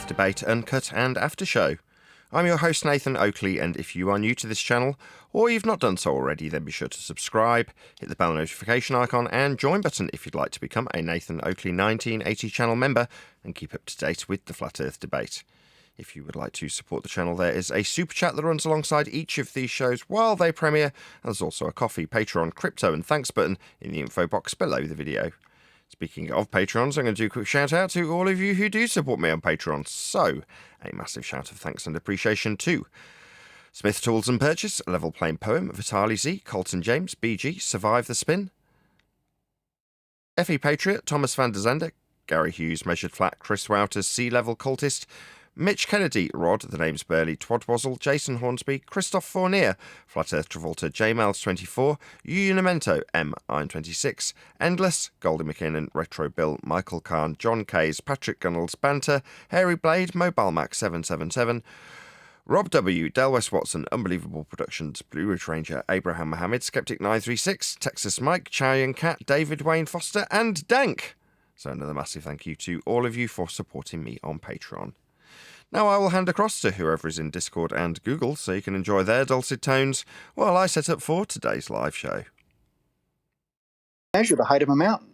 Earth Debate, Uncut and After Show. I'm your host Nathan Oakley, and if you are new to this channel, or you've not done so already, then be sure to subscribe, hit the bell notification icon and join button if you'd like to become a Nathan Oakley 1980 channel member and keep up to date with the Flat Earth Debate. If you would like to support the channel, there is a super chat that runs alongside each of these shows while they premiere, and there's also a coffee, Patreon, crypto and thanks button in the info box below the video. Speaking of Patrons, I'm going to do a quick shout out to all of you who do support me on Patreon. So, a massive shout of thanks and appreciation to Smith Tools and Purchase, Level Plain Poem, Vitali Z, Colton James, BG, Survive the Spin, Effie Patriot, Thomas van der Zande, Gary Hughes, Measured Flat, Chris Wouters, Sea Level Cultist, Mitch Kennedy, Rod, The Name's Burley, Twadwazzle, Jason Hornsby, Christoph Fournier, Flat Earth Travolta, JMiles24, Unimento, M926, Endless, Goldie McKinnon, Retro Bill, Michael Kahn, John Kays, Patrick Gunnels, Banter, Hairy Blade, Mobile Mac 777, Rob W, Del West Watson, Unbelievable Productions, Blue Ridge Ranger, Abraham Mohammed, Skeptic 936, Texas Mike, Chow Cat, David Wayne Foster, and Dank. So another massive thank you to all of you for supporting me on Patreon. Now I will hand across to whoever is in Discord and Google so you can enjoy their dulcet tones while I set up for today's live show. Measure the height of a mountain.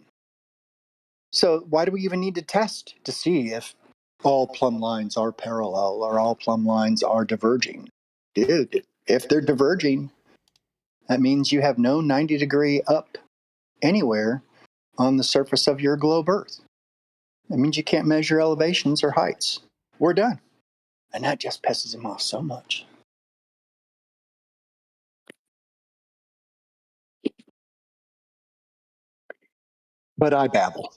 So why do we even need to test to see if all plumb lines are parallel or all plumb lines are diverging? Dude, if they're diverging, that means you have no 90-degree up anywhere on the surface of your globe Earth. That means you can't measure elevations or heights. We're done. And that just pisses him off so much. But I babble.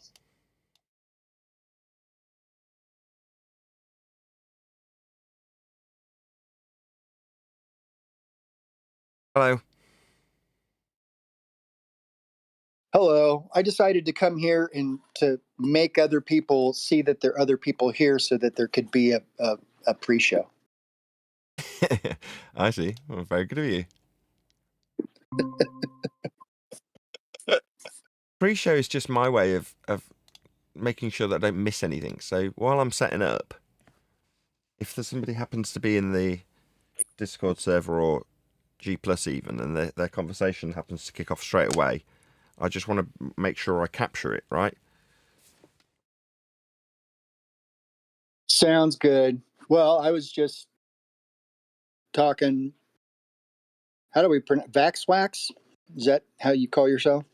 Hello. Hello. I decided to come here and to make other people see that there are other people here so that there could be a pre-show. I see. Well, very good of you. Pre-show is just my way of making sure that I don't miss anything. So while I'm setting up, if there's somebody happens to be in the Discord server or G Plus even, and their conversation happens to kick off straight away, I just want to make sure I capture it, right? Sounds good. Well, I was just talking. How do we pronounce Vaxwax? Is that how you call yourself?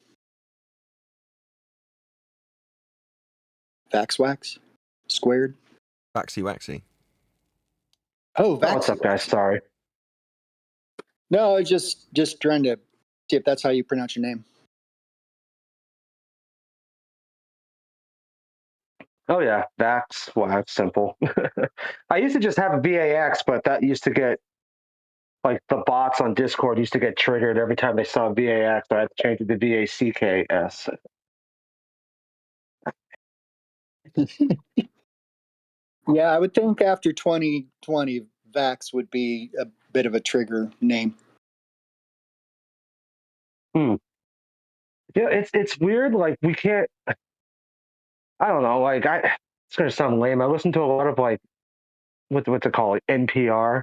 Vaxwax? Squared? Waxy waxy. Oh, Vaxwax. What's up, guys? Sorry. No, I was just trying to see if that's how you pronounce your name. Oh yeah, Vax, wax, simple. I used to just have a VAX, but that used to get, like, the bots on Discord used to get triggered every time they saw VAX, so I had to change it to VACKS. Yeah, I would think after 2020, Vax would be a bit of a trigger name. Yeah, it's weird. Like, we can't. I don't know. Like, it's gonna sound lame. I listen to a lot of, like, what's it called, NPR.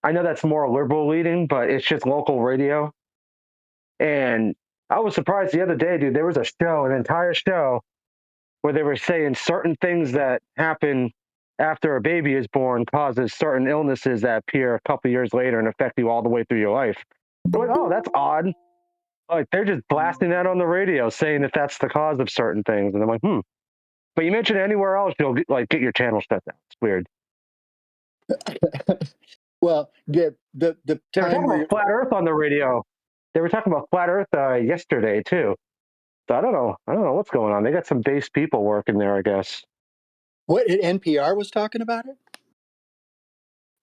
I know that's more liberal leading, but it's just local radio. And I was surprised the other day, dude. There was an entire show, where they were saying certain things that happen after a baby is born causes certain illnesses that appear a couple years later and affect you all the way through your life. I'm like, oh, that's odd. Like, they're just blasting that on the radio, saying that that's the cause of certain things, and I'm like, But you mention anywhere else, you'll get your channel shut down. It's weird. Well, the They were talking about flat Earth on the radio. They were talking about flat Earth yesterday too. So I don't know what's going on. They got some base people working there, I guess. What NPR was talking about it?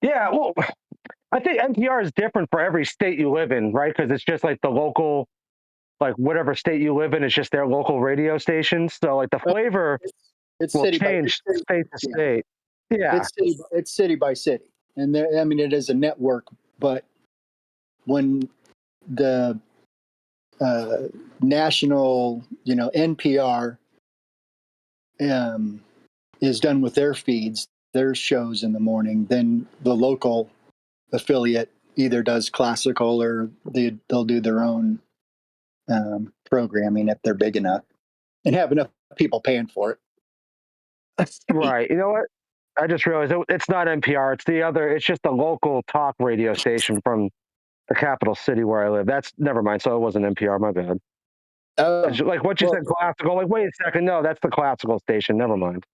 Yeah, well, I think NPR is different for every state you live in, right? Because it's just like the local, like whatever state you live in, it's just their local radio stations. So like the flavor It's will city change state to state. Yeah. It's city by city, and I mean, it is a network. But when the national, NPR is done with their feeds, their shows in the morning. Then the local affiliate either does classical or they'll do their own programming if they're big enough and have enough people paying for it. Right. You know what? I just realized it's not NPR. It's just a local talk radio station from the capital city where I live. That's never mind. So it wasn't NPR. My bad. Oh, Like what you said, classical. Like, wait a second. No, that's the classical station. Never mind.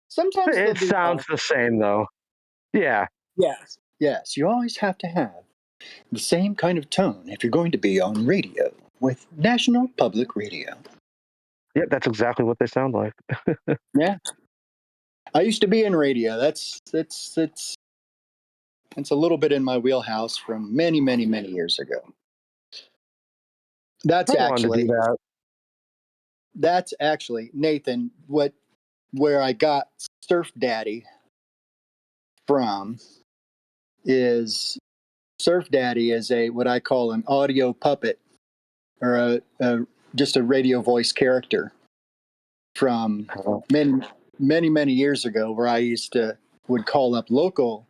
sometimes they'll It do sounds talk. the same though. Yeah. Yes. You always have to have the same kind of tone if you're going to be on radio with National Public Radio. Yep. That's exactly what they sound like. Yeah, I used to be in radio. That's a little bit in my wheelhouse from many, many, many years ago. That's I wanted to do actually that. that's actually Nathan. Where I got Surf Daddy from is Surf Daddy is a what I call an audio puppet or just a radio voice character from many years ago, where I would call up local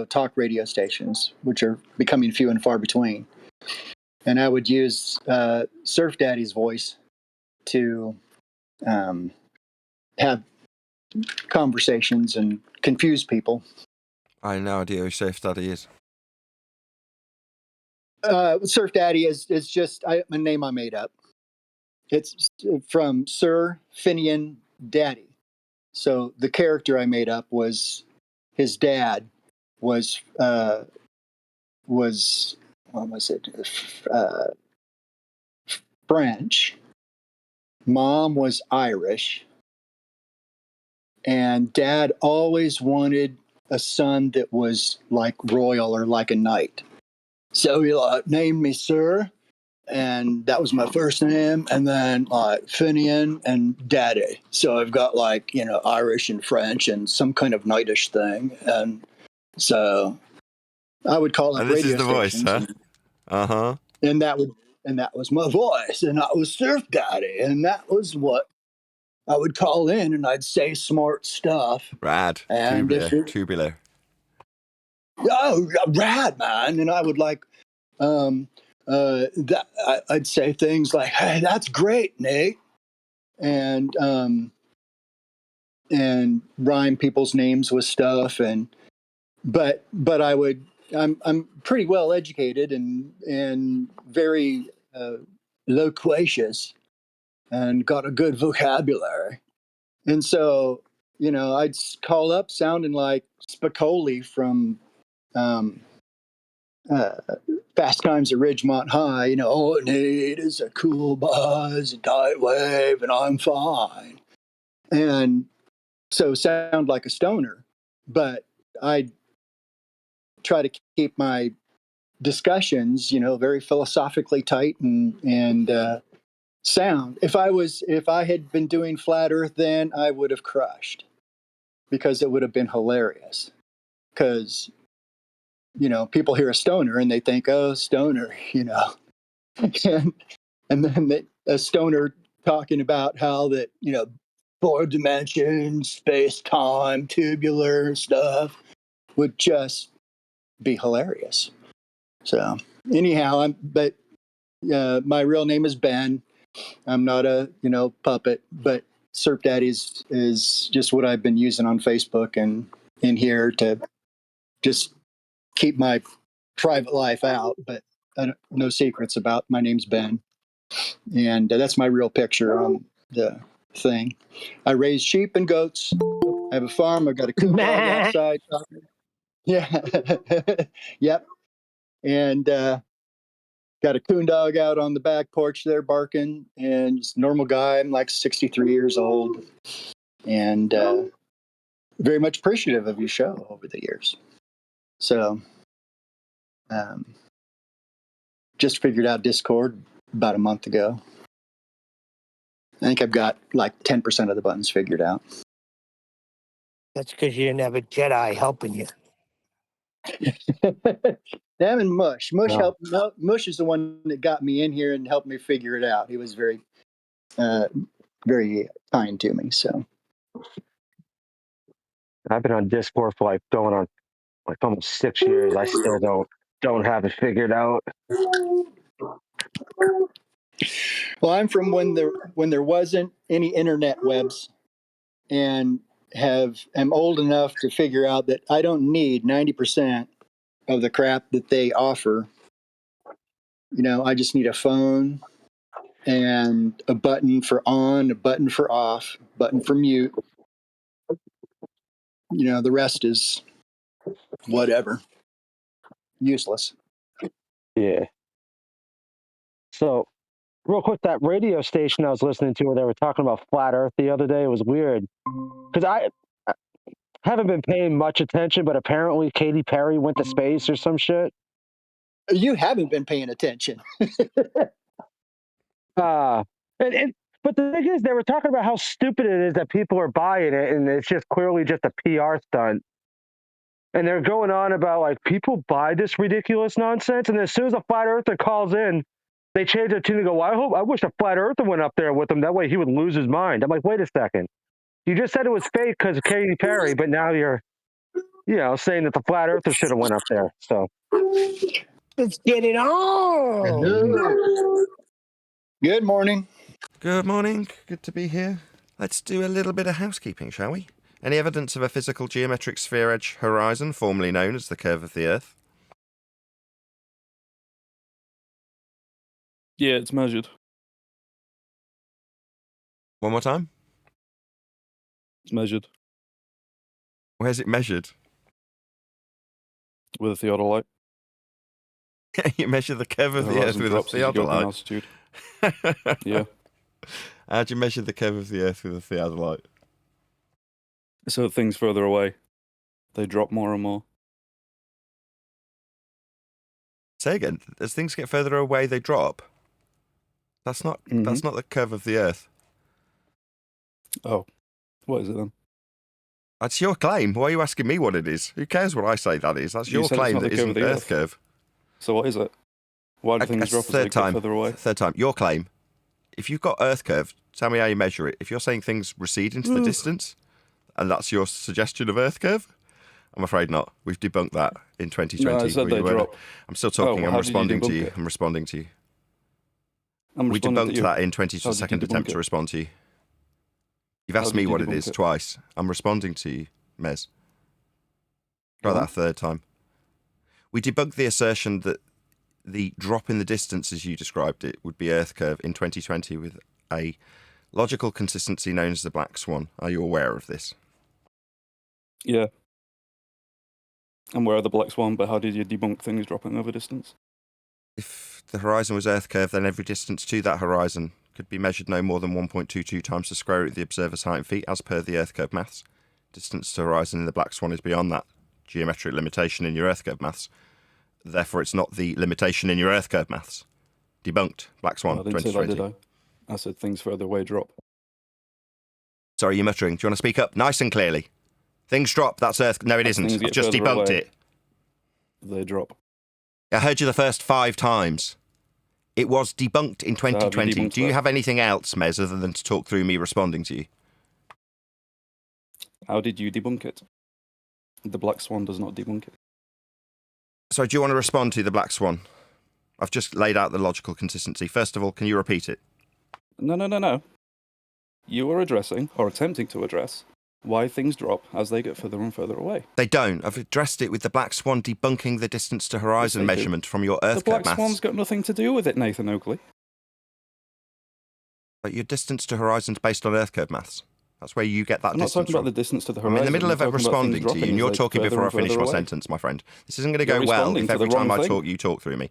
talk radio stations, which are becoming few and far between, and I would use Surf Daddy's voice to have conversations and confuse people. I have no idea who Safe Study is. Surf Daddy is just a name I made up. It's from Sir Finian Daddy. So the character I made up was his dad was what was it? French. Mom was Irish, and Dad always wanted a son that was like royal or like a knight. So he named me Sir, and that was my first name, and then Finian and Daddy. So I've got Irish and French and some kind of knightish thing, and so I would call up And this is radio the voice, stations, huh? and that was my voice, and I was Surf Daddy, and that was what I would call in, and I'd say smart stuff, Rad. and Tubular. rad, man, and I would I'd say things like, "Hey, that's great, Nate," and rhyme people's names with stuff, but I'm pretty well educated and very loquacious and got a good vocabulary, and so I'd call up sounding like Spicoli from um, uh, Fast Times at Ridgemont High. All it need is a cool buzz, a tight wave, and I'm fine. And so sound like a stoner, but I try to keep my discussions, very philosophically tight and sound. If I had been doing Flat Earth, then I would have crushed because it would have been hilarious. Because people hear a stoner and they think, oh, stoner, and then a stoner talking about how that four dimensions, space time, tubular stuff would just be hilarious. So anyhow, my real name is Ben. I'm not a puppet, but Surf Daddy is just what I've been using on Facebook and in here to just keep my private life out. But no secrets about my name's Ben, and that's my real picture on the thing. I raise sheep and goats. I have a farm. I've got a coon dog outside. Yeah, yep, and got a coon dog out on the back porch there barking, and just normal guy. I'm like 63 years old, and very much appreciative of your show over the years. So, um, just figured out Discord about a month ago. I think I've got like 10% of the buttons figured out. That's because you didn't have a Jedi helping you. Them and Mush. No. Mush is the one that got me in here and helped me figure it out. He was very, very kind to me. So, I've been on Discord for going on almost 6 years. I still don't have it figured out. Well, I'm from when there wasn't any internet webs, and am old enough to figure out that I don't need 90% of the crap that they offer. I just need a phone and a button for on, a button for off, button for mute. The rest is whatever. Useless. Yeah. So, real quick, that radio station I was listening to where they were talking about flat Earth the other day, it was weird. Because I haven't been paying much attention, but apparently Katy Perry went to space or some shit. You haven't been paying attention. But the thing is, they were talking about how stupid it is that people are buying it, and it's just clearly just a PR stunt. And they're going on about people buy this ridiculous nonsense, and as soon as a flat earther calls in, they change their tune and go, "Well, I wish a flat earther went up there with him. That way he would lose his mind." I'm like, wait a second. You just said it was fake because of Katy Perry, but now you're, saying that the flat earther should have went up there. So Let's get it on. Good morning. Good morning. Good to be here. Let's do a little bit of housekeeping, shall we? Any evidence of a physical geometric sphere edge horizon, formerly known as the curve of the Earth? Yeah, it's measured. One more time. It's measured Where's it measured? with a theodolite. You measure the curve of the Earth horizon with a drops as you go up in theodolite. altitude. Yeah. How do you measure the curve of the Earth with a theodolite? So things further away, they drop more and more. Say again. As things get further away, they drop. That's not the curve of the Earth. Oh, what is it then? That's your claim. Why are you asking me what it is? Who cares what I say that is? That's You your said it's claim not that the curve isn't of the Earth Earth. curve. So what is it? Why do things That's drop as they get further away? Third time. Your claim. If you've got Earth curve, tell me how you measure it. If you're saying things recede into the distance, and that's your suggestion of Earth curve, I'm afraid not. We've debunked that in 2020. No, I said they drop. I'm still talking. well, I'm how did you responding to debunk you. it? I'm responding to you. I'm We responding to debunked you. that in 20 to How the did you second debunk attempt it? to respond to you. You've How asked did me you what it debunk is it? twice. I'm responding to you, Mez. Try Go that on. a third time. We debunked the assertion that the drop in the distance, as you described it, would be Earth curve in 2020 with a logical consistency known as the black swan. Are you aware of this? Yeah. I'm aware of the black swan, but how did you debunk things dropping over distance? If the horizon was Earth curve, then every distance to that horizon could be measured no more than 1.22 times the square root of the observer's height in feet, as per the Earth curve maths. Distance to horizon in the black swan is beyond that geometric limitation in your Earth curve maths. Therefore, it's not the limitation in your Earth curve maths. Debunked. Black swan, I didn't say that, 2020. did I? I said things further away drop. Sorry, you're muttering. Do you want to speak up nice and clearly? Things drop. That's Earth. No, it As isn't. things I've get just further debunked away. it. They drop. I heard you the first 5 times. It was debunked in how have you 2020. debunked Do you that? have anything else, Mez, other than to talk through me responding to you? How did you debunk it? The black swan does not debunk it. So do you want to respond to the black swan? I've just laid out the logical consistency. First of all, can you repeat it? No. You are addressing, or attempting to address, why things drop as they get further and further away. They don't. I've addressed it with the black swan debunking the distance to horizon Yes, they do. measurement from your The Earth black curve maths. swan's got nothing to do with it, Nathan Oakley. But your distance to horizon's based on Earth curve maths. That's where you get that I'm not distance talking about from. the distance to the I'm horizon. in the middle I'm of talking about responding things to you, and dropping you're as they talking further before I and finish further my away. sentence, my friend. This isn't going to You're go well responding if to the every time wrong I thing. talk, you talk through me.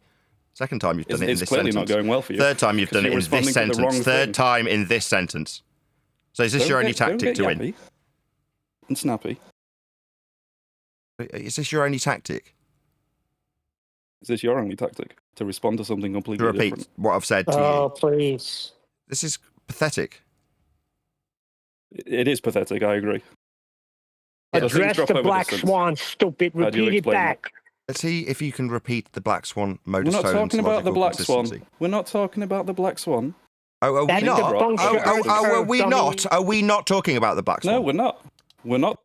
Second time you've done it in It's this clearly sentence. not going well for you. Third time you've done it You're in this responding to the wrong sentence. Third thing. time in this sentence. So is this your only tactic to don't get win? yappy and snappy. Is this your only tactic? Is this your only tactic? To respond to something To completely repeat different? what I've said to Oh, you. please. This is pathetic. It is pathetic, I agree. So things Address drop the over black distance. swan, stupid. How do you Repeat it explain that? back. Let's see if you can repeat the black swan We're modus not tollens talking about the logical black swan. consistency. We're not talking about the black swan. Oh, are we That not? rock debunks your Earth Are curve, we dummy. not? Are we not talking about the Black Swan? No, we're not. We're not.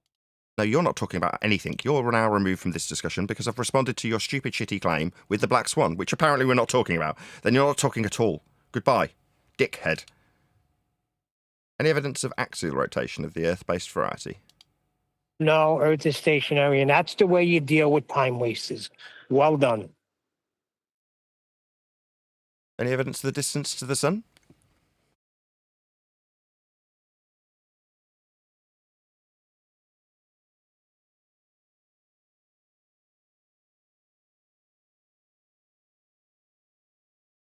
No, you're not talking about anything. You're now removed from this discussion because I've responded to your stupid, shitty claim with the Black Swan, which apparently we're not talking about. Then you're not talking at all. Goodbye, dickhead. Any evidence of axial rotation of the Earth-based variety? No, Earth is stationary, and that's the way you deal with time wasters. Well done. Any evidence of the distance to the Sun?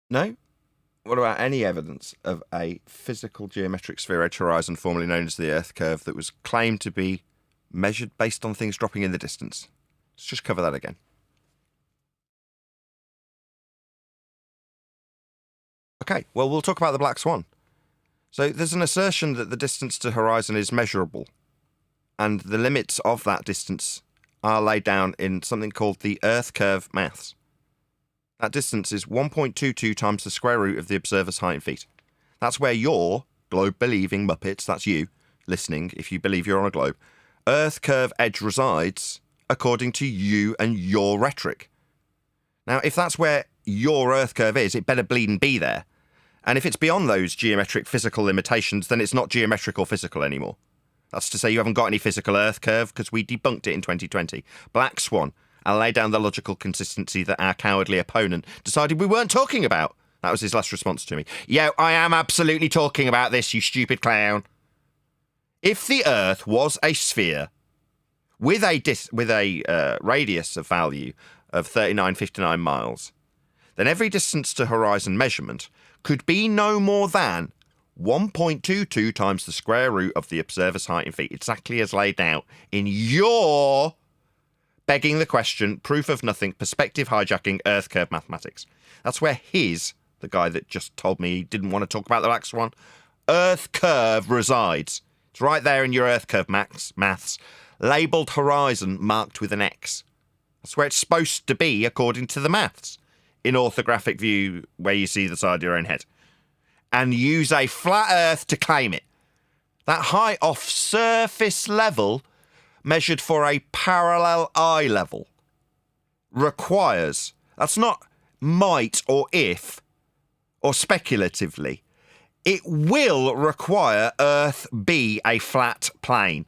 No? What about any evidence of a physical geometric sphere-edge horizon formerly known as the Earth curve that was claimed to be measured based on things dropping in the distance? Let's just cover that again. Okay, well, we'll talk about the Black Swan. So there's an assertion that the distance to horizon is measurable, and the limits of that distance are laid down in something called the Earth curve maths. That distance is 1.22 times the square root of the observer's height in feet. That's where your globe-believing Muppets, that's you, listening, if you believe you're on a globe, Earth curve edge resides according to you and your rhetoric. Now, if that's where your Earth curve is, it better bleed and be there. And if it's beyond those geometric physical limitations, then it's not geometric or physical anymore. That's to say you haven't got any physical Earth curve because we debunked it in 2020. Black Swan. I'll lay down the logical consistency that our cowardly opponent decided we weren't talking about. That was his last response to me. Yo, I am absolutely talking about this, you stupid clown. If the Earth was a sphere with a radius of value of 3959 miles, then every distance to horizon measurement could be no more than 1.22 times the square root of the observer's height in feet, exactly as laid out in your begging the question, proof of nothing, perspective hijacking, Earth curve mathematics. That's where the guy that just told me he didn't want to talk about the Black Swan, Earth curve resides. It's right there in your Earth curve maths, labelled horizon marked with an X. That's where it's supposed to be according to the maths, in orthographic view where you see the side of your own head. And use a flat Earth to claim it. That height off surface level measured for a parallel eye level requires, that's not might or if or speculatively, it will require Earth be a flat plane.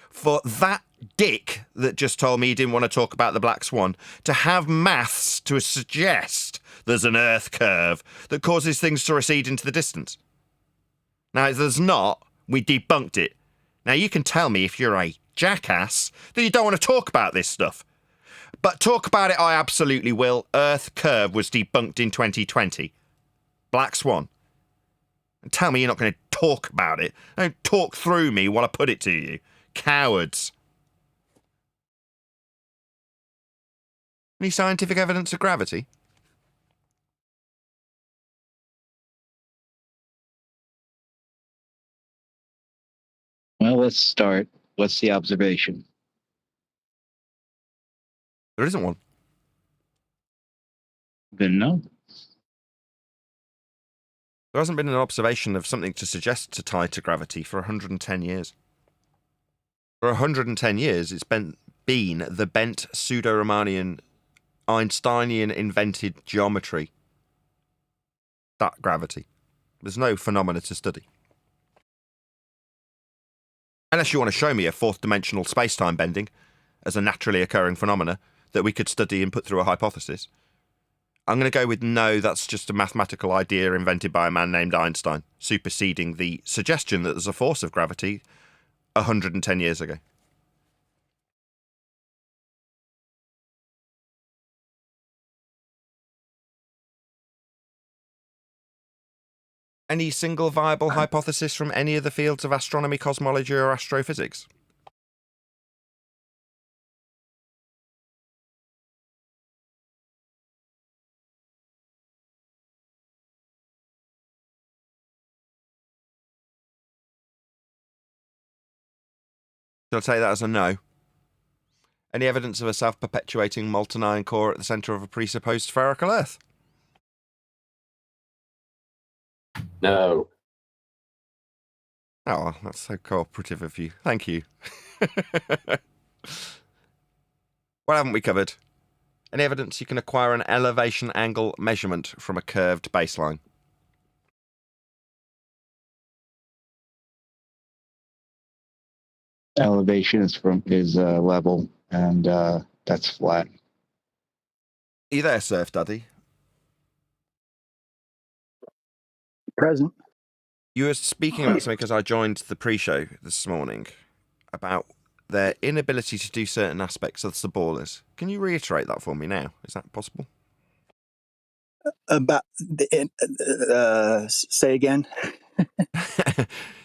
For that dick that just told me he didn't want to talk about the Black Swan to have maths to suggest there's an Earth curve that causes things to recede into the distance. Now, if there's not, we debunked it. Now, you can tell me if you're a jackass that you don't want to talk about this stuff. But talk about it I absolutely will. Earth curve was debunked in 2020. Black Swan. And tell me you're not going to talk about it. Don't talk through me while I put it to you. Cowards. Any scientific evidence of gravity? Well, let's start. What's the observation? There isn't one. Then no. There hasn't been an observation of something to suggest to tie to gravity for 110 years. For 110 years, it's been the bent pseudo-Riemannian Einsteinian invented geometry. That gravity. There's no phenomena to study. Unless you want to show me a fourth dimensional space-time bending as a naturally occurring phenomena that we could study and put through a hypothesis. I'm going to go with no, that's just a mathematical idea invented by a man named Einstein, superseding the suggestion that there's a force of gravity 110 years ago. Any single viable hypothesis from any of the fields of astronomy, cosmology, or astrophysics? Shall I take that as a no? Any evidence of a self-perpetuating molten iron core at the centre of a presupposed spherical Earth? No. Oh, well, that's so cooperative of you. Thank you. What haven't we covered? Any evidence you can acquire an elevation angle measurement from a curved baseline? Elevation is level, and that's flat. Are you there, Surf Daddy? Present. You were speaking about something because I joined the pre-show this morning about their inability to do certain aspects of the ballers. Can you reiterate that for me now? Is that possible? About say again.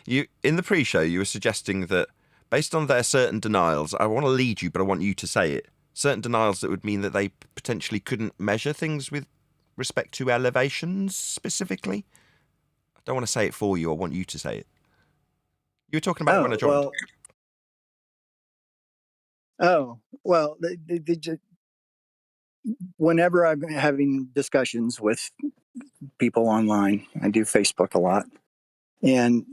You in the pre-show, you were suggesting that based on their certain denials, I want to lead you, but I want you to say it. Certain denials that would mean that they potentially couldn't measure things with respect to elevations specifically. I don't want to say it for you. I want you to say it. You were talking about it when I joined. Whenever I'm having discussions with people online, I do Facebook a lot, and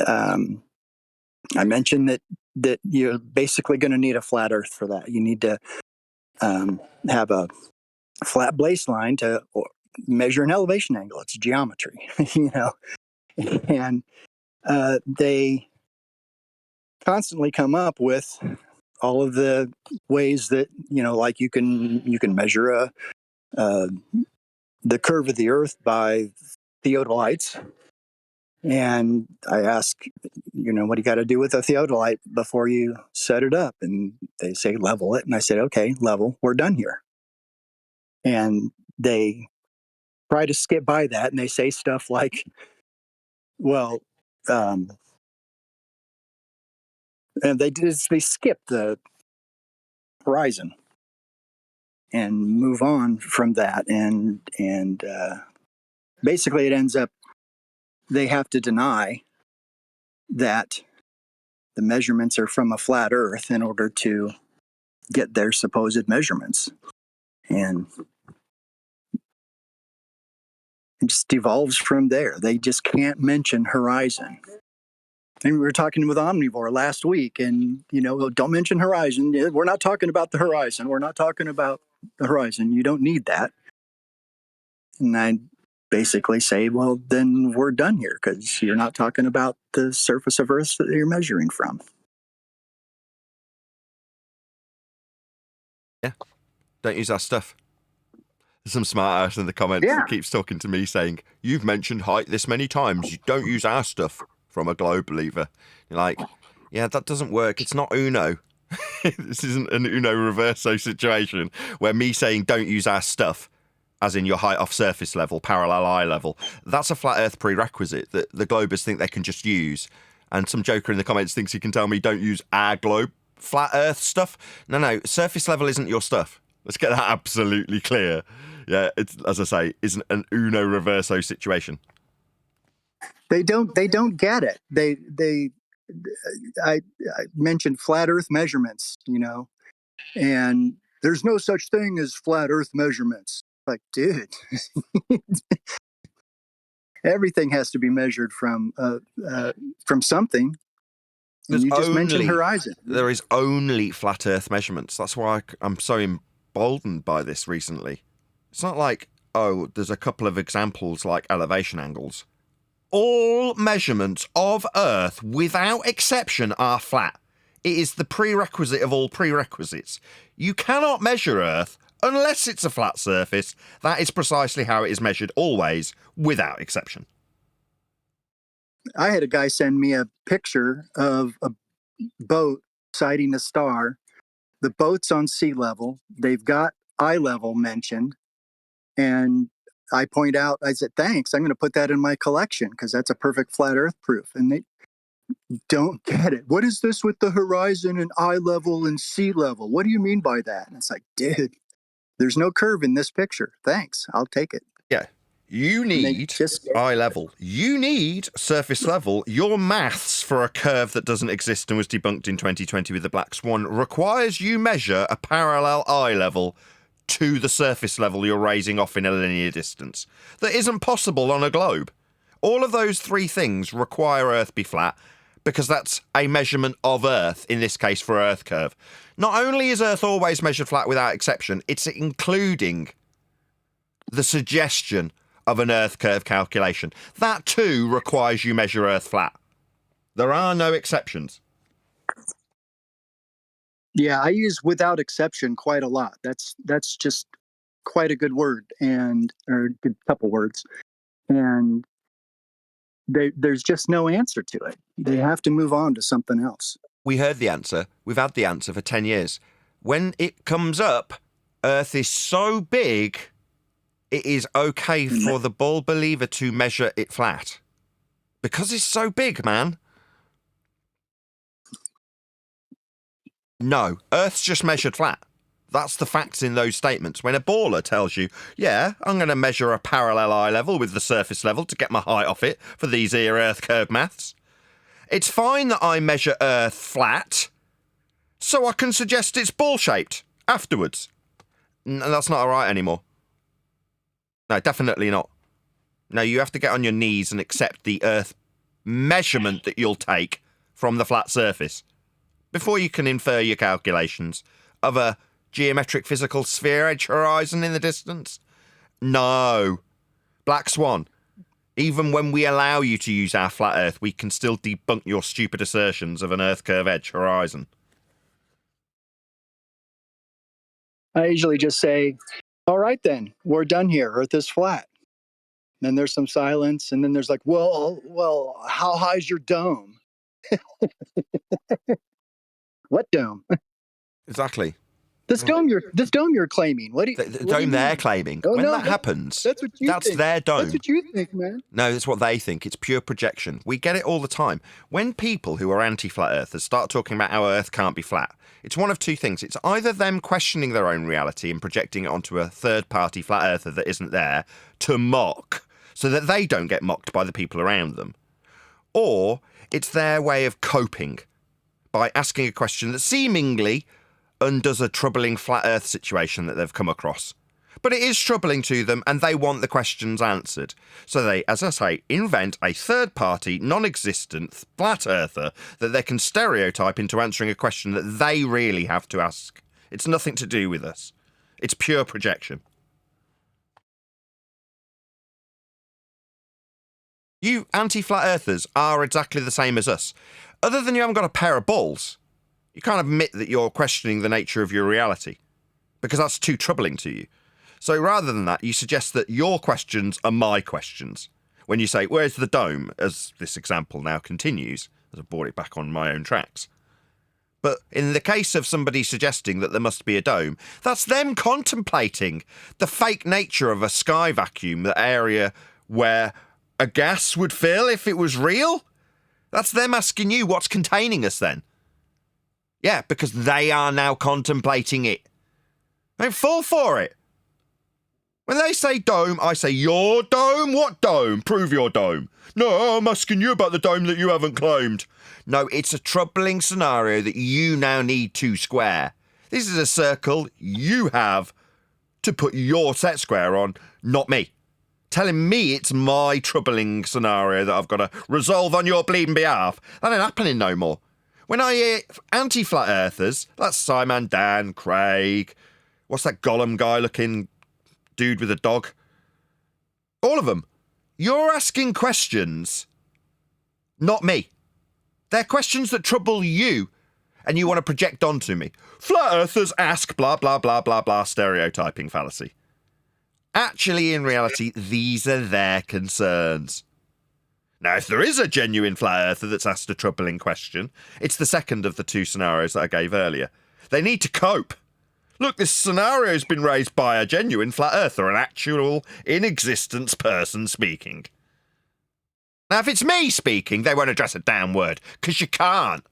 I mentioned that you're basically going to need a flat Earth for that. You need to have a flat baseline to measure an elevation angle. It's geometry, and they constantly come up with all of the ways that like you can measure the curve of the Earth by theodolites. And I ask, what do you got to do with a theodolite before you set it up? And they say level it, and I said, okay, level. We're done here. And they try to skip by that, and they say stuff like, well, and they skip the horizon and move on from that, and basically it ends up they have to deny that the measurements are from a flat Earth in order to get their supposed measurements, and it just evolves from there. They just can't mention horizon. And we were talking with Omnivore last week, and don't mention horizon. We're not talking about the horizon. We're not talking about the horizon. You don't need that. And I basically say, well, then we're done here because you're not talking about the surface of Earth that you're measuring from. Yeah. Don't use our stuff. There's some smart ass in the comments that keeps talking to me saying, you've mentioned height this many times. You don't use our stuff, from a globe believer. You're like, yeah, that doesn't work. It's not Uno. This isn't an Uno reverso situation where me saying don't use our stuff, as in your height off surface level, parallel eye level, that's a flat Earth prerequisite that the globers think they can just use. And some joker in the comments thinks he can tell me don't use our globe flat Earth stuff. No, surface level isn't your stuff. Let's get that absolutely clear. Yeah, it's, as I say, isn't an Uno reverso situation. They don't get it. I mentioned flat Earth measurements, and there's no such thing as flat Earth measurements. Like, dude, everything has to be measured from something. And you just mentioned horizon. There is only flat Earth measurements. That's why I'm so emboldened by this recently. It's not like, oh, there's a couple of examples like elevation angles. All measurements of Earth, without exception, are flat. It is the prerequisite of all prerequisites. You cannot measure Earth unless it's a flat surface. That is precisely how it is measured always, without exception. I had a guy send me a picture of a boat sighting a star. The boat's on sea level. They've got eye level mentioned. And I point out, I said, thanks, I'm going to put that in my collection because that's a perfect flat Earth proof. And they don't get it. What is this with the horizon and eye level and sea level? What do you mean by that? And it's like, dude, there's no curve in this picture. Thanks, I'll take it. Yeah. You need eye level. You need surface level. Your maths for a curve that doesn't exist and was debunked in 2020 with the Black Swan requires you measure a parallel eye level to the surface level you're raising off in a linear distance. That isn't possible on a globe. All of those three things require Earth be flat because that's a measurement of Earth, in this case for Earth curve. Not only is Earth always measured flat without exception, it's including the suggestion of an Earth curve calculation. That too requires you measure Earth flat. There are no exceptions. Yeah, I use without exception quite a lot. That's just quite a good word, or a good couple words. And there's just no answer to it. They have to move on to something else. We heard the answer. We've had the answer for 10 years. When it comes up, Earth is so big, it is okay for the ball believer to measure it flat. Because it's so big, man. No, Earth's just measured flat. That's the facts in those statements. When a baller tells you, yeah, I'm going to measure a parallel eye level with the surface level to get my height off it for these here Earth curve maths, it's fine that I measure Earth flat, so I can suggest it's ball-shaped afterwards. That's not all right anymore. No, definitely not. No, you have to get on your knees and accept the Earth measurement that you'll take from the flat surface before you can infer your calculations of a geometric physical sphere edge horizon in the distance. No. Black Swan. Even when we allow you to use our flat Earth, we can still debunk your stupid assertions of an Earth curve edge horizon. I usually just say, all right then, we're done here. Earth is flat. Then there's some silence, and then there's like, well, how high is your dome? What dome? Exactly. This dome you're claiming. What do you? The dome they're claiming. Oh, when no, that happens, that's what you that's think. their dome. That's what you think, man. No, that's what they think. It's pure projection. We get it all the time. When people who are anti-flat earthers start talking about how Earth can't be flat, it's one of two things. It's either them questioning their own reality and projecting it onto a third-party flat earther that isn't there to mock, so that they don't get mocked by the people around them. Or it's their way of coping by asking a question that seemingly undoes a troubling flat Earth situation that they've come across. But it is troubling to them, and they want the questions answered. So they, as I say, invent a third-party, non-existent flat earther that they can stereotype into answering a question that they really have to ask. It's nothing to do with us. It's pure projection. You anti-flat earthers are exactly the same as us. Other than you haven't got a pair of balls, you can't admit that you're questioning the nature of your reality, because that's too troubling to you. So rather than that, you suggest that your questions are my questions. When you say, where's the dome, as this example now continues, as I brought it back on my own tracks. But in the case of somebody suggesting that there must be a dome, that's them contemplating the fake nature of a sky vacuum, the area where a gas would fill if it was real. That's them asking you what's containing us then. Yeah, because they are now contemplating it. Don't fall for it. When they say dome, I say, your dome? What dome? Prove your dome. No, I'm asking you about the dome that you haven't claimed. No, it's a troubling scenario that you now need to square. This is a circle you have to put your set square on, not me. Telling me it's my troubling scenario that I've got to resolve on your bleeding behalf. That ain't happening no more. When I hear anti-flat earthers, that's Simon, Dan, Craig, what's that Gollum guy looking dude with a dog? All of them. You're asking questions, not me. They're questions that trouble you, and you want to project onto me. Flat earthers ask blah, blah, blah, blah, blah, stereotyping fallacy. Actually, in reality, these are their concerns. Now, if there is a genuine flat earther that's asked a troubling question, it's the second of the two scenarios that I gave earlier. They need to cope. Look, this scenario's been raised by a genuine flat earther, an actual, in-existence person speaking. Now, if it's me speaking, they won't address a damn word, because you can't.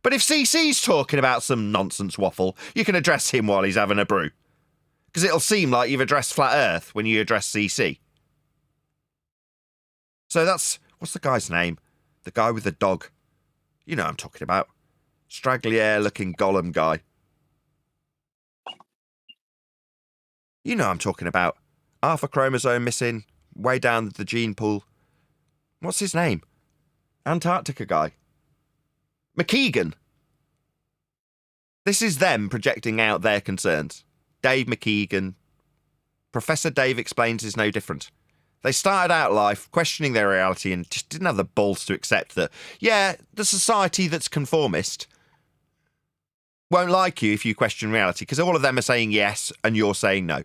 But if CC's talking about some nonsense waffle, you can address him while he's having a brew. Because it'll seem like you've addressed flat earth when you address CC. So that's, what's the guy's name? The guy with the dog. You know what I'm talking about. Straggly hair looking Gollum guy. You know what I'm talking about. Half a chromosome missing, way down the gene pool. What's his name? Antarctica guy. McKeegan. This is them projecting out their concerns. Dave McKeegan. Professor Dave Explains is no different. They started out life questioning their reality and just didn't have the balls to accept that, yeah, the society that's conformist won't like you if you question reality, because all of them are saying yes and you're saying no.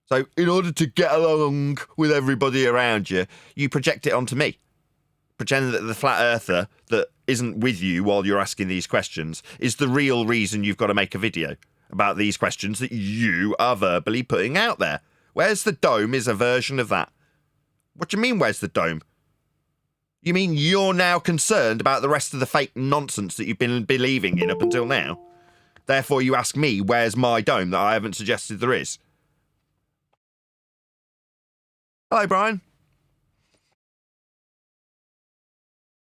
So in order to get along with everybody around you, you project it onto me. Pretend that the flat earther that isn't with you while you're asking these questions is the real reason you've got to make a video about these questions that you are verbally putting out there. Where's the Dome is a version of that. What do you mean, where's the Dome? You mean you're now concerned about the rest of the fake nonsense that you've been believing in up until now? Therefore, you ask me, where's my Dome that I haven't suggested there is? Hello, Brian.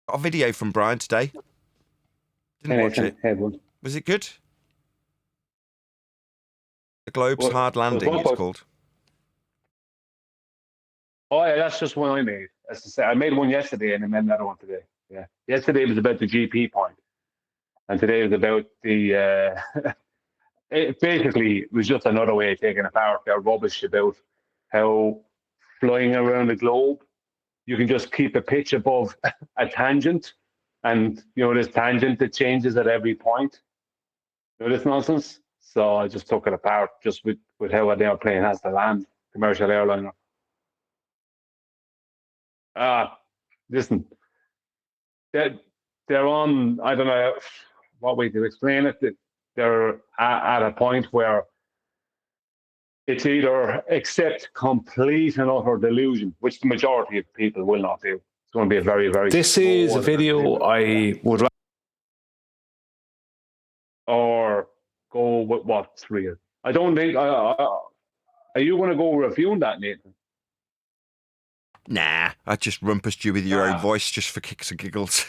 Got a video from Brian today. Didn't watch it. Was it good? The Globe's Hard Landing, it's called. Oh, yeah, that's just one I made. As I say, I made one yesterday and I made another one today. Yeah. Yesterday was about the GP point, and today was about the. It basically was just another way of taking apart their rubbish about how flying around the globe, you can just keep a pitch above a tangent, and this tangent that changes at every point. This nonsense. So I just took it apart just with how an airplane has to land, commercial airliner. Listen, they're on, I don't know what way to explain it. They're at a point where it's either accept complete and utter delusion, which the majority of people will not do. It's going to be a very, very. This is a video I would like. Or go with what's real. I don't think. Are you going to go reviewing that, Nathan? Nah, I just rumpused you with your own voice just for kicks and giggles.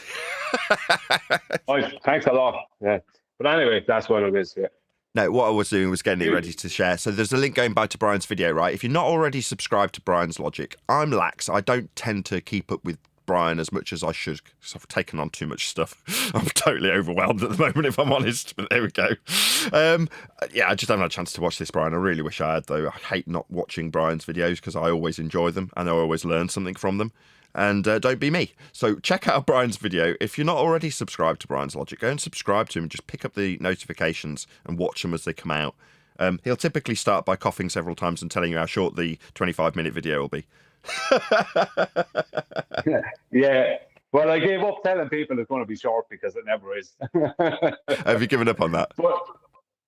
Thanks a lot. Yeah. But anyway, that's what it is. Yeah. No, what I was doing was getting it ready to share. So there's a link going back to Brian's video, right? If you're not already subscribed to Brian's logic, I'm lax. I don't tend to keep up with Brian as much as I should because I've taken on too much stuff. I'm totally overwhelmed at the moment, if I'm honest, but there we go. Yeah, I just haven't had a chance to watch this, Brian. I really wish I had, though. I hate not watching Brian's videos because I always enjoy them and I always learn something from them. And don't be me. So check out Brian's video. If you're not already subscribed to Brian's logic, go and subscribe to him and just pick up the notifications and watch them as they come out. He'll typically start by coughing several times and telling you how short the 25-minute video will be. Yeah. Well, I gave up telling people it's going to be short because it never is. Have you given up on that? But,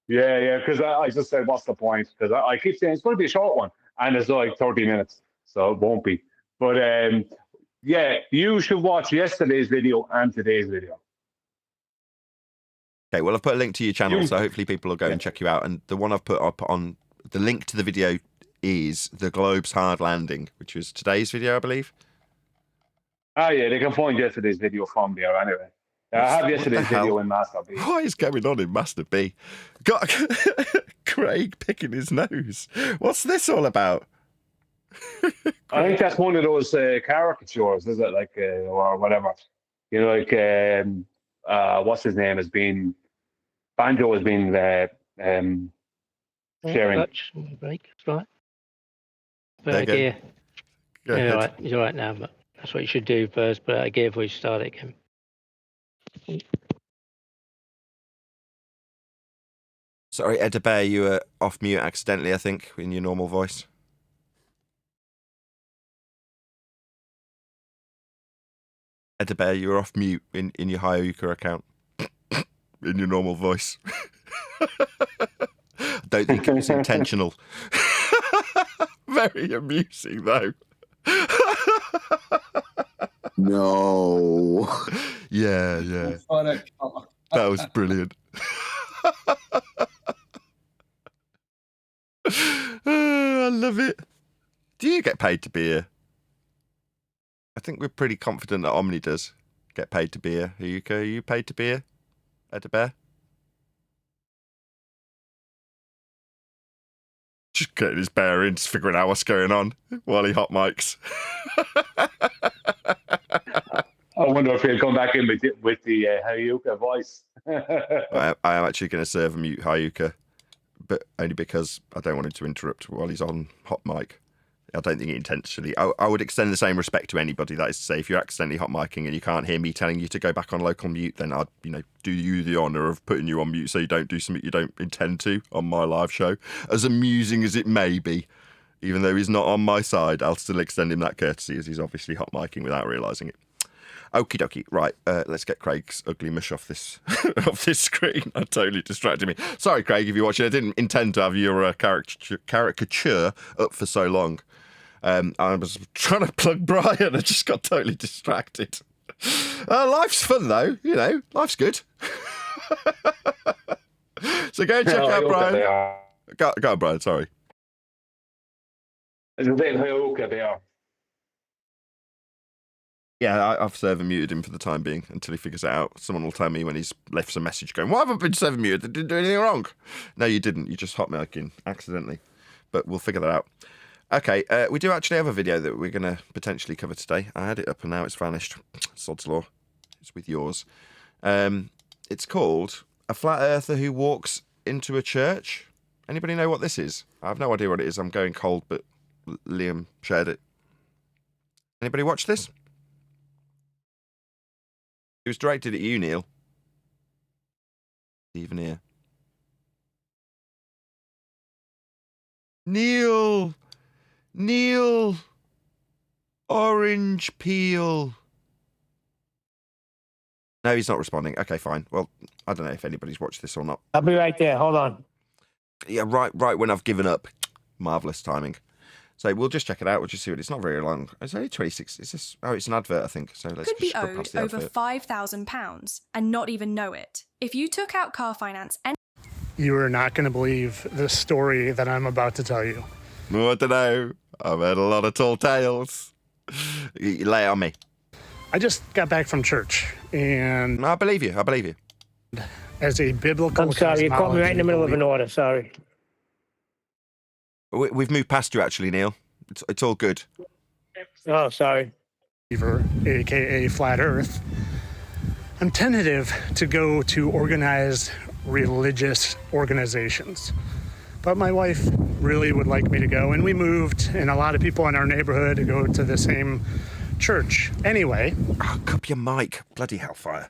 yeah, because I just said, what's the point? Because I keep saying it's going to be a short one, and it's like 30 minutes, so it won't be. But, yeah, you should watch yesterday's video and today's video. Okay, well, I've put a link to your channel, so hopefully people will go and check you out. And the one I've put up on the link to the video is the Globe's Hard Landing, which was today's video, I believe. Oh, yeah, they can find yesterday's video from there anyway. I have yesterday's video in Master B. What is going on in Master B? Got Craig picking his nose. What's this all about? I think that's one of those caricatures, is it? Like, or whatever. You know, like, what's his name has been, Banjo has been sharing. Break, right. But gear. He's all right now, but that's what you should do first. Put out a gear before you start it again. Sorry, Edda Bear, you were off mute accidentally, I think, in your normal voice. Edda Bear, you were off mute in your Hayuka account. In your normal voice. I don't think it was intentional. Very amusing, though. No. Yeah. That was brilliant. I love it. Do you get paid to be here? I think we're pretty confident that Omni does get paid to be here. Are you paid to be here? Edda Bear? Just getting his bearings, figuring out what's going on while he hot mics. wonder if he'll come back in with the Hayuka voice. I am actually going to serve a mute Hayuka, but only because I don't want him to interrupt while he's on hot mic. I don't think he intentionally. I would extend the same respect to anybody. That is to say, if you're accidentally hot micing and you can't hear me telling you to go back on local mute, then I'd, do you the honour of putting you on mute so you don't do something you don't intend to on my live show. As amusing as it may be, even though he's not on my side, I'll still extend him that courtesy as he's obviously hot micing without realising it. Okie dokie. Right, let's get Craig's ugly mush off this off this screen. That totally distracted me. Sorry, Craig, if you're watching. I didn't intend to have your caricature up for so long. I was trying to plug Brian. I just got totally distracted. Life's fun, though. Life's good. So go and check out Brian. Go on, Brian. Sorry. Yeah, I've server muted him for the time being until he figures it out. Someone will tell me when he's left a message going, "Why haven't I been server muted? I didn't do anything wrong." No, you didn't. You just hot micing accidentally. But we'll figure that out. Okay, we do actually have a video that we're going to potentially cover today. I had it up and now it's vanished. Sod's law. It's with yours. It's called A Flat Earther Who Walks into a Church. Anybody know what this is? I have no idea what it is. I'm going cold, but Liam shared it. Anybody watch this? It was directed at you, Neil. Even here. Neil, orange peel. No, he's not responding. Okay, fine. Well, I don't know if anybody's watched this or not. I'll be right there. Hold on. Yeah, right when I've given up. Marvellous timing. So we'll just check it out. We'll just see what it's not very long. It's only 26. Is this? Oh, it's an advert, I think. So let's could be just go owed past the over advert. £5,000 and not even know it. If you took out car finance and you are not going to believe the story that I'm about to tell you. Oh, I don't know. I've heard a lot of tall tales. You lay it on me. I just got back from church, and I believe you. As a biblical I'm sorry, you caught me right in the middle of an order. Sorry. We've moved past you, actually, Neil. It's all good. Oh, sorry. AKA Flat Earth. I'm tentative to go to organized religious organizations, but my wife really would like me to go, and we moved, and a lot of people in our neighborhood to go to the same church. Anyway, cup your mic, bloody hellfire!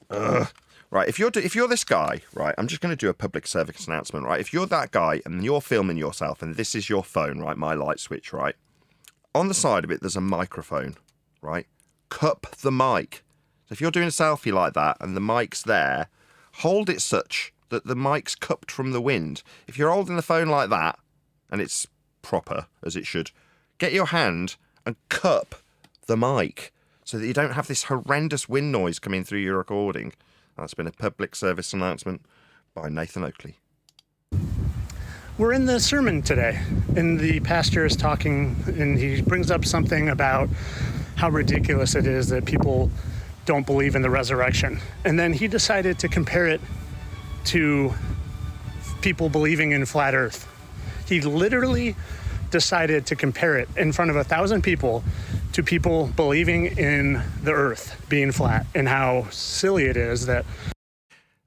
Ugh. Right, if you're this guy, right, I'm just going to do a public service announcement, right? If you're that guy and you're filming yourself, and this is your phone, right, my light switch, right, on the side of it there's a microphone, right? Cup the mic. So if you're doing a selfie like that and the mic's there, hold it such that the mic's cupped from the wind. If you're holding the phone like that, and it's proper, as it should, get your hand and cup the mic so that you don't have this horrendous wind noise coming through your recording. That's been a public service announcement by Nathan Oakley. we're in the sermon today, and the pastor is talking, and he brings up something about how ridiculous it is that people don't believe in the resurrection. And then he decided to compare it to people believing in flat earth. He literally decided to compare it in front of 1,000 people to people believing in the earth being flat, and how silly it is that...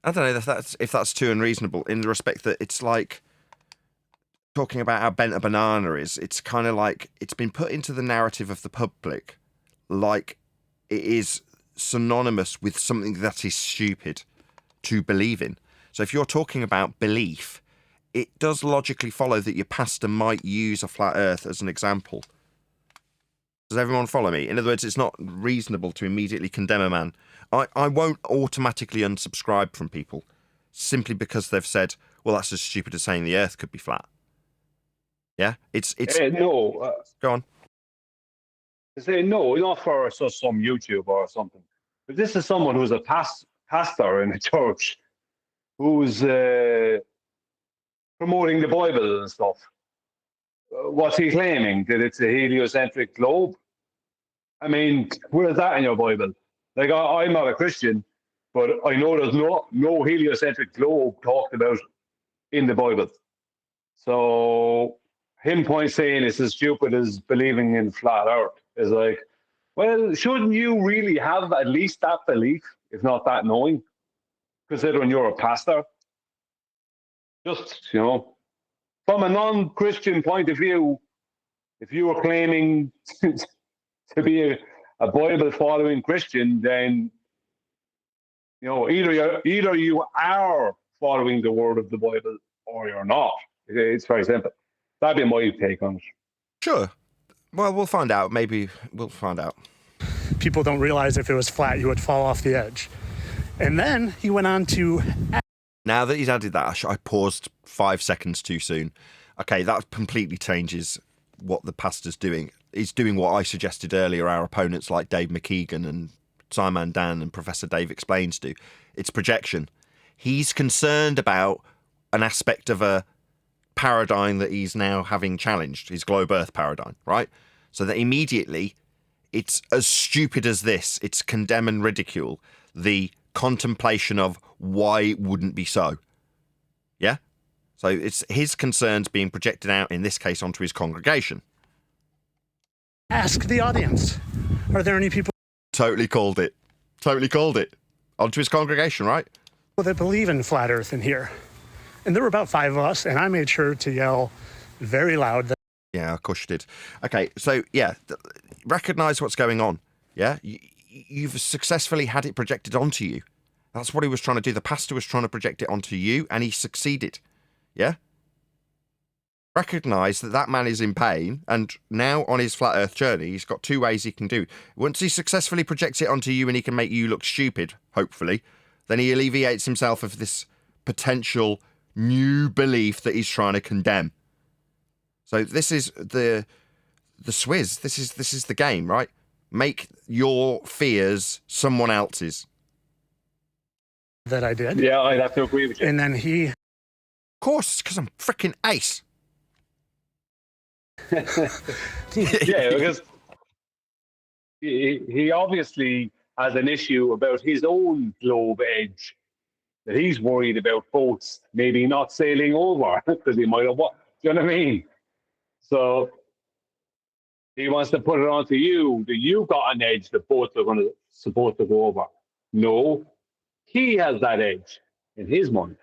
I don't know if that's too unreasonable, in the respect that it's like talking about how bent a banana is. It's kind of like it's been put into the narrative of the public like it is synonymous with something that is stupid to believe in. So if you're talking about belief, it does logically follow that your pastor might use a flat earth as an example. Does everyone follow me? In other words, it's not reasonable to immediately condemn a man. I won't automatically unsubscribe from people simply because they've said, well, that's as stupid as saying the earth could be flat. Yeah? It's no. Go on. Say no, not for some YouTube or something. But this is someone who's a pastor in a church who's promoting the Bible and stuff. What's he claiming? That it's a heliocentric globe? I mean, where's that in your Bible? Like, I'm not a Christian, but I know there's no heliocentric globe talked about in the Bible. So him saying it's as stupid as believing in flat earth is like, Well, shouldn't you really have at least that belief, if not that knowing, considering you're a pastor? Just, from a non-Christian point of view, if you were claiming to be a Bible-following Christian, then, either you are following the word of the Bible or you're not. It's very simple. That'd be my take on it. Sure. Well, we'll find out. Maybe we'll find out. People don't realize if it was flat, you would fall off the edge. And then he went on to... Now that he's added that, I paused 5 seconds too soon. Okay, that completely changes what the pastor's doing. He's doing what I suggested earlier our opponents like Dave McKeegan and Simon Dan and Professor Dave Explains do. It's projection. He's concerned about an aspect of a paradigm that he's now having challenged, his globe earth paradigm, right? So that immediately it's as stupid as this. It's condemn and ridicule the contemplation of why it wouldn't be so. Yeah? So it's his concerns being projected out, in this case, onto his congregation. Ask the audience. Are there any people... Totally called it. Totally called it. Onto his congregation, right? ...that believe in flat earth in here? And there were about 5 of us, and I made sure to yell very loud that... Yeah, of course you did. Okay, so, yeah, recognise what's going on, yeah? You've successfully had it projected onto you. That's what he was trying to do. The pastor was trying to project it onto you, and he succeeded, yeah? Recognise that that man is in pain, and now on his flat earth journey, he's got 2 ways he can do. Once he successfully projects it onto you and he can make you look stupid, hopefully, then he alleviates himself of this potential new belief that he's trying to condemn. So this is the swizz. This is the game, right? Make your fears someone else's. That I did. Yeah, I'd have to agree with you. And then he... Of course, because I'm freaking ace. Yeah, because he obviously has an issue about his own globe edge that he's worried about boats maybe not sailing over because he might have what. Do you know what I mean? So he wants to put it onto you that you got an edge that boats are supposed to go over. No, he has that edge in his mind.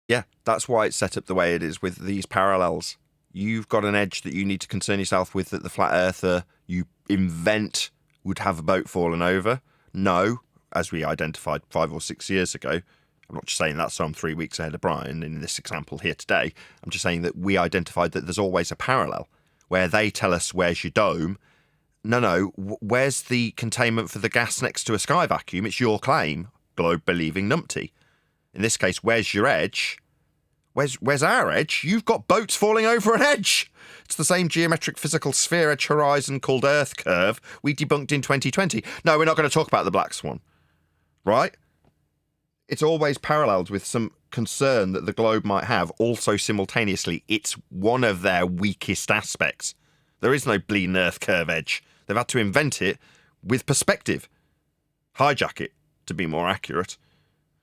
Yeah, that's why it's set up the way it is with these parallels. You've got an edge that you need to concern yourself with that the flat earther you invent would have a boat fallen over. No, as we identified 5 or 6 years ago. I'm not just saying that so I'm 3 weeks ahead of Brian in this example here today. I'm just saying that we identified that there's always a parallel where they tell us where's your dome. No, where's the containment for the gas next to a sky vacuum? It's your claim, globe-believing numpty. In this case, where's your edge? Where's our edge? You've got boats falling over an edge. It's the same geometric physical sphere edge horizon called Earth curve we debunked in 2020. No, we're not going to talk about the black swan. Right? It's always paralleled with some concern that the globe might have. Also, simultaneously, it's one of their weakest aspects. There is no bleeding Earth curve edge. They've had to invent it with perspective. Hijack it, to be more accurate.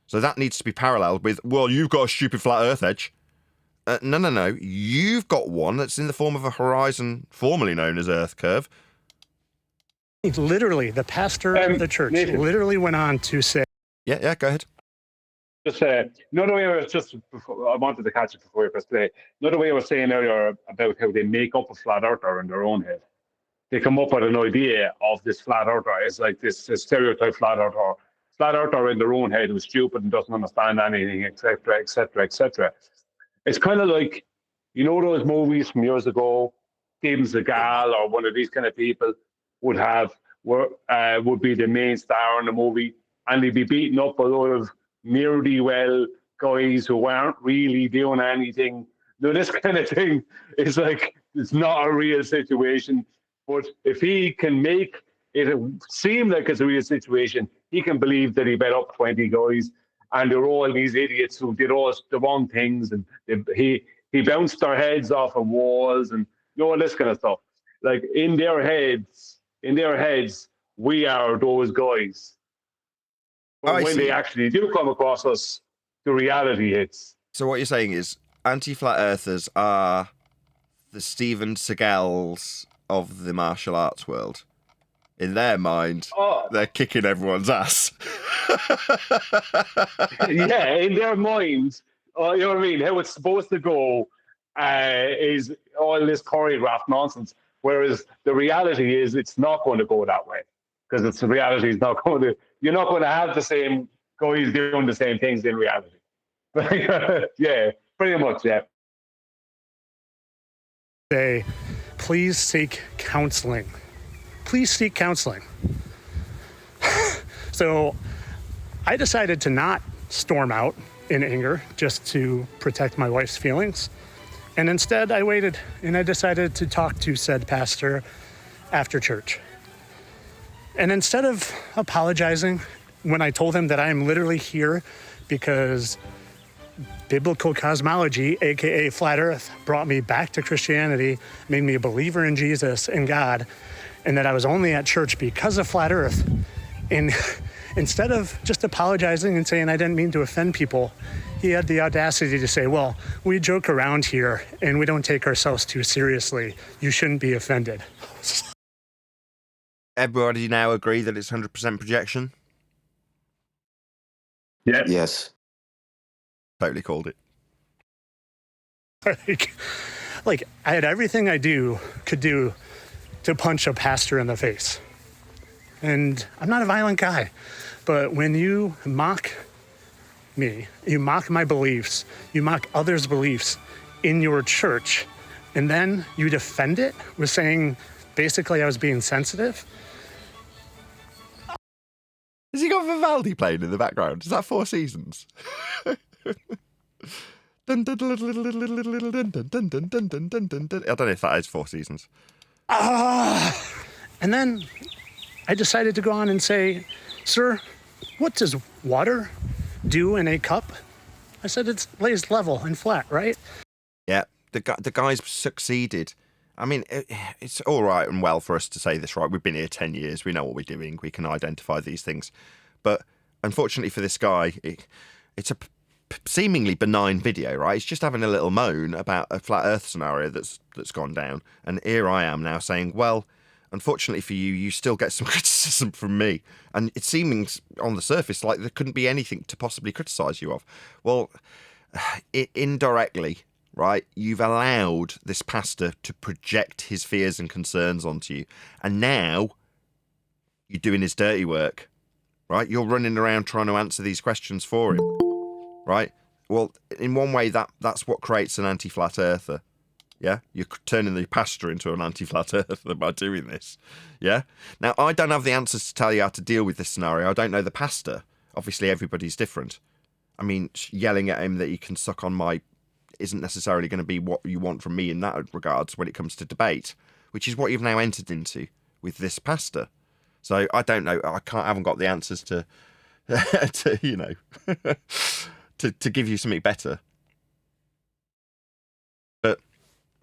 So that needs to be paralleled with, well, you've got a stupid flat Earth edge. No. You've got one that's in the form of a horizon formerly known as Earth curve. Literally, the pastor of the church Nathan, literally went on to say... Yeah, go ahead. Just another way I was just before, I wanted to catch it before you press play. Another way I was saying earlier about how they make up a flat earther in their own head. They come up with an idea of this flat earther. It's like this stereotype flat earther in their own head who's stupid and doesn't understand anything, etc., etc., etc. It's kind of like, you know, those movies from years ago, Steven Seagal or one of these kind of people would be the main star in the movie, and they'd be beaten up a lot of nearly well guys who weren't really doing anything. No, this kind of thing is like, it's not a real situation. But if he can make it seem like it's a real situation, he can believe that he bet up 20 guys and they're all these idiots who did all the wrong things, and he bounced their heads off of walls and all this kind of stuff. Like in their heads, we are those guys. But when they actually do come across us, the reality hits. So what you're saying is anti-flat earthers are the Steven Seagals of the martial arts world. In their mind, they're kicking everyone's ass. Yeah, in their minds, you know what I mean? How it's supposed to go is all this choreographed nonsense. Whereas the reality is, it's not going to go that way, because it's the reality is not going to. You're not going to have the same guys doing the same things in reality. Yeah, pretty much. Yeah. Say, please seek counseling. Please seek counseling. So I decided to not storm out in anger just to protect my wife's feelings. And instead I waited and I decided to talk to said pastor after church. And instead of apologizing when I told him that I am literally here because biblical cosmology, aka flat earth, brought me back to Christianity, made me a believer in Jesus and God, and that I was only at church because of flat earth. And instead of just apologizing and saying I didn't mean to offend people, he had the audacity to say, well, we joke around here and we don't take ourselves too seriously. You shouldn't be offended. Everybody now agree that it's 100% projection? Yeah. Yes. Totally called it. Like I had everything I could do to punch a pastor in the face. And I'm not a violent guy, but when you mock me, you mock my beliefs, you mock others' beliefs in your church, and then you defend it with saying basically I was being sensitive. Has he got Vivaldi playing in the background? Is that Four Seasons? I don't know if that is Four Seasons. And then I decided to go on and say, sir, what does water do in a cup? I said it lays level and flat, right? Yeah, the guy's succeeded. I mean, it's all right and well for us to say this, right? We've been here 10 years. We know what we're doing. We can identify these things. But unfortunately for this guy, it's a seemingly benign video, right? He's just having a little moan about a flat earth scenario that's gone down. And here I am now saying, well, unfortunately for you, you still get some criticism from me. And it's seeming on the surface like there couldn't be anything to possibly criticise you of. Well, indirectly, right, you've allowed this pastor to project his fears and concerns onto you. And now you're doing his dirty work, right? You're running around trying to answer these questions for him, right? Well, in one way, that's what creates an anti-flat earther. Yeah, you're turning the pastor into an anti-flat earther by doing this. Yeah. Now, I don't have the answers to tell you how to deal with this scenario. I don't know the pastor. Obviously, everybody's different. I mean, yelling at him that he can suck on my isn't necessarily going to be what you want from me in that regards when it comes to debate, which is what you've now entered into with this pastor. So I don't know. I haven't got the answers to you know, to give you something better. But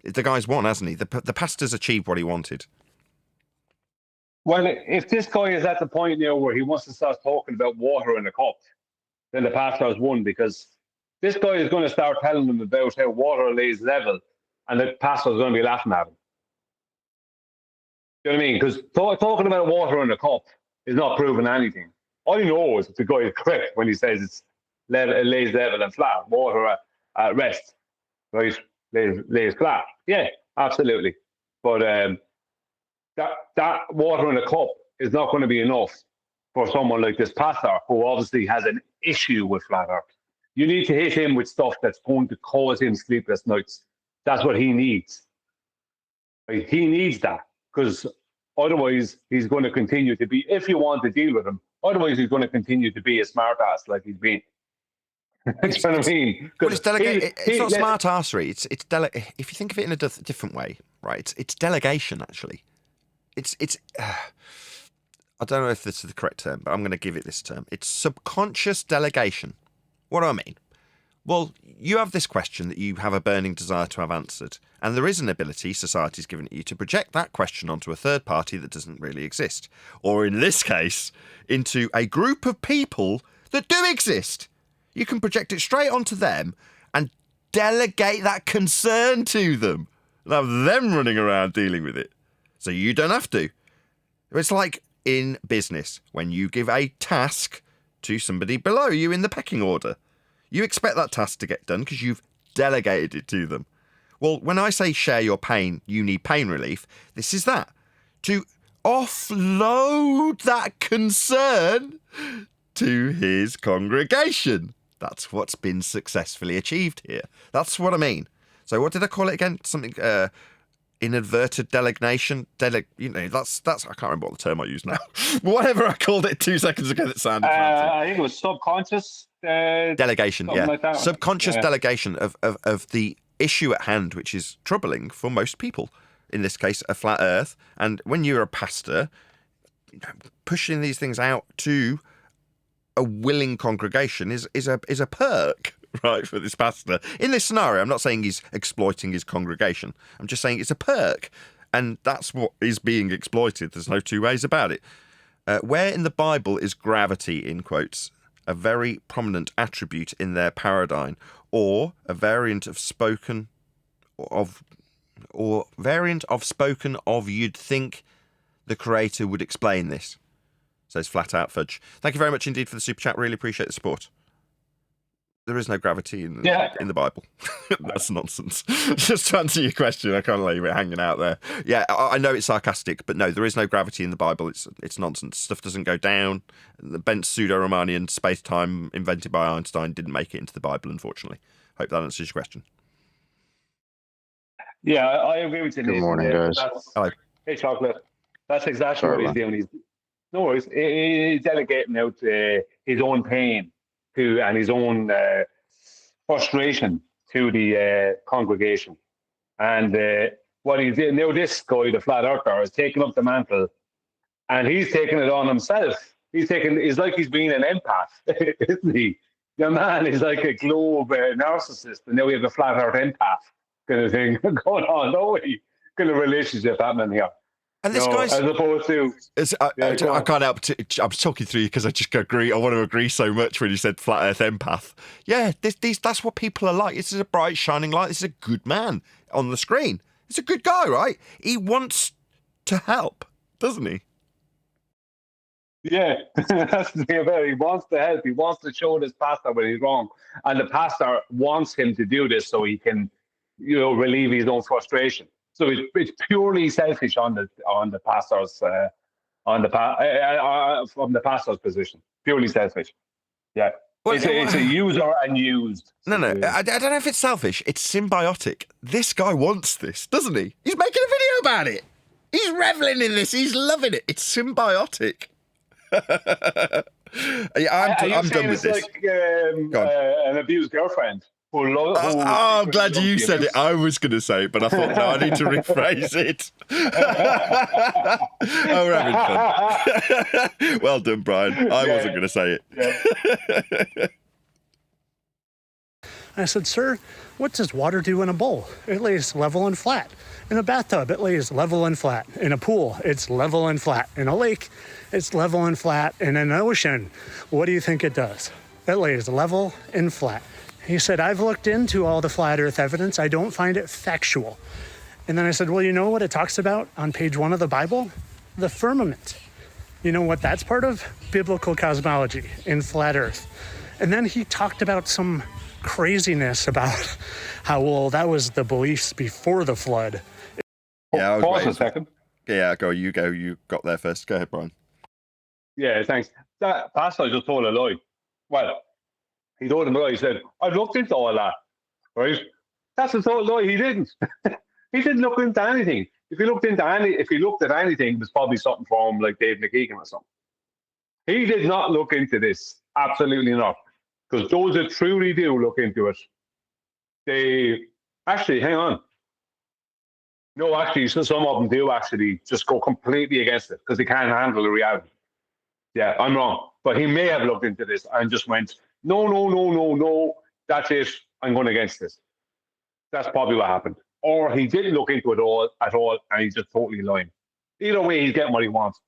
the guy's won, hasn't he? The pastor's achieved what he wanted. Well, if this guy is at the point now where he wants to start talking about water in a cup, then the pastor has won, because this guy is going to start telling them about how water lays level, and the pastor is going to be laughing at him. You know what I mean? Because talking about water in a cup is not proving anything. All you know is if the guy is correct when he says it lays level and flat. Water at rest, right? Lays flat. Yeah, absolutely. But that water in a cup is not going to be enough for someone like this pastor, who obviously has an issue with flat earth. You need to hit him with stuff that's going to cause him sleepless nights. That's what he needs. Right? He needs that, because otherwise he's going to continue to be, if you want to deal with him, otherwise he's going to continue to be a smart ass like he's been. That's what I mean. Well, it's not smart arsery. It's if you think of it in a different way, right? It's delegation, actually. It's I don't know if this is the correct term, but I'm going to give it this term. It's subconscious delegation. What do I mean? Well, you have this question that you have a burning desire to have answered, and there is an ability society's given you to project that question onto a third party that doesn't really exist. Or in this case, into a group of people that do exist. You can project it straight onto them and delegate that concern to them and have them running around dealing with it. So you don't have to. It's like in business, when you give a task to somebody below you in the pecking order. You expect that task to get done because you've delegated it to them. Well, when I say share your pain, you need pain relief, this is that. To offload that concern to his congregation. That's what's been successfully achieved here. That's what I mean. So what did I call it again? Something, inadvertent delegation. That's I can't remember what the term I use now. Whatever I called it 2 seconds ago that sounded fancy. I think it was subconscious delegation, yeah. like that. Subconscious delegation of the issue at hand, which is troubling for most people. In this case, a flat earth. And when you're a pastor, pushing these things out to a willing congregation is a perk, right, for this pastor. In this scenario, I'm not saying he's exploiting his congregation. I'm just saying it's a perk. And that's what is being exploited. There's no two ways about it. Where in the Bible is gravity, in quotes, a very prominent attribute in their paradigm, or a variant of spoken of you'd think the creator would explain this. Says flat out fudge. Thank you very much indeed for the super chat. Really appreciate the support. There is no gravity in the Bible. That's nonsense. Just to answer your question, I can't leave it hanging out there. Yeah, I know it's sarcastic, but no, there is no gravity in the Bible. It's nonsense. Stuff doesn't go down. The bent pseudo-Riemannian space-time invented by Einstein didn't make it into the Bible, unfortunately. Hope that answers your question. Yeah, I agree with you. Good morning, guys. Hello. Hey, Chocolate. That's exactly what he's doing. No worries. He's delegating out his own pain and his own frustration to the congregation. And what he's doing now, this guy, the flat earther, is taking up the mantle, and he's taking it on himself. It's like he's being an empath, isn't he? The man is like a globe narcissist, and now we have a flat earth empath kind of thing going on. No kind of relationship happening here. And this guy's, as opposed to, I can't help I'm talking through you because I just agree. I want to agree so much when you said flat earth empath. Yeah, that's what people are like. This is a bright, shining light. This is a good man on the screen. He's a good guy, right? He wants to help, doesn't he? Yeah, that's the thing about it. He wants to help. He wants to show this pastor when he's wrong. And the pastor wants him to do this so he can, relieve his own frustration. So it's purely selfish on the pastor's from the pastor's position. Purely selfish. Yeah. Well, it's a user and used. No. I don't know if it's selfish. It's symbiotic. This guy wants this, doesn't he? He's making a video about it. He's reveling in this. He's loving it. It's symbiotic. I'm done with this. Like an abused girlfriend. I'm glad you said it. I was going to say it, but I thought, no, I need to rephrase it. Oh, we're having fun. Well done, Brian. I wasn't going to say it. Yeah. I said, sir, what does water do in a bowl? It lays level and flat. In a bathtub, it lays level and flat. In a pool, it's level and flat. In a lake, it's level and flat. In an ocean, what do you think it does? It lays level and flat. He said, I've looked into all the flat earth evidence. I don't find it factual. And then I said, well, you know what it talks about on page 1 of the Bible? The firmament. You know what that's part of? Biblical cosmology in flat earth. And then he talked about some craziness about how, well, that was the beliefs before the flood. Yeah, pause a second. Yeah, you go. You got there first. Go ahead, Brian. Yeah, thanks. That pastor just told a lie. Well, he told him a lie. He said, I've looked into all that, right? That's a total lie. He didn't. He didn't look into anything. If he looked at anything, it was probably something from like Dave McKeegan or something. He did not look into this. Absolutely not. Because those that truly do look into it, they actually, hang on. No, actually, so some of them do actually just go completely against it because they can't handle the reality. Yeah, I'm wrong. But he may have looked into this and just went, no, that's it. I'm going against this. That's probably what happened. Or he didn't look into it at all, and he's just totally lying. Either way, he's getting what he wants.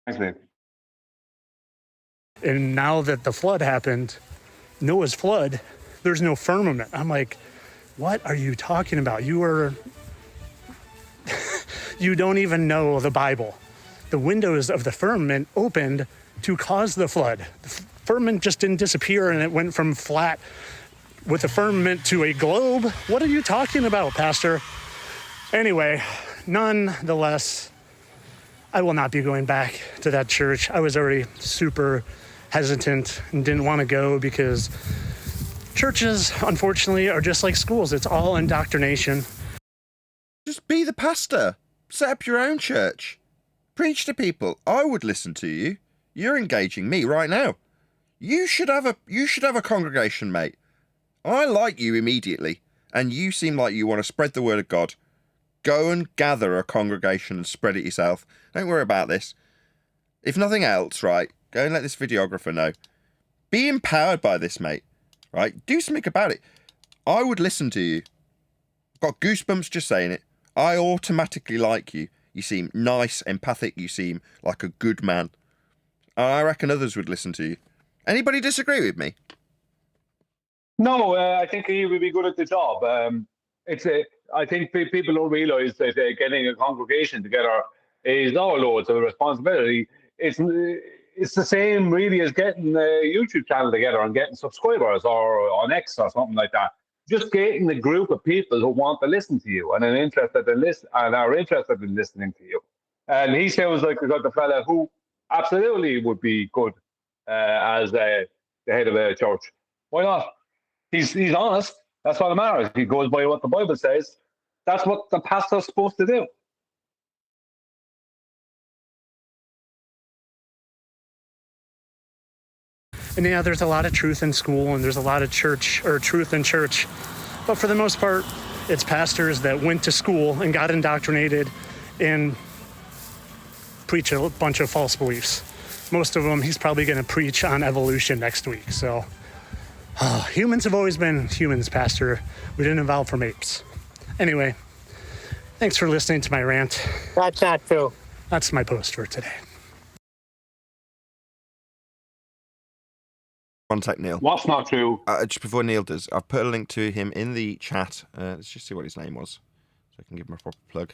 Thanks, Nate. And now that the flood happened, Noah's flood, there's no firmament. I'm like, what are you talking about? You You don't even know the Bible. The windows of the firmament opened to cause the flood. The firmament just didn't disappear and it went from flat with the firmament to a globe. What are you talking about, Pastor? Anyway, nonetheless, I will not be going back to that church. I was already super hesitant and didn't want to go because churches, unfortunately, are just like schools. It's all indoctrination. Just be the pastor. Set up your own church. Preach to people. I would listen to you. You're engaging me right now. You should have a congregation, mate. I like you immediately, and you seem like you want to spread the word of God. Go and gather a congregation and spread it yourself. Don't worry about this. If nothing else, right, go and let this videographer know. Be empowered by this, mate. Right? Do something about it. I would listen to you. Got goosebumps just saying it. I automatically like you. You seem nice, empathic. You seem like a good man. I reckon others would listen to you. Anybody disagree with me? No, I think he would be good at the job. I think people don't realise that getting a congregation together is all loads of responsibility. It's the same really as getting a YouTube channel together and getting subscribers or on X or something like that. Just getting a group of people who want to listen to you and are interested in listening to you. And he sounds like the fella who absolutely would be good as the head of a church. Why not? He's honest. That's what matters. He goes by what the Bible says. That's what the pastor's supposed to do. And yeah, there's a lot of truth in school and there's a lot of truth in church. But for the most part, it's pastors that went to school and got indoctrinated and preach a bunch of false beliefs. Most of them, he's probably going to preach on evolution next week. So humans have always been humans, Pastor. We didn't evolve from apes. Anyway, thanks for listening to my rant. That's not true. That's my post for today. Contact Neil. What's not true? Just before Neil does, I've put a link to him in the chat. Let's just see what his name was, so I can give him a proper plug.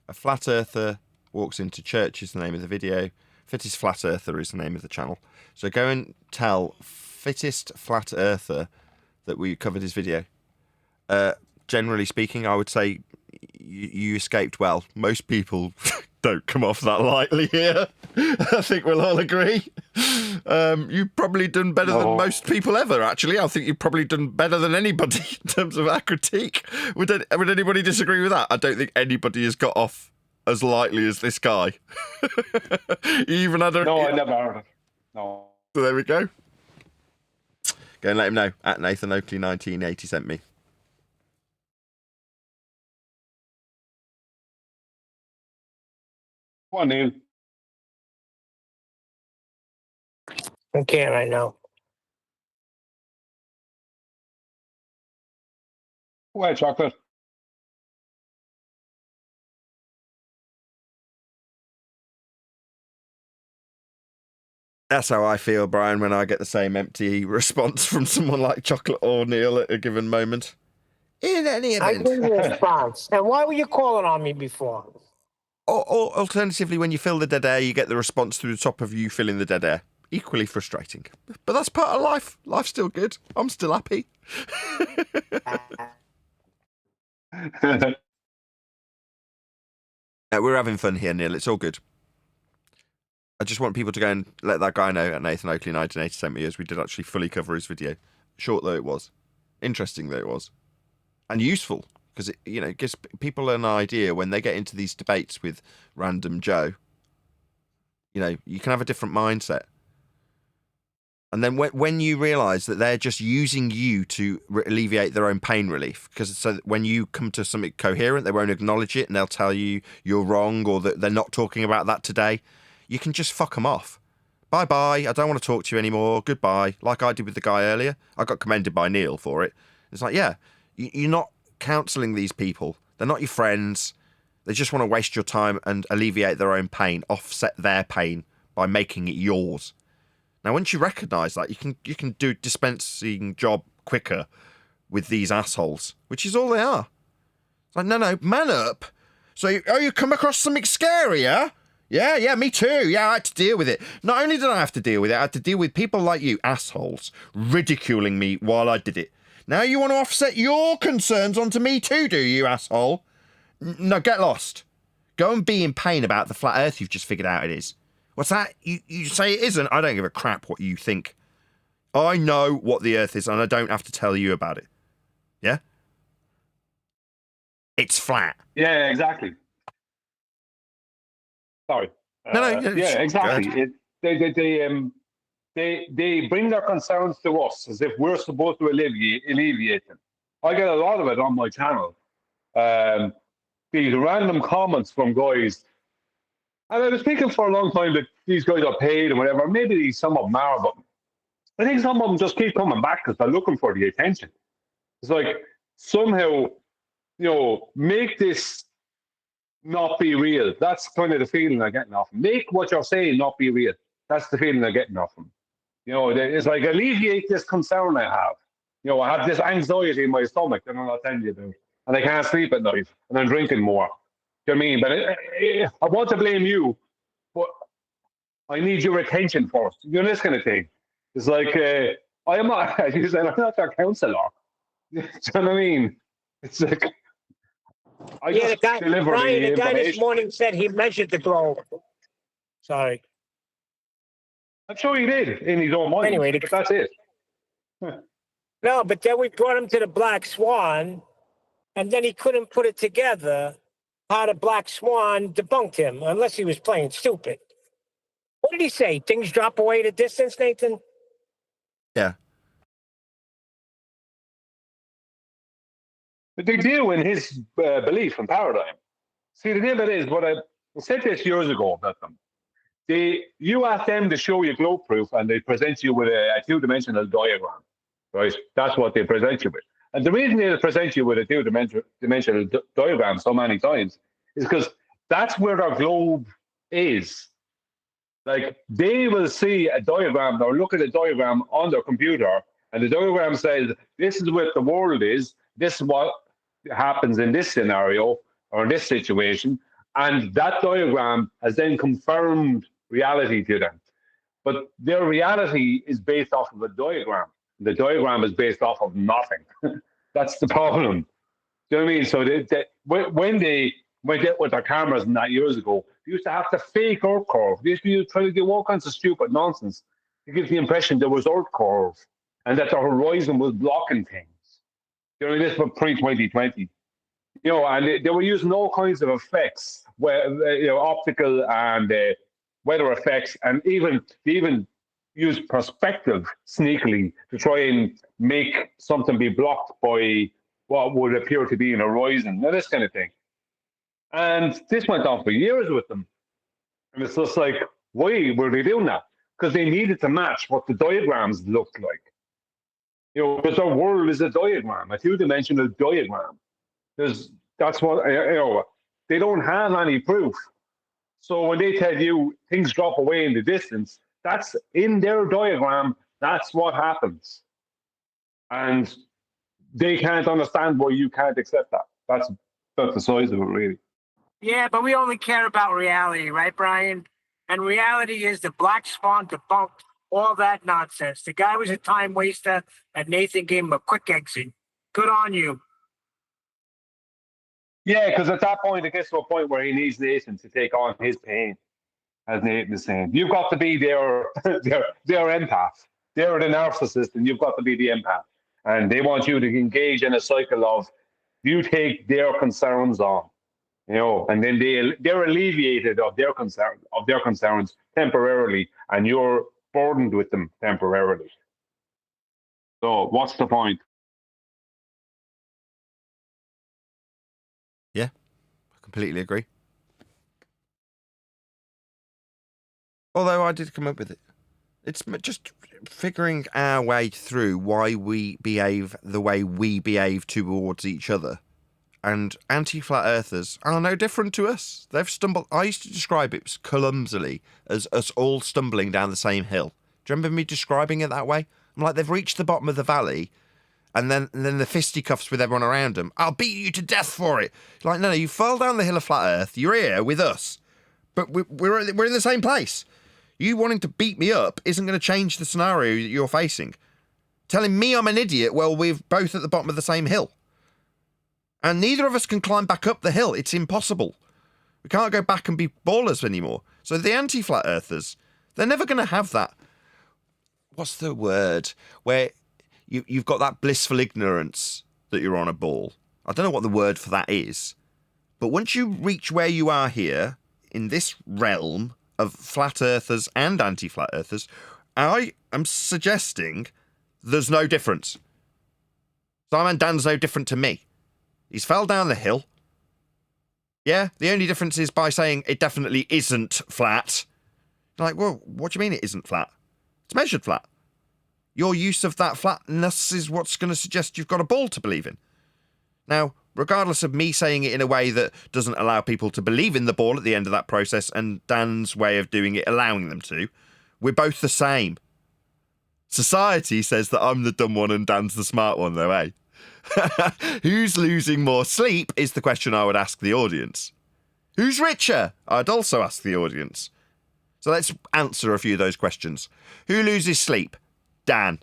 A flat earther walks into church is the name of the video. Fittest Flat Earther is the name of the channel. So go and tell Fittest Flat Earther that we covered his video. Generally speaking, I would say you escaped well. Most people don't come off that lightly here. I think we'll all agree. You've probably done better than most people ever, actually. I think you've probably done better than anybody in terms of our critique. Would anybody disagree with that? I don't think anybody has got off as lightly as this guy. Even I don't. No, I never heard it. No. So there we go. Go and let him know. At Nathan Oakley 1980 sent me. Come on, Neil. I can't right now. White chocolate. That's how I feel, Brian, when I get the same empty response from someone like Chocolate or Neil at a given moment. In any event. I gave you a response. And why were you calling on me before? Or alternatively, when you fill the dead air, you get the response through the top of you filling the dead air. Equally frustrating. But that's part of life. Life's still good. I'm still happy. We're having fun here, Neil. It's all good. I just want people to go and let that guy know at Nathan Oakley 1980 sent me, as we did actually fully cover his video. Short though it was. Interesting though it was. And useful, because it, gives people an idea when they get into these debates with random Joe. You can have a different mindset. And then when you realise that they're just using you to alleviate their own pain relief, because so that when you come to something coherent, they won't acknowledge it and they'll tell you you're wrong or that they're not talking about that today. You can just fuck them off. Bye-bye, I don't want to talk to you anymore, goodbye, like I did with the guy earlier. I got commended by Neil for it. It's like, yeah, you're not counselling these people. They're not your friends. They just want to waste your time and alleviate their own pain, offset their pain by making it yours. Now, once you recognise that, you can do dispensing job quicker with these assholes, which is all they are. It's like, no, man up. So, you come across something scary, yeah? Yeah, me too. Yeah, I had to deal with it. Not only did I have to deal with it, I had to deal with people like you, assholes, ridiculing me while I did it. Now you want to offset your concerns onto me too, do you, asshole? No, get lost. Go and be in pain about the flat earth you've just figured out it is. What's that? You say it isn't? I don't give a crap what you think. I know what the earth is, and I don't have to tell you about it. Yeah? It's flat. Yeah, exactly. Sorry. No, yeah, exactly. They bring their concerns to us as if we're supposed to alleviate them. I get a lot of it on my channel. These random comments from guys. And I was thinking for a long time that these guys are paid and whatever. Maybe some of them are, but I think some of them just keep coming back because they're looking for the attention. It's like somehow, make this not be real. That's kind of the feeling I'm getting off them. Make what you're saying not be real. That's the feeling I'm getting off them. It's like alleviate this concern I have. I have this anxiety in my stomach that I'm not telling you about, and I can't sleep at night, and I'm drinking more. Do you know what I mean? But I want to blame you, but I need your attention first. This kind of thing. It's like I'm not your counselor. Do you know what I mean? It's like the guy this morning said he measured the globe. Sorry. I'm sure he did in his own mind. Anyway, but that's it. No, but then we brought him to the Black Swan, and then he couldn't put it together how the Black Swan debunked him, unless he was playing stupid. What did he say? Things drop away at a distance, Nathan? Yeah. But they do in his belief and paradigm. See, the thing about it is, what I said this years ago about them. You ask them to show you globe proof, and they present you with a two-dimensional diagram, right? That's what they present you with. And the reason they present you with a two-dimensional diagram so many times is because that's where our globe is. Like, they will see a diagram or look at a diagram on their computer, and the diagram says, this is what the world is, this is what happens in this scenario or in this situation, and that diagram has then confirmed reality to them. But their reality is based off of a diagram. The diagram is based off of nothing. That's the problem. Do you know what I mean? So when they went out with their cameras and that years ago, they used to have to fake Earth curve. They used to try to do all kinds of stupid nonsense to give the impression there was Earth curve and that the horizon was blocking things. You know, this was pre-2020. And they were using all kinds of effects, optical and weather effects, and even use perspective sneakily to try and make something be blocked by what would appear to be an horizon, this kind of thing. And this went on for years with them. And it's just like, why were they doing that? Because they needed to match what the diagrams looked like. Because our world is a diagram, a two-dimensional diagram. That's what, they don't have any proof. So when they tell you things drop away in the distance, that's in their diagram, that's what happens. And they can't understand why you can't accept that. That's the size of it, really. Yeah, but we only care about reality, right, Brian? And reality is the Black Swan debunked all that nonsense. The guy was a time waster, and Nathan gave him a quick exit. Good on you. Yeah, because at that point, it gets to a point where he needs Nathan to take on his pain, as Nathan is saying. You've got to be their empath. They're the narcissist, and you've got to be the empath. And they want you to engage in a cycle of you take their concerns on, and then they're alleviated of their concerns temporarily, and you're burdened with them temporarily. So what's the point? Yeah, I completely agree. Although I did come up with it. It's just figuring our way through why we behave the way we behave towards each other. And anti-flat earthers are no different to us. They've stumbled. I used to describe it clumsily as us all stumbling down the same hill. Do you remember me describing it that way? I'm like, they've reached the bottom of the valley And then the fisticuffs with everyone around them. I'll beat you to death for it. Like, no, you fell down the hill of flat Earth. You're here with us, but we're in the same place. You wanting to beat me up isn't going to change the scenario you're facing. Telling me I'm an idiot, well, we're both at the bottom of the same hill. And neither of us can climb back up the hill. It's impossible. We can't go back and be ballers anymore. So the anti-flat earthers, they're never going to have that. What's the word? Where you've got that blissful ignorance that you're on a ball. I don't know what the word for that is. But once you reach where you are here, in this realm of flat earthers and anti-flat earthers, I am suggesting there's no difference. Simon Dan's no different to me. He's fell down the hill. Yeah, the only difference is by saying it definitely isn't flat. Like, well, what do you mean it isn't flat? It's measured flat. Your use of that flatness is what's going to suggest you've got a ball to believe in. Now, regardless of me saying it in a way that doesn't allow people to believe in the ball at the end of that process and Dan's way of doing it allowing them to, we're both the same. Society says that I'm the dumb one and Dan's the smart one, though, eh? Who's losing more sleep is the question I would ask the audience. Who's richer? I'd also ask the audience. So let's answer a few of those questions. Who loses sleep? Dan.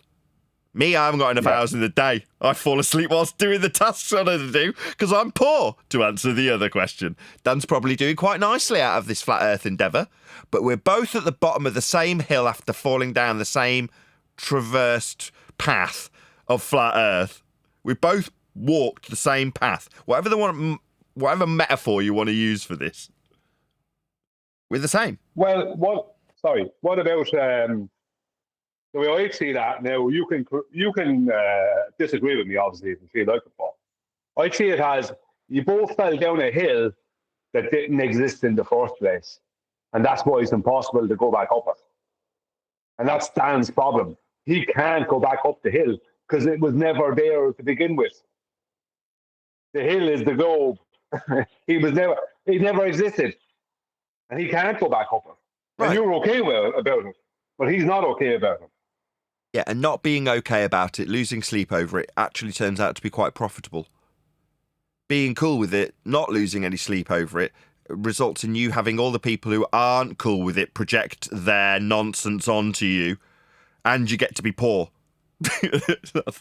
Me, I haven't got enough hours in the day. I fall asleep whilst doing the tasks I know to do because I'm poor, to answer the other question. Dan's probably doing quite nicely out of this flat earth endeavour, but we're both at the bottom of the same hill after falling down the same traversed path of flat earth. We both walked the same path. Whatever metaphor you want to use for this. We're the same. Well, what about the way I see that now? You can disagree with me, obviously, if you feel like it. But I see it as you both fell down a hill that didn't exist in the first place, and that's why it's impossible to go back up it. And that's Dan's problem. He can't go back up the hill because it was never there to begin with. The hill is the globe. He never existed, and he can't go back up it. Right. And you're okay about it, but he's not okay about it. Yeah, and not being okay about it, losing sleep over it, actually turns out to be quite profitable. Being cool with it, not losing any sleep over it, results in you having all the people who aren't cool with it project their nonsense onto you, and you get to be poor.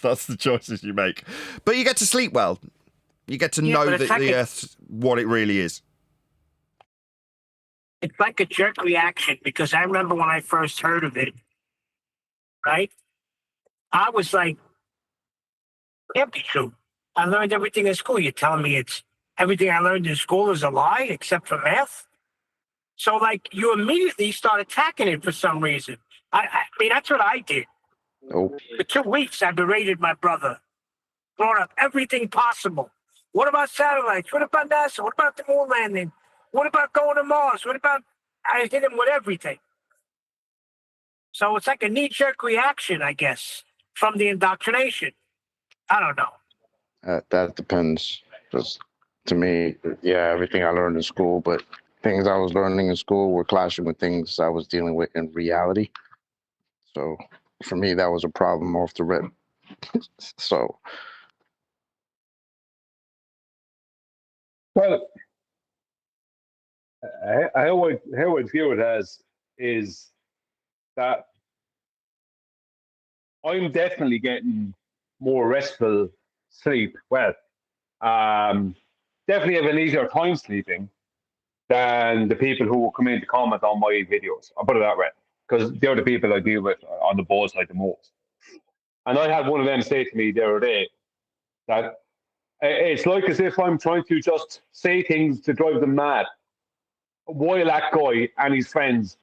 That's the choices you make. But you get to sleep well. You get to know that the Earth's what it really is. It's like a jerk reaction, because I remember when I first heard of it, right? I was like, can't be true. I learned everything in school. You're telling me it's everything I learned in school is a lie except for math? So, like, you immediately start attacking it for some reason. I mean, that's what I did. Nope. For 2 weeks, I berated my brother, brought up everything possible. What about satellites? What about NASA? What about the moon landing? What about going to Mars? What about... I hit him with everything. So it's like a knee-jerk reaction, I guess, from the indoctrination. I don't know. That depends. Because to me, yeah, everything I learned in school, but things I was learning in school were clashing with things I was dealing with in reality. So for me, that was a problem off the rip. So. Well, how I view it as is that I'm definitely getting more restful sleep. Well, definitely have an easier time sleeping than the people who will come in to comment on my videos. I'll put it that way, because they're the people I deal with on the ball side the most. And I had one of them say to me the other day that it's like as if I'm trying to just say things to drive them mad, while that guy and his friends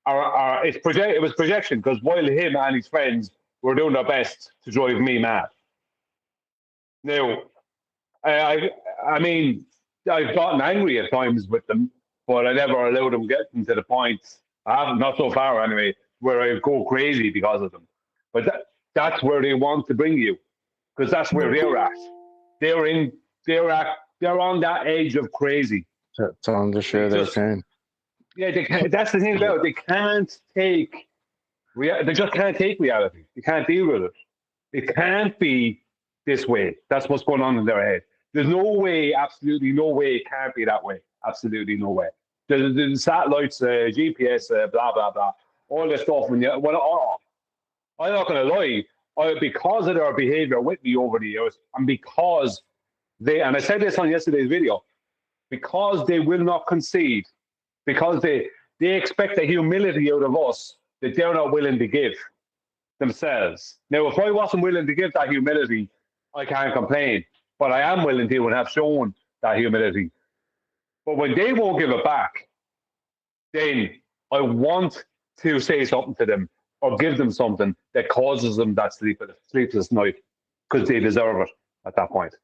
it was projection, because while him and his friends were doing their best to drive me mad. Now, I mean, I've gotten angry at times with them, but I never allowed them getting to the point, I haven't, not so far anyway, where I go crazy because of them. But that's where they want to bring you, because that's where they're at. They're on that edge of crazy. Tell them to share their pain. Yeah, they can't, that's the thing about it. They can't take. They just can't take reality. They can't deal with it. It can't be this way. That's what's going on in their head. There's no way, absolutely no way it can't be that way. Absolutely no way. The satellites, GPS, blah, blah, blah, all this stuff. I'm not going to lie, because of their behavior with me over the years, and because and I said this on yesterday's video, because they will not concede, because they expect a humility out of us that they're not willing to give themselves. Now, if I wasn't willing to give that humility, I can't complain, but I am willing to and have shown that humility. But when they won't give it back, then I want to say something to them or give them something that causes them that sleepless night, because they deserve it at that point.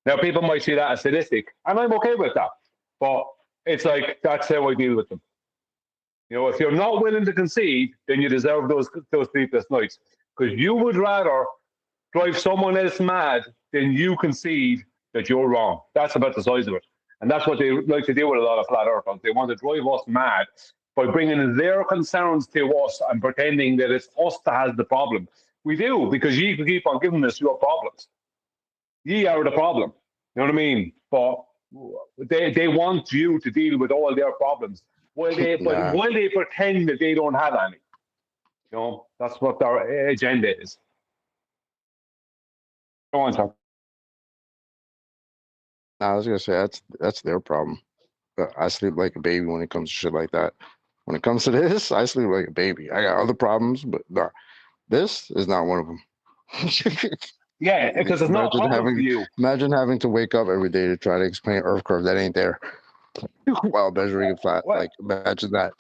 Now, people might see that as sadistic, and I'm okay with that. But it's like, that's how I deal with them. You know, if you're not willing to concede, then you deserve those sleepless nights. Because you would rather drive someone else mad than you concede that you're wrong. That's about the size of it. And that's what they like to do with a lot of flat earthers. They want to drive us mad by bringing their concerns to us and pretending that it's us that has the problem. We do, because you can keep on giving us your problems. Ye are the problem. You know what I mean? But they want you to deal with all their problems while they pretend that they don't have any. You know, that's what their agenda is. Go on, Tom. I was gonna say that's their problem. But I sleep like a baby when it comes to shit like that. When it comes to this, I sleep like a baby. I got other problems, but no, this is not one of them. Yeah, because it's not a problem for you. Imagine having to wake up every day to try to explain Earth curve that ain't there while measuring it flat. Like, imagine that.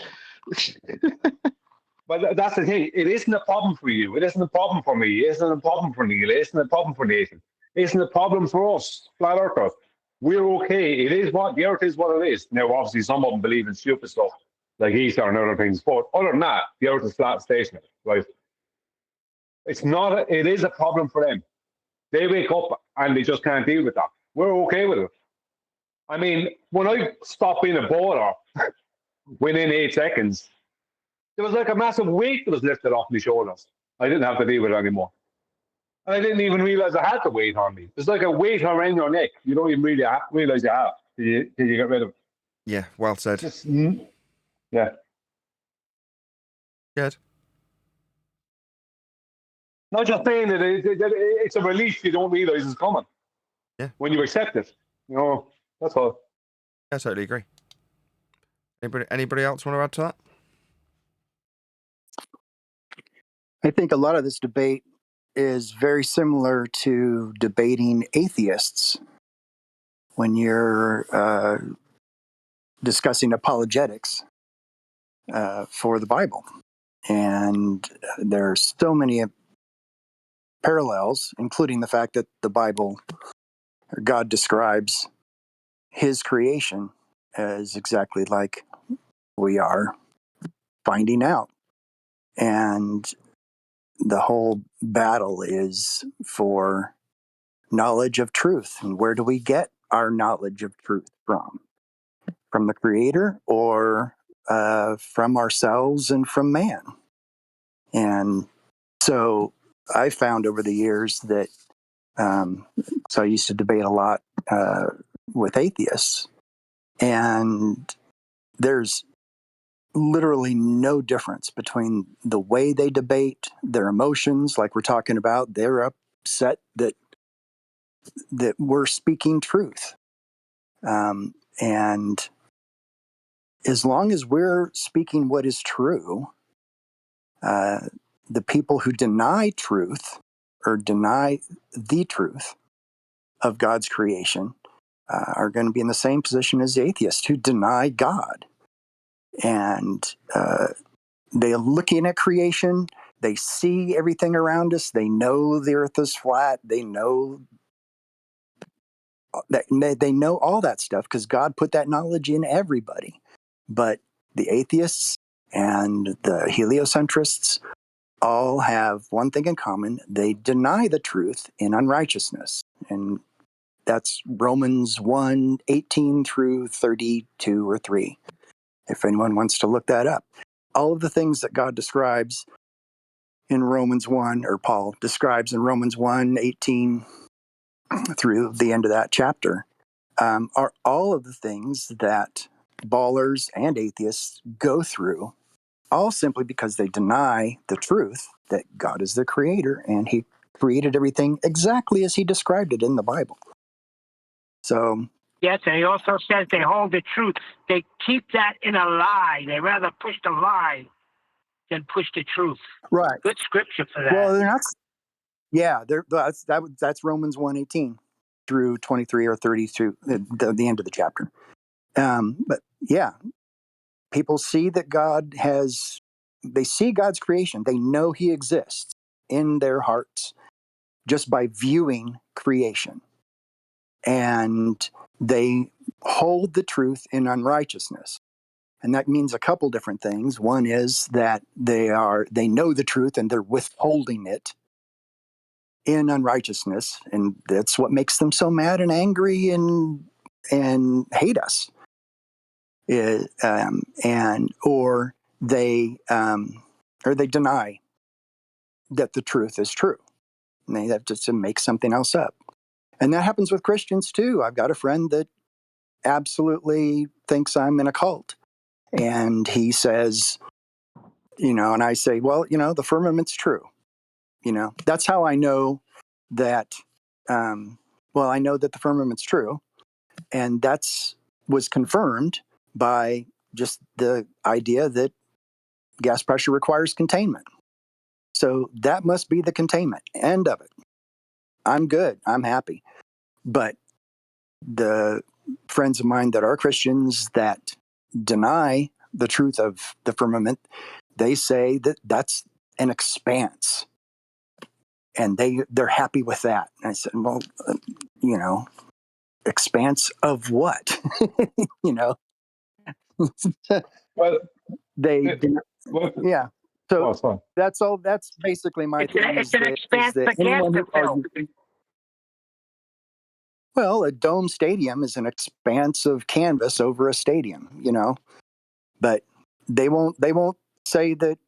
But that's the thing. It isn't a problem for you. It isn't a problem for me. It isn't a problem for Neil. It isn't a problem for Nathan. It isn't a problem for us, flat earthers. We're okay. It is what the Earth is. What it is. Now, obviously, some of them believe in stupid stuff like Easter and other things. But other than that, the Earth is flat, stationary. Right? It's not. It is a problem for them. They wake up and they just can't deal with that. We're okay with it. I mean, when I stopped being a baller within 8 seconds, there was like a massive weight that was lifted off my shoulders. I didn't have to deal with it anymore. And I didn't even realize I had the weight on me. There's like a weight around your neck. You don't even really realize you have till you get rid of it. Yeah, well said. Yeah. Good. Not just saying that it's a relief you don't realize is coming. Yeah. When you accept it. You know, that's all. I totally agree. Anybody else want to add to that? I think a lot of this debate is very similar to debating atheists when you're discussing apologetics for the Bible. And there are so many parallels, including the fact that the Bible, or God, describes his creation as exactly like we are finding out. And the whole battle is for knowledge of truth. And where do we get our knowledge of truth from? From the Creator or from ourselves and from man? And so I found over the years that, so I used to debate a lot with atheists, and there's literally no difference between the way they debate, their emotions, like we're talking about. They're upset that we're speaking truth. And as long as we're speaking what is true, the people who deny truth or deny the truth of God's creation are going to be in the same position as the atheists who deny God. And they're looking at creation. They see everything around us. They know the earth is flat. They know that they know all that stuff because God put that knowledge in everybody. But the atheists and the heliocentrists all have one thing in common. They deny the truth in unrighteousness. And that's Romans 1:18 through 32 or 3, if anyone wants to look that up. All of the things that God describes in Romans 1, or Paul describes in Romans 1:18 through the end of that chapter are all of the things that ballers and atheists go through, all simply because they deny the truth that God is the creator and he created everything exactly as he described it in the Bible. So, yes, and he also says they hold the truth. They keep that in a lie. They rather push the lie than push the truth. right. Good scripture for that. Well, they're not. Yeah, that's Romans 1:18 through 23 or 30 through the end of the chapter. But yeah, people see that they see God's creation. They know he exists in their hearts just by viewing creation. And they hold the truth in unrighteousness. And that means a couple different things. One is that they know the truth and they're withholding it in unrighteousness, and that's what makes them so mad and angry and hate us. Or they deny that the truth is true, and they have to make something else up. And that happens with Christians too. I've got a friend that absolutely thinks I'm in a cult, and he says, and I say, well, the firmament's true. That's how I know that. I know that the firmament's true, and was confirmed by just the idea that gas pressure requires containment. So that must be the containment end of it. I'm good. I'm happy. But the friends of mine that are Christians that deny the truth of the firmament, they say that that's an expanse, and they're happy with that. And I said, well, expanse of what? Well, yeah. So that's all. That's basically my thing. It's an expanse that of gas anyone to fill. Well, a dome stadium is an expanse of canvas over a stadium, but they won't say that,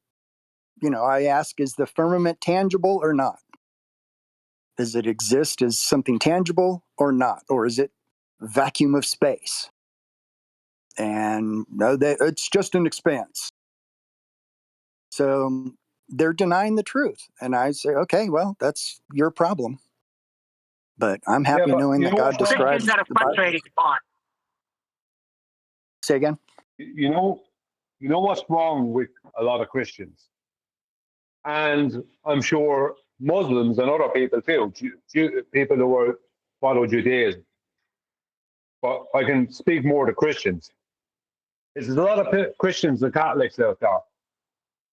I ask, is the firmament tangible or not? Does it exist as something tangible or not? Or is it vacuum of space? And no, it's just an expanse. So they're denying the truth. And I say, okay, well, that's your problem. But I'm happy knowing that God describes the Bible. Say again? You know what's wrong with a lot of Christians? And I'm sure Muslims and other people too, people who follow Judaism. But I can speak more to Christians. There's a lot of Christians and Catholics out there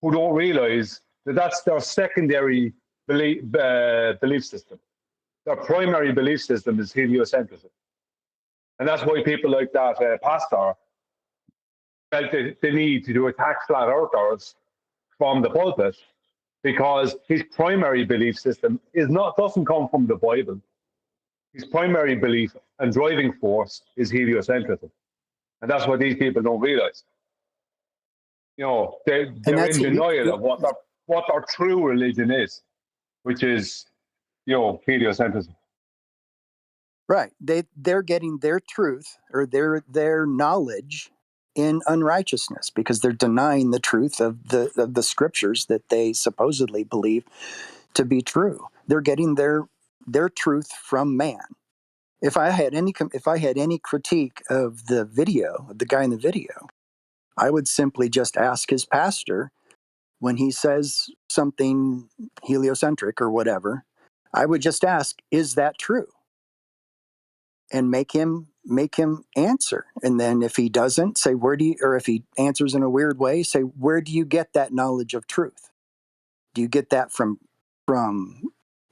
who don't realize that that's their secondary belief system. Their primary belief system is heliocentrism. And that's why people like that pastor felt the need to do attack flat earthers from the pulpit, because his primary belief system doesn't come from the Bible. His primary belief and driving force is heliocentrism. And that's what these people don't realize. They're in denial of what their true religion is, which is, heliocentrism. Right. They're getting their truth or their knowledge in unrighteousness, because they're denying the truth of the scriptures that they supposedly believe to be true. They're getting their truth from man. If I had any critique of the video, of the guy in the video, I would simply just ask his pastor, when he says something heliocentric or whatever, I would just ask, is that true? And make him answer. And then if he doesn't, say, or if he answers in a weird way, say, where do you get that knowledge of truth? Do you get that from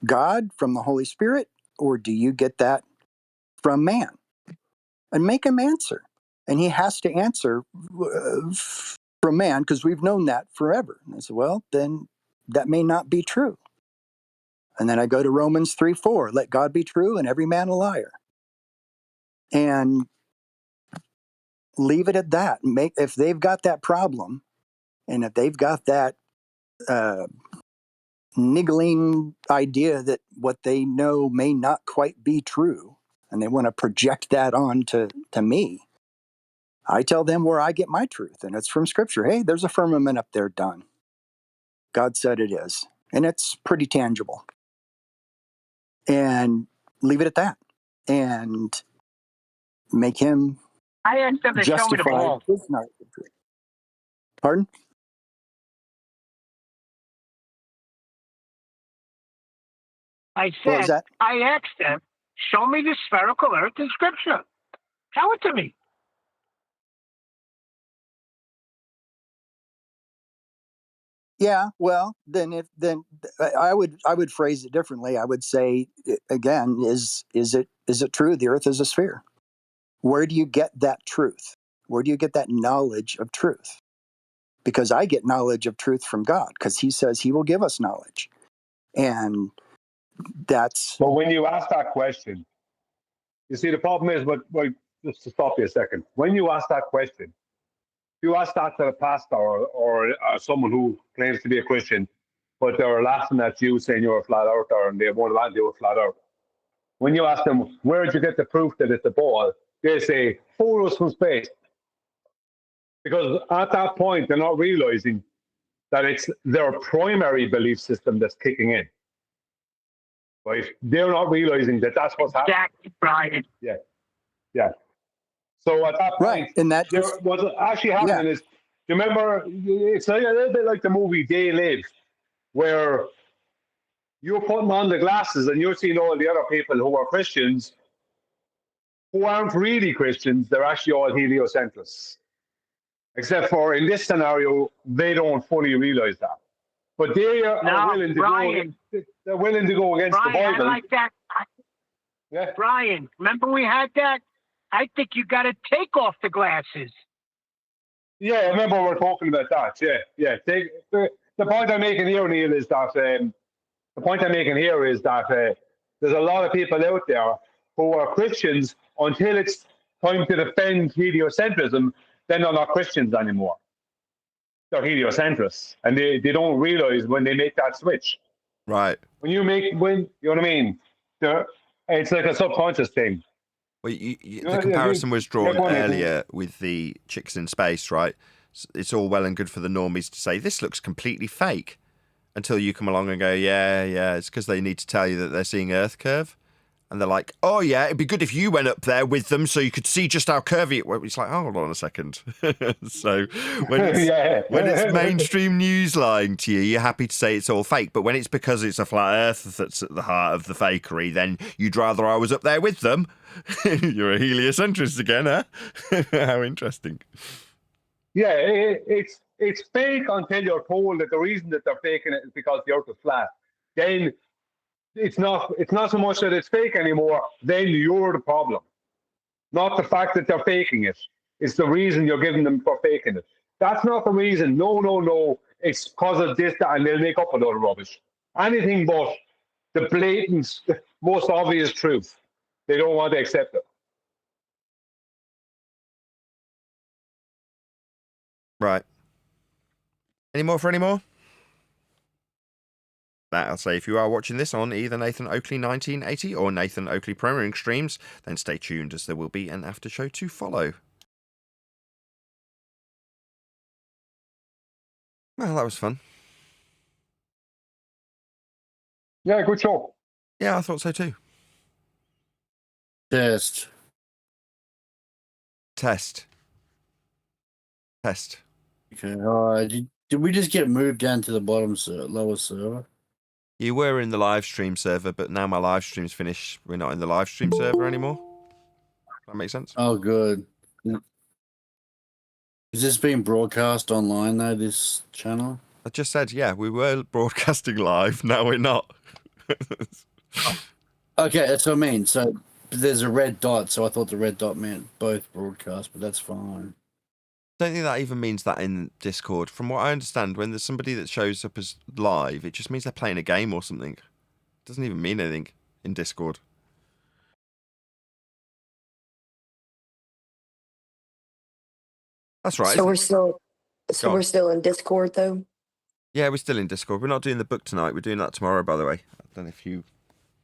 God, from the Holy Spirit, or do you get that from man? And make him answer. And he has to answer from man, because we've known that forever. And I said, well, then that may not be true. And then I go to Romans 3:4, let God be true and every man a liar. And leave it at that. If they've got that problem, and if they've got that niggling idea that what they know may not quite be true, and they want to project that on to me. I tell them where I get my truth, and it's from Scripture. Hey, there's a firmament up there, done. God said it is, and it's pretty tangible. And leave it at that, and make him I asked them to show me the justify ball. his knowledge of truth. Pardon? I What was said, that? I asked them, show me the spherical earth in Scripture. Show it to me. Yeah, well, then I would phrase it differently. I would say again, is it true the earth is a sphere? Where do you get that truth? Where do you get that knowledge of truth? Because I get knowledge of truth from God, because he says he will give us knowledge. And that's But when you ask that question, you see, the problem is, but just to stop you a second, when you ask that question, you ask that to a pastor or someone who claims to be a Christian, but they're laughing at you saying you're a flat earther and they won't allow you a flat earth. When you ask them, where did you get the proof that it's a ball? They say, photos from space. Because at that point, they're not realizing that it's their primary belief system that's kicking in. Right? They're not realizing that that's what's happening. Exactly, Brian. Yeah. Yeah. So at that point, right, and that what's actually happening is, you remember, it's like a little bit like the movie They Live, where you're putting on the glasses and you're seeing all the other people who are Christians who aren't really Christians. They're actually all heliocentrists. Except for in this scenario, they don't fully realize that. But they are willing to Brian, go. They're willing to go against the Brian, Bible. I like that. Yeah. Brian, remember we had that? I think you got to take off the glasses. Yeah, I remember we're talking about that. Yeah. The point I'm making here, Neil, is that there's a lot of people out there who are Christians until it's time to defend heliocentrism. Then they're not Christians anymore. They're heliocentrists, and they don't realize when they make that switch. Right. You know what I mean? It's like a subconscious thing. Well, the comparison was drawn earlier with the chicks in space, right? It's all well and good for the normies to say, this looks completely fake, until you come along and go, yeah, it's because they need to tell you that they're seeing Earth curve. And they're like, oh, yeah, it'd be good if you went up there with them so you could see just how curvy it was. It's like, oh, hold on a second. So when it's mainstream news lying to you, you're happy to say it's all fake. But when it's because it's a flat Earth that's at the heart of the fakery, then you'd rather I was up there with them. You're a heliocentrist again, huh? How interesting. Yeah, it's fake until you're told that the reason that they're faking it is because the Earth is flat. Then it's not so much that it's fake anymore. Then you're the problem, not the fact that they're faking it. It's the reason you're giving them for faking it. That's not the reason. No. It's because of this, that, and they'll make up a lot of rubbish. Anything but the blatant, most obvious truth. They don't want to accept it. Right. Any more? That I'll say, if you are watching this on either Nathan Oakley 1980 or Nathan Oakley Premiering streams, then stay tuned as there will be an after show to follow. Well, that was fun. Yeah, good show. Yeah, I thought so too. Test. Okay. Did we just get moved down to the lower server? You were in the live stream server, but now my live stream's finished. We're not in the live stream server anymore. Does that make sense? Oh, good. Is this being broadcast online, though, this channel? I just said, yeah, we were broadcasting live. Now we're not. Okay, that's what I mean. So there's a red dot, so I thought the red dot meant both broadcasts, but that's fine. I don't think that even means that in Discord. From what I understand, when there's somebody that shows up as live, it just means they're playing a game or something. It doesn't even mean anything in Discord. That's right. So we're still in Discord though. Yeah, we're still in Discord. We're not doing the book tonight. We're doing that tomorrow, by the way. I don't know if you...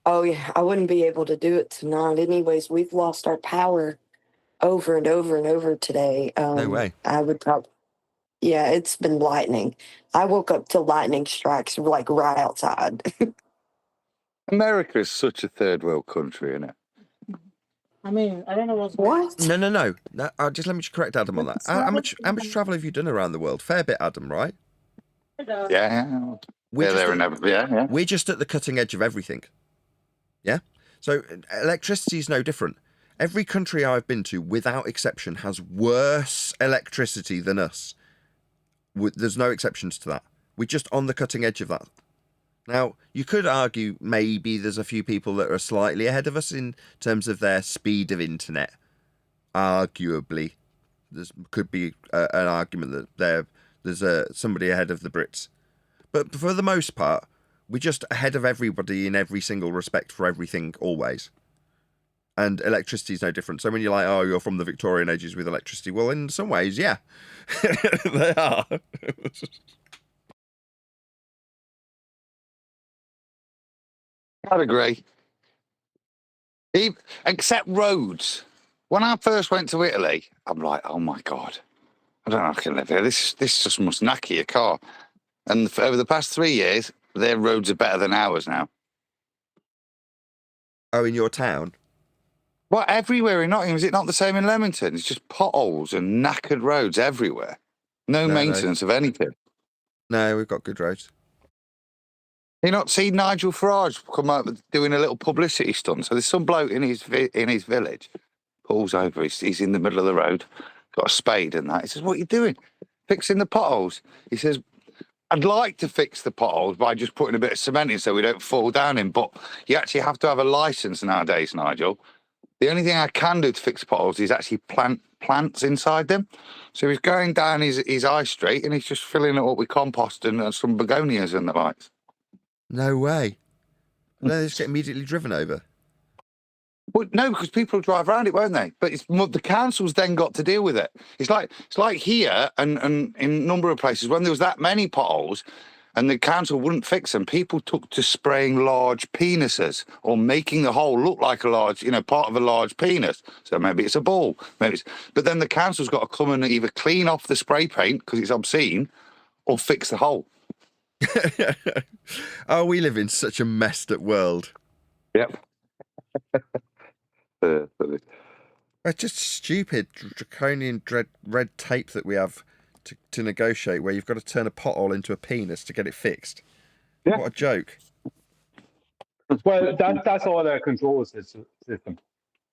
Oh, yeah, I wouldn't be able to do it tonight. Anyways, we've lost our power over and over and over today. No way. I would probably... Yeah, it's been lightning. I woke up to lightning strikes, like, right outside. America is such a third world country, isn't it? I mean, I don't know what's... What? No. Just let me correct Adam on that. How much travel have you done around the world? Fair bit, Adam, right? Yeah. Yeah. We're just at the cutting edge of everything. Yeah? So electricity is no different. Every country I've been to, without exception, has worse electricity than us. There's no exceptions to that. We're just on the cutting edge of that. Now, you could argue maybe there's a few people that are slightly ahead of us in terms of their speed of internet. Arguably. There could be an argument that there's somebody ahead of the Brits. But for the most part, we're just ahead of everybody in every single respect for everything, always. And electricity is no different. So when you're like, oh, you're from the Victorian ages with electricity, well, in some ways, yeah. They are. I'd agree. Except roads. When I first went to Italy, I'm like, oh my God, I don't know if I can live here. This just must knacker your car. And over the past 3 years, their roads are better than ours now. Oh, in your town? Well, everywhere in Nottingham. Is it not the same in Leamington? It's just potholes and knackered roads everywhere. No maintenance of anything. No, we've got good roads. You not see Nigel Farage come up doing a little publicity stunt? So there's some bloke in his village, pulls over, he's in the middle of the road, got a spade and that. He says, what are you doing? Fixing the potholes. He says, I'd like to fix the potholes by just putting a bit of cement in so we don't fall down in, but you actually have to have a licence nowadays, Nigel. The only thing I can do to fix potholes is actually plant plants inside them. So he's going down his high street and he's just filling it up with compost and some begonias and the likes. No way. And then they just get immediately driven over. Well, no, because people will drive around it, won't they? But the council's then got to deal with it. It's like here and in a number of places when there was that many potholes and the council wouldn't fix them, people took to spraying large penises or making the hole look like a large, part of a large penis. So maybe it's a ball. But then the council's got to come and either clean off the spray paint because it's obscene or fix the hole. Oh, we live in such a messed up world. Yep. It's just stupid, draconian red tape that we have to negotiate, where you've got to turn a pothole into a penis to get it fixed. Yeah. What a joke. Well, that's all their control system.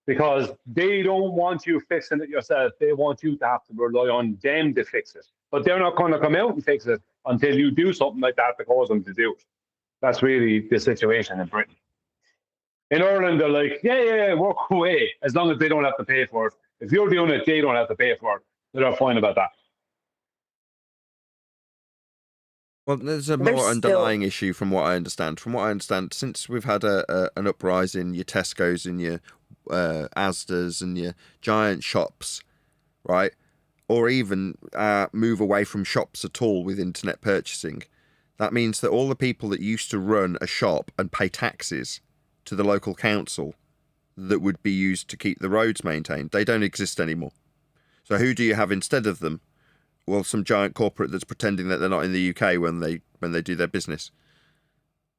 Because they don't want you fixing it yourself. They want you to have to rely on them to fix it. But they're not going to come out and fix it until you do something like that to cause them to do it. That's really the situation in Britain. In Ireland, they're like, yeah, work away, as long as they don't have to pay for it. If you're doing it, they don't have to pay for it. They're fine about that. Well, there's a more underlying issue from what I understand. From what I understand, since we've had an uprising in your Tesco's and your Asda's and your giant shops, right? Or even move away from shops at all with internet purchasing. That means that all the people that used to run a shop and pay taxes to the local council that would be used to keep the roads maintained, they don't exist anymore. So who do you have instead of them? Well, some giant corporate that's pretending that they're not in the UK when they do their business.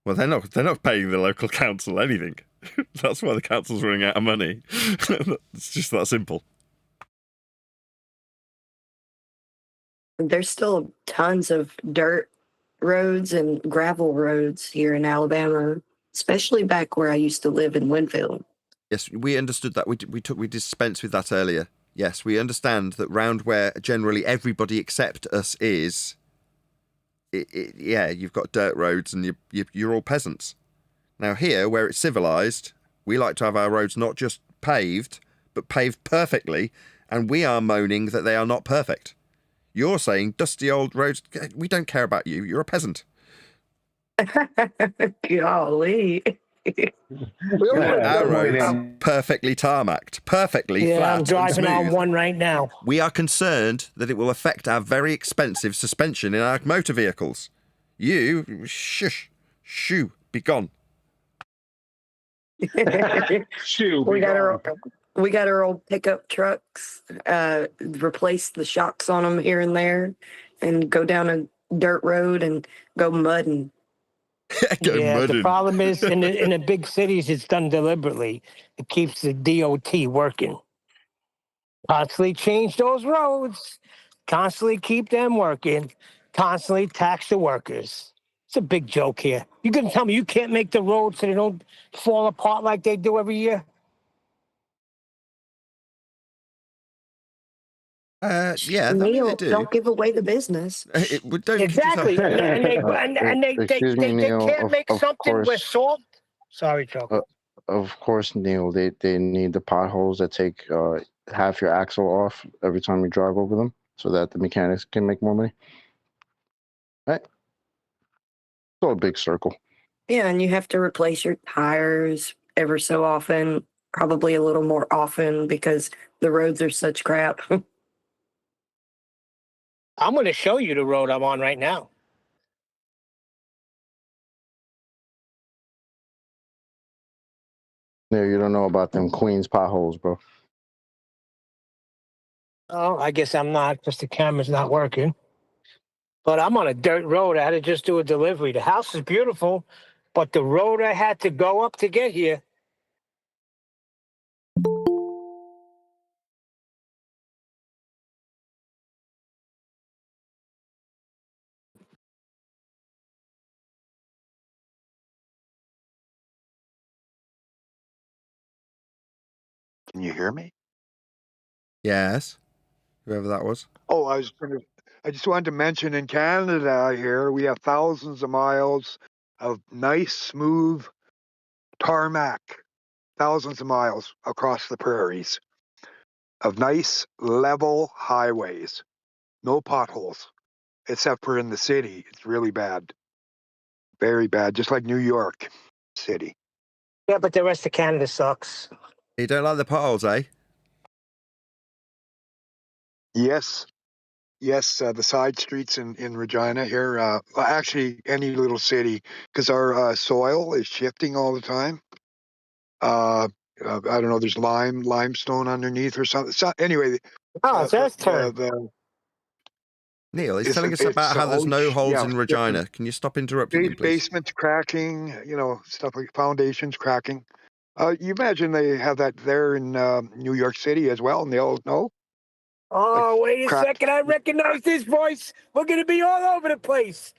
Well, they're not paying the local council anything. That's why the council's running out of money. It's just that simple. There's still tons of dirt roads and gravel roads here in Alabama, especially back where I used to live in Winfield. Yes, we understood that. We dispensed with that earlier. Yes, we understand that round where generally everybody except us is, you've got dirt roads and you're all peasants. Now here, where it's civilised, we like to have our roads not just paved, but paved perfectly, and we are moaning that they are not perfect. You're saying dusty old roads, we don't care about you, you're a peasant. Golly. Our roads are perfectly tarmacked, perfectly flat. I'm driving on one right now. We are concerned that it will affect our very expensive suspension in our motor vehicles. You, shush, shoo, be gone. Shoo, we be got gone. we got our old pickup trucks. Replace the shocks on them here and there, and go down a dirt road and go mudding. The problem is in the big cities, it's done deliberately. It keeps the DOT working. Constantly change those roads. Constantly keep them working. Constantly tax the workers. It's a big joke here. You gonna tell me you can't make the roads so they don't fall apart like they do every year? Yeah, I mean, they do. Don't give away the business. Don't Exactly. And they Excuse me, they Neil. can't make Of something with course, salt. Sorry, Choco. of course, Neil. They need the potholes that take half your axle off every time you drive over them, so that the mechanics can make more money. Right? It's all a big circle. Yeah, and you have to replace your tires ever so often, probably a little more often because the roads are such crap. I'm going to show you the road I'm on right now. Neil, you don't know about them Queens potholes, bro. Oh, I guess I'm not because the camera's not working. But I'm on a dirt road. I had to just do a delivery. The house is beautiful, but the road I had to go up to get here. Can you hear me? Yes. Whoever that was. Oh, I just wanted to mention in Canada here, we have thousands of miles of nice, smooth tarmac, thousands of miles across the prairies of nice, level highways. No potholes, except for in the city. It's really bad. Very bad, just like New York City. Yeah, but the rest of Canada sucks. You don't like the potholes, eh? Yes. Yes, the side streets in Regina here, actually any little city, because our soil is shifting all the time. I don't know, there's limestone underneath or something. So anyway, Oh, it's Earth turn. Neil, he's telling us about how there's no holes in Regina. Can you stop interrupting him, please? Basements cracking, stuff like foundations cracking. You imagine they have that there in New York City as well, Neil? No? Oh, wait a second. I recognize this voice. We're going to be all over the place.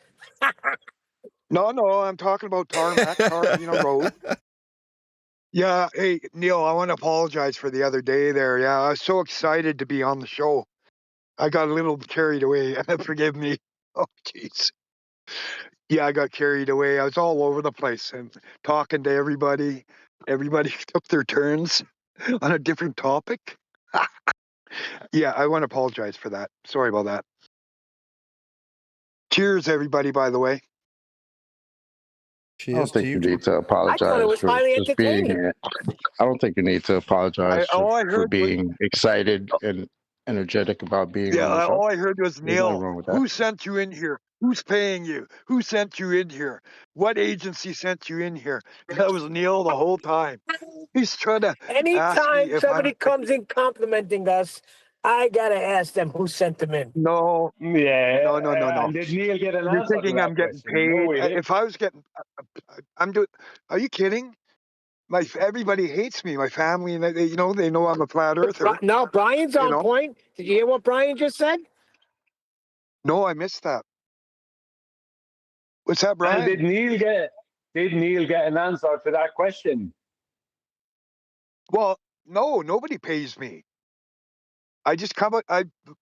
No, I'm talking about tarmac, road. Yeah, hey, Neil, I want to apologize for the other day there. Yeah, I was so excited to be on the show. I got a little carried away. Forgive me. Oh, jeez. Yeah, I got carried away. I was all over the place and talking to everybody. Everybody took their turns on a different topic. Yeah, I want to apologize for that. Sorry about that. Cheers, everybody, by the way. I don't think you need to apologize for just being here. I don't think you need to apologize for being excited and energetic about being on the show. All I heard was, There's nothing Neil, wrong with that. who sent you in here? Who's paying you? Who sent you in here? What agency sent you in here? That was Neil the whole time. He's trying to ask me Anytime if somebody comes in complimenting us, I got to ask them who sent them in. No. Yeah. No. And did Neil get an You're answer thinking to that I'm getting question? paid. No, he didn't. If I was getting, I'm doing. Are you kidding? Everybody hates me. My family, and they know I'm a flat earther. No, Brian's on point. Did you hear what Brian just said? No, I missed that. What's that, Brian? And did Neil get an answer to that question? Well, no, nobody pays me. I just come.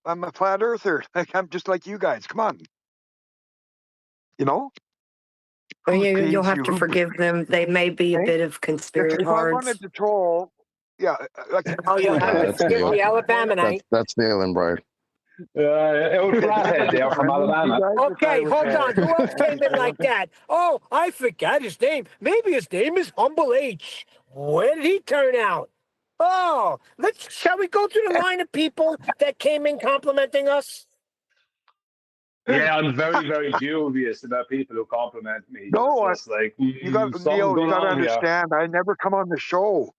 I'm a flat earther. I'm just like you guys. Come on. Well, you'll have to forgive them. They may be a bit of If I conspirators. wanted to troll, yeah. You'll have to forgive the Alabama-nite. That's Neil and Brian. Old flathead there from Alabama. Okay, hold on. Who else came in like that? Oh, I forgot his name. Maybe his name is Humble H. Where did he turn out? Oh, shall we go through the line of people that came in complimenting us? Yeah, I'm very, very dubious about people who compliment me. No, It's just like you got something Neil. You going got to on here. understand. I never come on the show.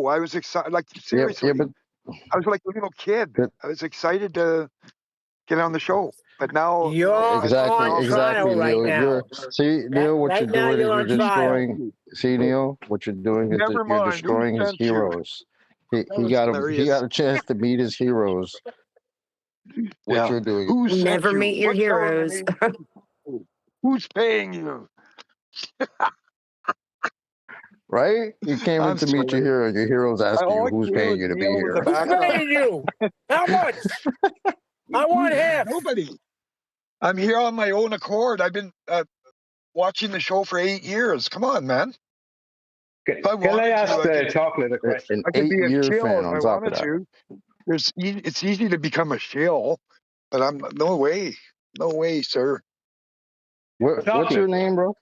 I was excited. Like seriously, but I was like a little kid. I was excited to get on the show. But now, You're on trial right Neil. now. Neil, what Right you're now, doing is you're you're on trial. destroying. See, Neil, what you're doing is Never you're mind. Who destroying his sent you? heroes. He was got hilarious. a chance to meet his heroes. What you're doing. Who sent Never you? meet your What heroes. government? Who's paying you? Right? You came in I'm to meet your sorry. hero, and your hero's asking you All I who's do paying is you to be Neil with the here. Who's background. paying you? How much? I want half. Nobody. I'm here on my own accord. I've been watching the show for 8 years. Come on, man. If I Can wanted I ask to, Chocolate a question? I could be a 8-year shill fan if on I top of wanted that. to. It's easy to become a shill, but I'm no way, sir. What's your name, bro?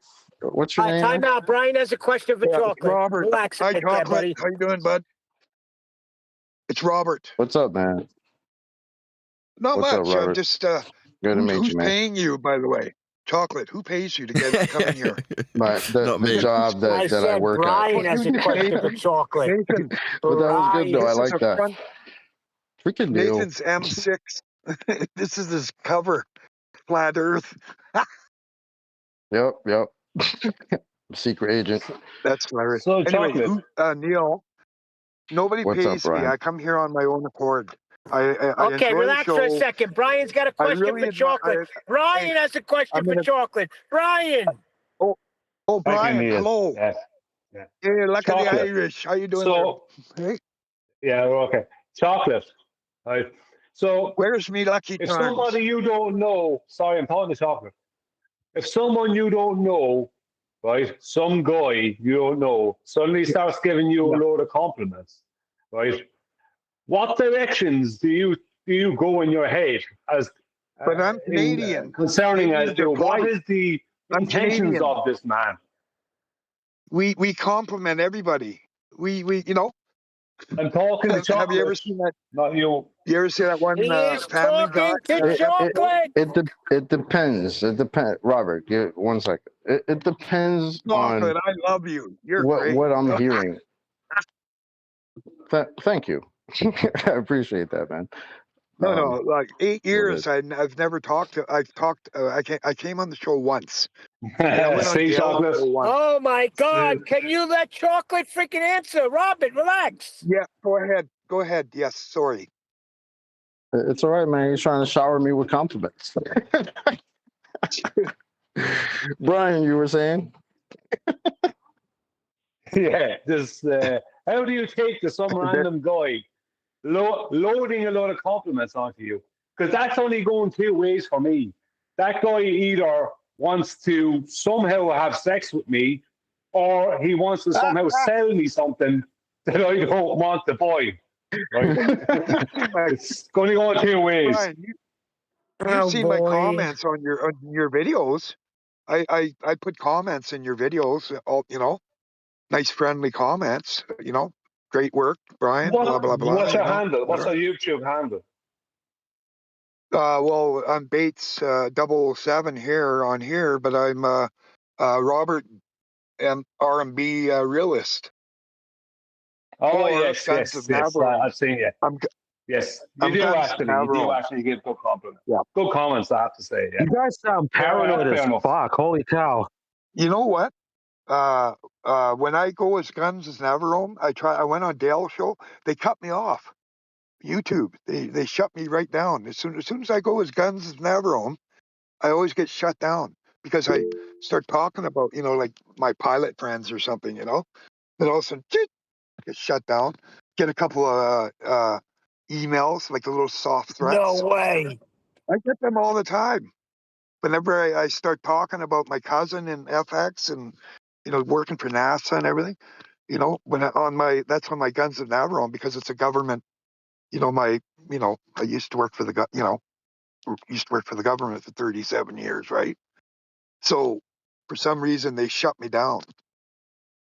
What's your name? Time out. Brian has a question for Chocolate. Robert. Relax a Hi, bit there, Chocolate. buddy. How you doing, bud? It's Robert. What's up, man? Not What's up, much. Robert? Just Good to meet who's you, man. paying you, by the way? Chocolate. Who pays you to come in here? The job I that I said work Brian at. has a question for Chocolate. Nathan. But that was good though. I This is like a that. front. Freaking deal. Nathan's M6. This is his cover. Flat Earth. Yep. Secret agent. That's hilarious. So, Anyway, Chocolate. Neil, nobody What's up, pays me. Brian? I come here on my own accord. I Okay, enjoy the relax for a show. second. Brian's got a I question really for Chocolate. Brian has a question for Chocolate. Brian. Oh, Brian. Neil. Hello. Yes. Hey, luck of the Chocolate. Irish. How you doing So, there? Hey, yeah, okay. Chocolate. Right. So, where's me lucky if charms? somebody you don't know, sorry, I'm calling the chocolate. If someone you don't know, right, some guy you don't know, suddenly starts giving you a load of compliments, right? What directions do you go in your head as? But I'm Canadian. Concerning as Canadians to are what polite. is the I'm intentions Canadian. of this man? We compliment everybody. We I'm talking to chocolate. Have you ever seen that? Not you. You ever see that one He's Family Guy? talking to Chocolate. It depends. It depends. Robert, 1 second. It depends Chocolate, on I love you. You're great. what I'm hearing. Thank you. I appreciate that, man. No, like 8 years. I've never talked to. I've talked. I came on the show once. And I went on See, Dale's chocolate. show once. Oh my God! Can you let Chocolate freaking answer? Robert, relax. Yeah, go ahead. Go ahead. Yes, sorry. It's all right, man. He's trying to shower me with compliments. Brian, you were saying? Yeah, this. How do you take to some random guy loading a lot of compliments onto you? Because that's only going 2 ways for me. That guy either wants to somehow have sex with me, or he wants to somehow sell me something that I don't want to buy. Right? It's going to go in 2 ways. Brian, you see my comments on your videos. I put comments in your videos. All nice friendly comments. Great work, Brian. Blah blah blah. What's your handle? What's our YouTube handle? Well, I'm Bates 007 here, but I'm Robert R&B realist. Oh, or yes. I've seen it. Yes, you do actually give good compliments. Yeah. Good comments, I have to say. Yeah. You guys sound paranoid as fuck. Holy cow. You know what? When I go as Guns as Navarone, I went on Dale's show. They cut me off. YouTube. They shut me right down. As soon as I go as Guns as Navarone, I always get shut down because I start talking about, like my pilot friends or something, Then all of a sudden, get shut down. Get a couple of emails, like the little soft threats. No way. I get them all the time. Whenever I start talking about my cousin in FX and, working for NASA and everything, that's on my Guns of Navarone because it's a government, I used to work for the, used to work for the government for 37 years, right? So for some reason they shut me down.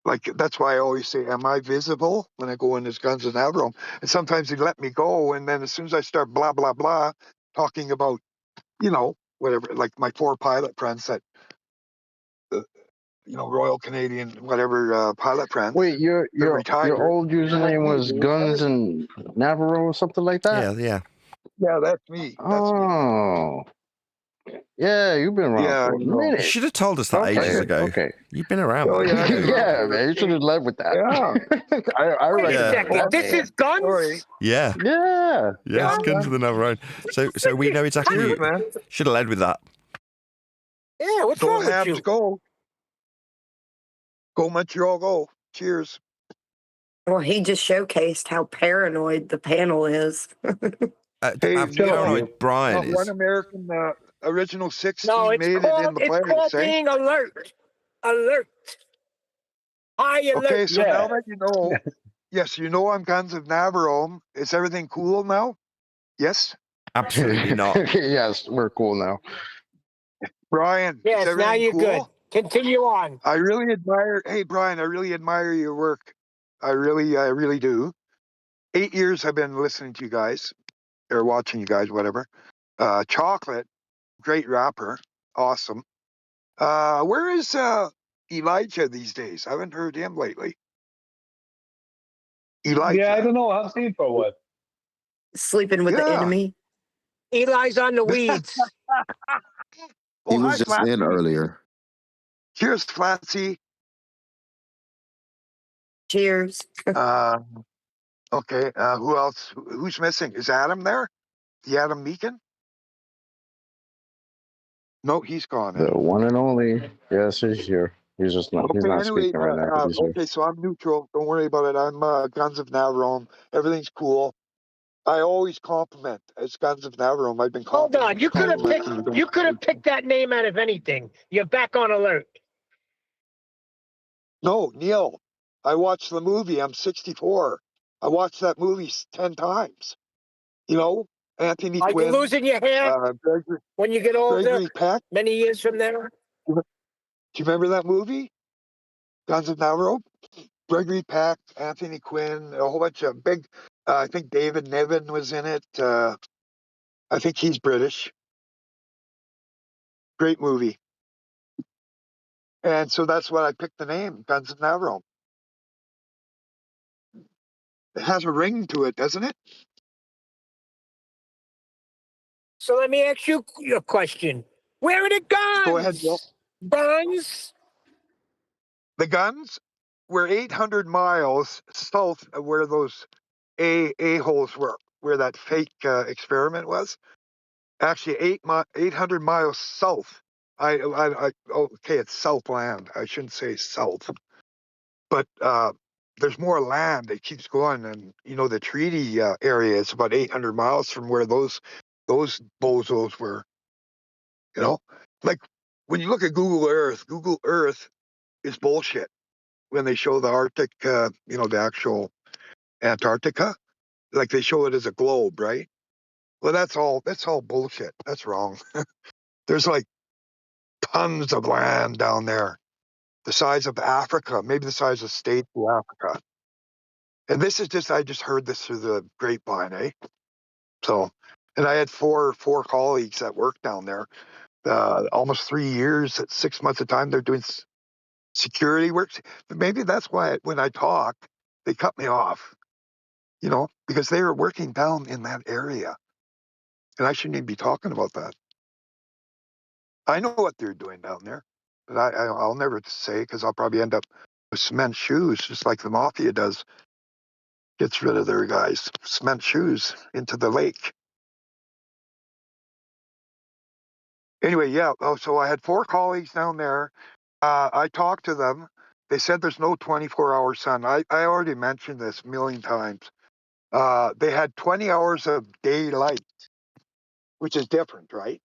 Like, that's why I always say, am I visible when I go in as Guns of Navarone? And sometimes they let me go. And then as soon as I start blah, blah, blah, talking about you know, whatever, like my 4 pilot friends that, you know, Royal Canadian, whatever, pilot friends. Wait, your retired. old username was Guns and Navarro or something like that? Yeah. Yeah, that's me. Oh. Yeah, you've been around Yeah, for a you know. You minute. should have told us that Okay, ages ago. okay. You've been around, Oh, man. yeah, I've been around Yeah, for man, you should have led with that. Yeah. I Wait a Yeah. second. This is guns? Sorry. Yeah. Yeah. Yes, Yeah, Guns of the Navarone. So we know exactly. Cheers, man. Should have led with that. Yeah, what's Go wrong with Habs, you? go. Go Montreal, go. Cheers. Well, he just showcased how paranoid the panel is. Hey, How paranoid Brian one is. American original 6 No, team it's made it in called the playoffs, eh? being alert. Alert. High alert. Okay, so now that you know, yes, you know I'm Guns of Navarone. Is everything cool now? Yes? Absolutely not. Yes, we're cool now. Brian, is Yes, now everything you're cool? good. Continue on. I really admire, hey, Brian, I really admire your work. I really do. 8 years I've been listening to you guys, or watching you guys, whatever. Chocolate, great rapper, awesome. Where is Elijah these days? I haven't heard him lately. Elijah. Yeah, I don't know. I've seen for what. Sleeping with the enemy. Eli's on the weeds. Oh, He was hi, just in Flatsy. earlier. Cheers, Flatsy. Cheers. Okay, who else? Who's missing? Is Adam there? The Adam Meakin? No, he's gone. The one and only. Yes, he's here. He's just not. He's Okay, not anyway, speaking right now, but he's here. okay, so I'm neutral. Don't worry about it. I'm Guns of Navarone. Everything's cool. I always compliment. It's Guns of Navarone. I've been Hold on. You could have picked that name out of anything. You're back on alert. No, Neil. I watched the movie. I'm 64. I watched that movie 10 times. You know, Anthony Are Quinn. you losing your hair when you get older? Gregory Peck. Many years from now? Do you remember that movie? Guns of Navarone? Gregory Peck, Anthony Quinn, a whole bunch of big, I think David Niven was in it. I think he's British. Great movie. And so that's what I picked the name, Guns of Navarone. It has a ring to it, doesn't it? So let me ask you a question. Where are the guns? Go ahead, Bill. Guns? The guns were 800 miles south of where those a-holes were, where that fake experiment was. Actually, 800 miles south. Okay, it's Southland. I shouldn't say south. But there's more land that keeps going. And, you know, the treaty area is about 800 miles from where those bozos were. You know, like when you look at Google Earth is bullshit. When they show the Arctic, you know, the actual Antarctica, like they show it as a globe, right? Well, that's all bullshit. That's wrong. There's like tons of land down there, the size of Africa, maybe the size of state of Africa. And this is just, I just heard this through the grapevine, eh? So, and I had four colleagues that worked down there, almost 3 years, at 6 months of time, they're doing security work. Maybe that's why when I talk, they cut me off, you know, because they were working down in that area. And I shouldn't even be talking about that. I know what they're doing down there, but I'll never say because I'll probably end up with cement shoes, just like the mafia does. Gets rid of their guys, cement shoes into the lake. Anyway, yeah. Oh, so I had 4 colleagues down there. I talked to them. They said there's no 24-hour sun. I already mentioned this a million times. They had 20 hours of daylight, which is different, right?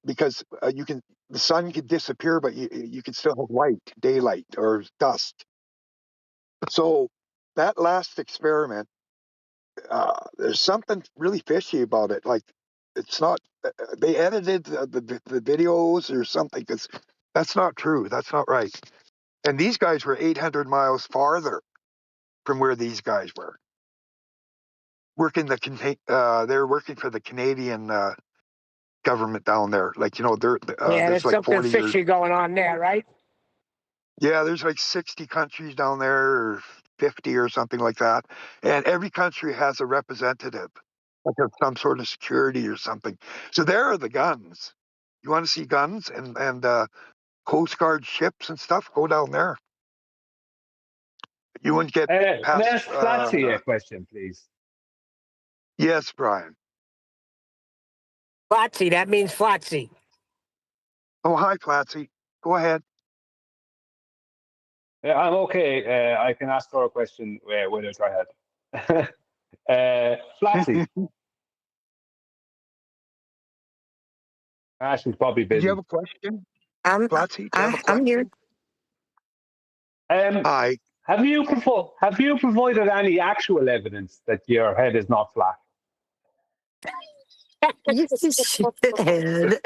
Because the sun could disappear, but you could still have light, daylight, or dusk. So that last experiment, there's something really fishy about it. Like it's not. They edited the videos or something because that's not true. That's not right. And these guys were 800 miles farther from where these guys were. They're working for the Canadian government down there. Like, you know, Yeah, there's there's like something 40 years. fishy going on there, right? Yeah, there's like 60 countries down there, or 50 or something like that. And every country has a representative, like of some sort of security or something. So there are the guns. You want to see guns and Coast Guard ships and stuff? Go down there. You wouldn't get Can I past. ask Flatsy a question, please? Yes, Brian. Flatsy, that means Flatsy. Oh, hi, Flatsy. Go ahead. Yeah, I'm okay. I can ask her a question when I try ahead. Flatsy. She's probably Do you busy. have a question? I'm Flatsy, do you have a question? I'm here. Hi. Have you provided any actual evidence that your head is not flat? You shithead.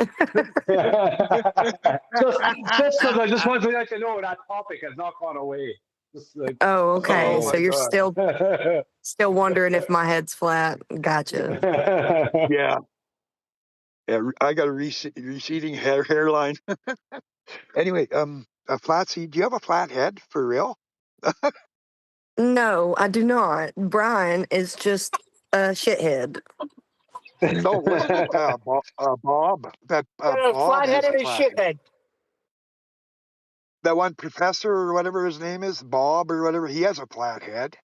just because I just want to let you know that topic has not gone away. Just like, Oh, okay. Oh, So my you're God. still wondering if my head's flat. Gotcha. Yeah. Yeah, I got a receding hairline. Anyway, Flatsy, do you have a flat head for real? No, I do not. Brian is just a shithead. No, wasn't it Bob? That A Bob flathead has a and a flat head. shithead. That one professor or whatever his name is, Bob or whatever, he has a flat head.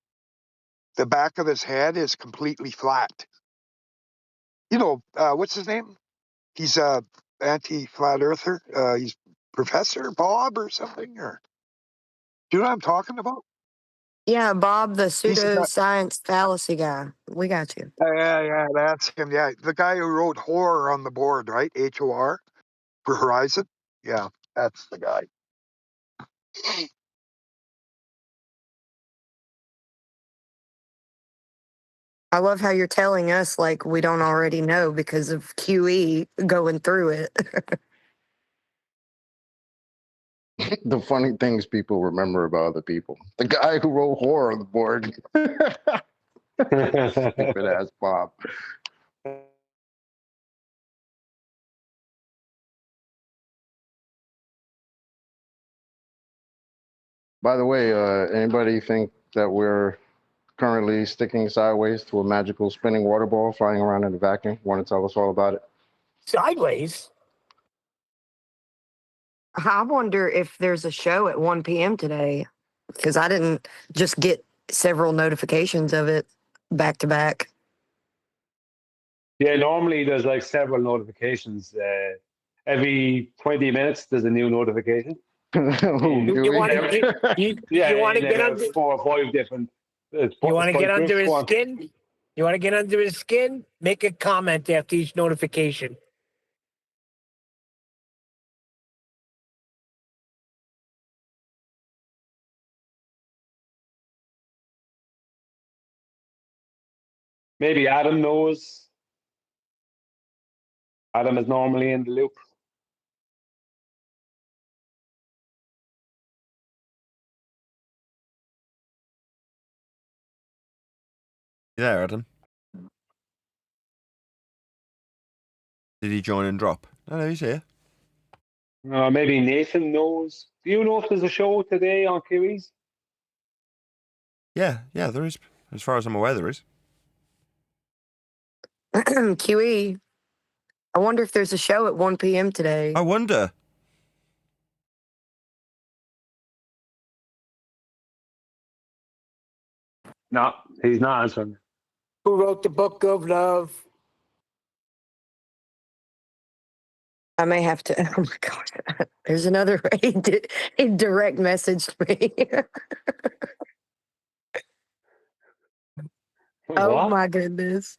The back of his head is completely flat. You know, what's his name? He's a anti-flat earther. He's Professor Bob or something. Or do you know what I'm talking about? Yeah, Bob, the He's the guy. pseudoscience fallacy guy. We got you. Yeah, that's him. Yeah, the guy who wrote horror on the board, right? HOR for Horizon. Yeah, that's the guy. I love how you're telling us like we don't already know because of QE going through it. The funny things people remember about other people. The guy who wrote horror on the board. Stupid ass Bob. By the way, anybody think that we're currently sticking sideways to a magical spinning water ball flying around in a vacuum? Want to tell us all about it? Sideways? I wonder if there's a show at 1 p.m. today because I didn't just get several notifications of it back to back. Yeah, normally there's like several notifications. Every 20 minutes, there's a new notification. You want to get under 4 or 5 different. You want to get under his skin? You want to get under his skin? Make a comment after each notification. Maybe Adam knows. Adam is normally in the loop. You there, Adam? Did he join and drop? No, he's here. Maybe Nathan knows. Do you know if there's a show today on QEs? Yeah, there is. As far as I'm aware, there is. QE. I wonder if there's a show at 1 p.m. today. I wonder. No, he's not answering. Who wrote the book of love? I may have to. Oh my God. There's another. He direct messaged me. Oh What? my goodness.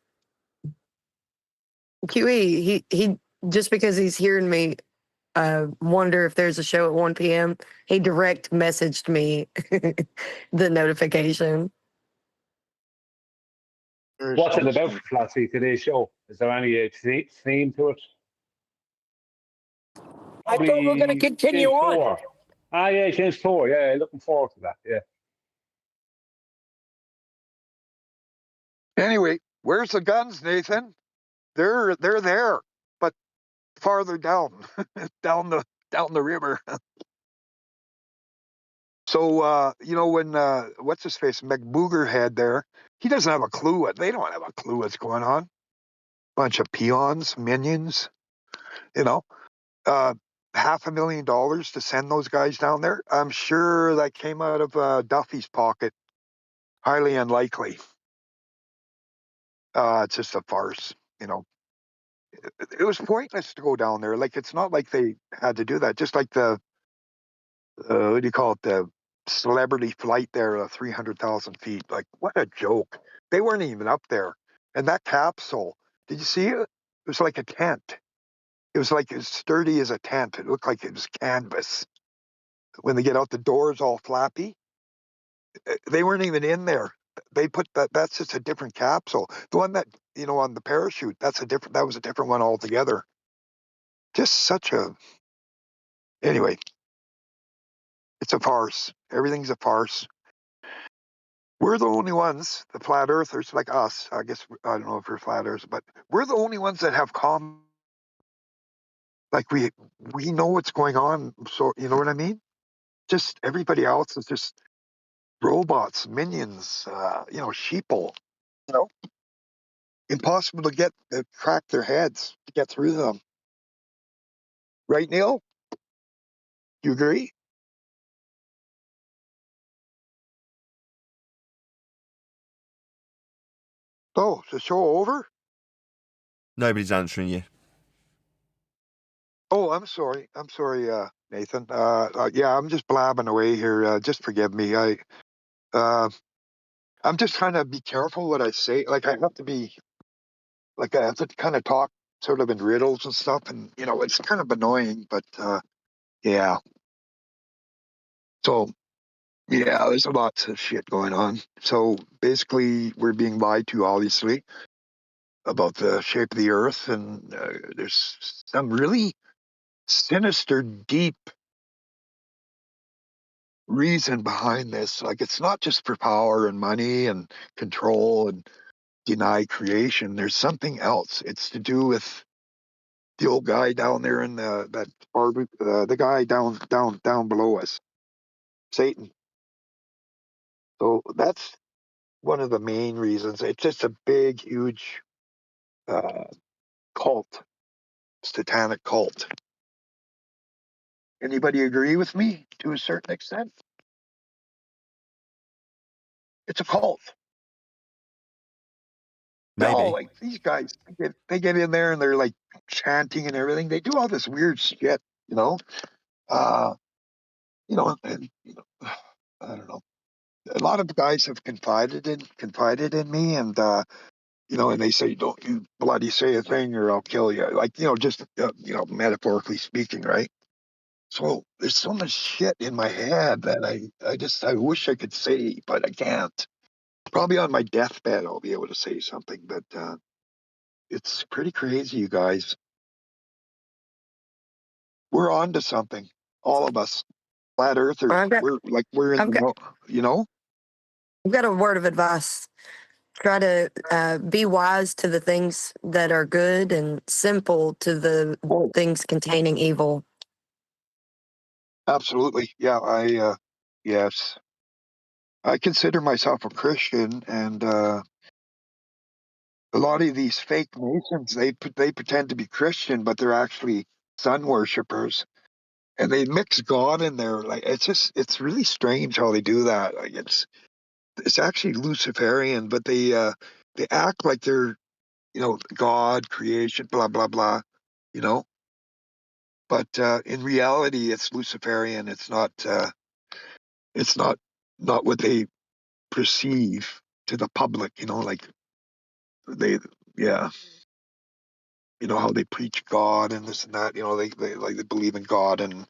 QE, he just because he's hearing me wonder if there's a show at 1 p.m., he direct messaged me the notification. What's it about, Flatsy, today's show? Is there any theme to it? I thought we were going to continue James on. 4. Yeah, James 4. Yeah, looking forward to that. Yeah. Anyway, where's the guns, Nathan? They're there, but farther down, down the river. So when what's his face, McBoogerhead there, he doesn't have a clue. They don't have a clue what's going on. Bunch of peons, minions, you know. $500,000 to send those guys down there. I'm sure that came out of Duffy's pocket. Highly unlikely. It's just a farce, you know. It was pointless to go down there. Like, it's not like they had to do that. Just like the what do you call it? The celebrity flight there, 300,000 feet. Like, what a joke. They weren't even up there. And that capsule, did you see it? It was like a tent. It was like as sturdy as a tent. It looked like it was canvas. When they get out, the doors all flappy. They weren't even in there. They put that's just a different capsule. The one that, on the parachute, that was a different one altogether. Just such a, anyway, it's a farce. Everything's a farce. We're the only ones, the flat earthers like us, I guess, I don't know if we're flat earthers, but we're the only ones that have like we know what's going on. So, you know what I mean? Just everybody else is just robots, minions, sheeple, you know, impossible to crack their heads, to get through them. Right, Neil? You agree? Oh, is the show over? Nobody's answering you. Oh, I'm sorry, Nathan. Yeah, I'm just blabbing away here. Just forgive me. I'm just trying to be careful what I say. Like, I have to kind of talk sort of in riddles and stuff, and it's kind of annoying. But yeah. So yeah, there's lots of shit going on. So basically, we're being lied to, obviously, about the shape of the Earth, and there's some really sinister, deep reason behind this. Like, it's not just for power and money and control and deny creation. There's something else. It's to do with the old guy down there in the guy down below us, Satan. So that's one of the main reasons. It's just a big, huge cult, satanic cult. Anybody agree with me to a certain extent? It's a cult. Maybe. No, like these guys, they get in there and they're like chanting and everything. They do all this weird shit, you know. And I don't know. A lot of guys have confided in me, and and they say, "Don't you bloody say a thing, or I'll kill you." Like, just metaphorically speaking, right? So there's so much shit in my head that I wish I could say, but I can't. Probably on my deathbed I'll be able to say something, but it's pretty crazy, you guys. We're on to something, all of us, flat earthers. We're in I've got a word of advice. Try to be wise to the things that are good and simple to the things containing evil. Absolutely. Yeah, yes. I consider myself a Christian, and a lot of these fake Masons, they pretend to be Christian, but they're actually sun worshippers, and they mix God in there. Like, it's really strange how they do that. Like, it's actually Luciferian, but they act like they're God, creation, blah blah blah, you know. But in reality, it's Luciferian. It's not. It's not what they perceive to the public. Like they, yeah. How they preach God and this and that. They believe in God, and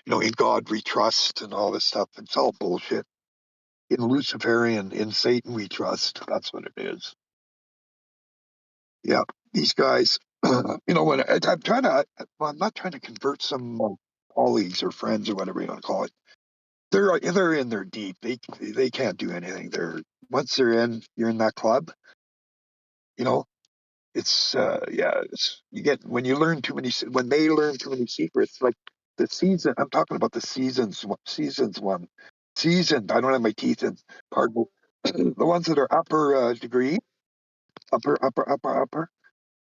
in God we trust and all this stuff. It's all bullshit. In Luciferian, in Satan we trust. That's what it is. Yeah, these guys. When I'm trying to, I'm not trying to convert some colleagues or friends or whatever you want to call it. They're in there deep. They can't do anything. Once you're in that club. it's you get when they learn too many secrets, like the season. I'm talking about the seasoned. I don't have my teeth in. Pardon. The ones that are upper degree, upper.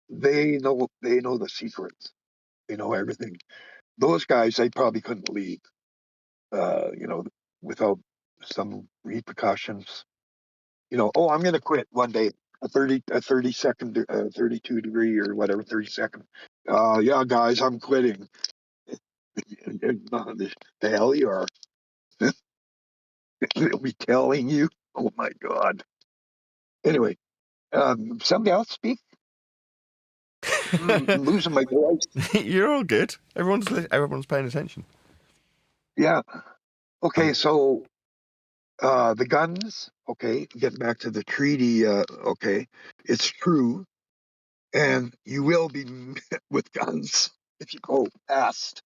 They know the secrets. They know everything. Those guys, they probably couldn't leave. Without some repercussions. Oh, I'm going to quit one day. A 30 second, 32 degree or whatever, 30 second. Yeah, guys, I'm quitting. The hell you are. They'll be telling you. Oh my God. Anyway, somebody else speak. I'm losing my voice. You're all good. Everyone's paying attention. Yeah. Okay, so the guns. Okay, getting back to the treaty. Okay, it's true. And you will be met with guns if you go past.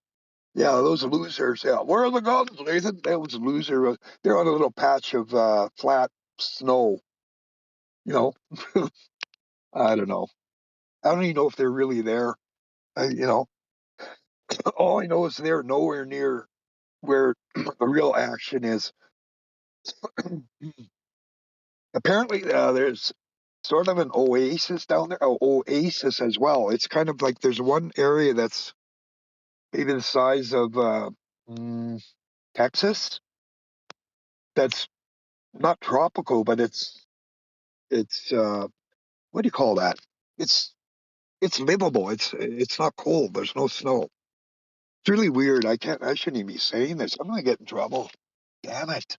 Yeah, those losers. Yeah, where are the guns, Nathan? That was a loser. They're on a little patch of flat snow. I don't know. I don't even know if they're really there. All I know is they're nowhere near where the real action is. Apparently, there's sort of an oasis down there. Oh, oasis as well. It's kind of like there's one area that's maybe the size of Texas. That's not tropical, but it's what do you call that? It's livable. It's not cold. There's no snow. It's really weird. I shouldn't even be saying this. I'm gonna get in trouble. Damn it.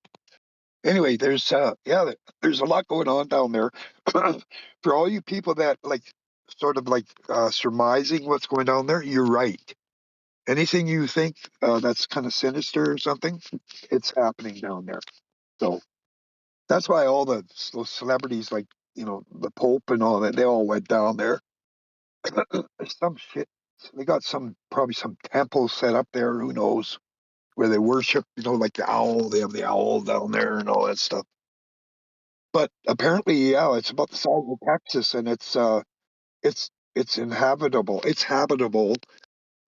Anyway, there's there's a lot going on down there. For all you people that surmising what's going down there, you're right. Anything you think that's kind of sinister or something, it's happening down there. So that's why all those celebrities, like the Pope and all that, they all went down there. Some shit. They got probably some temple set up there. Who knows where they worship? Like the owl. They have the owl down there and all that stuff. But apparently, yeah, it's about the size of Texas, and it's inhabitable. It's habitable,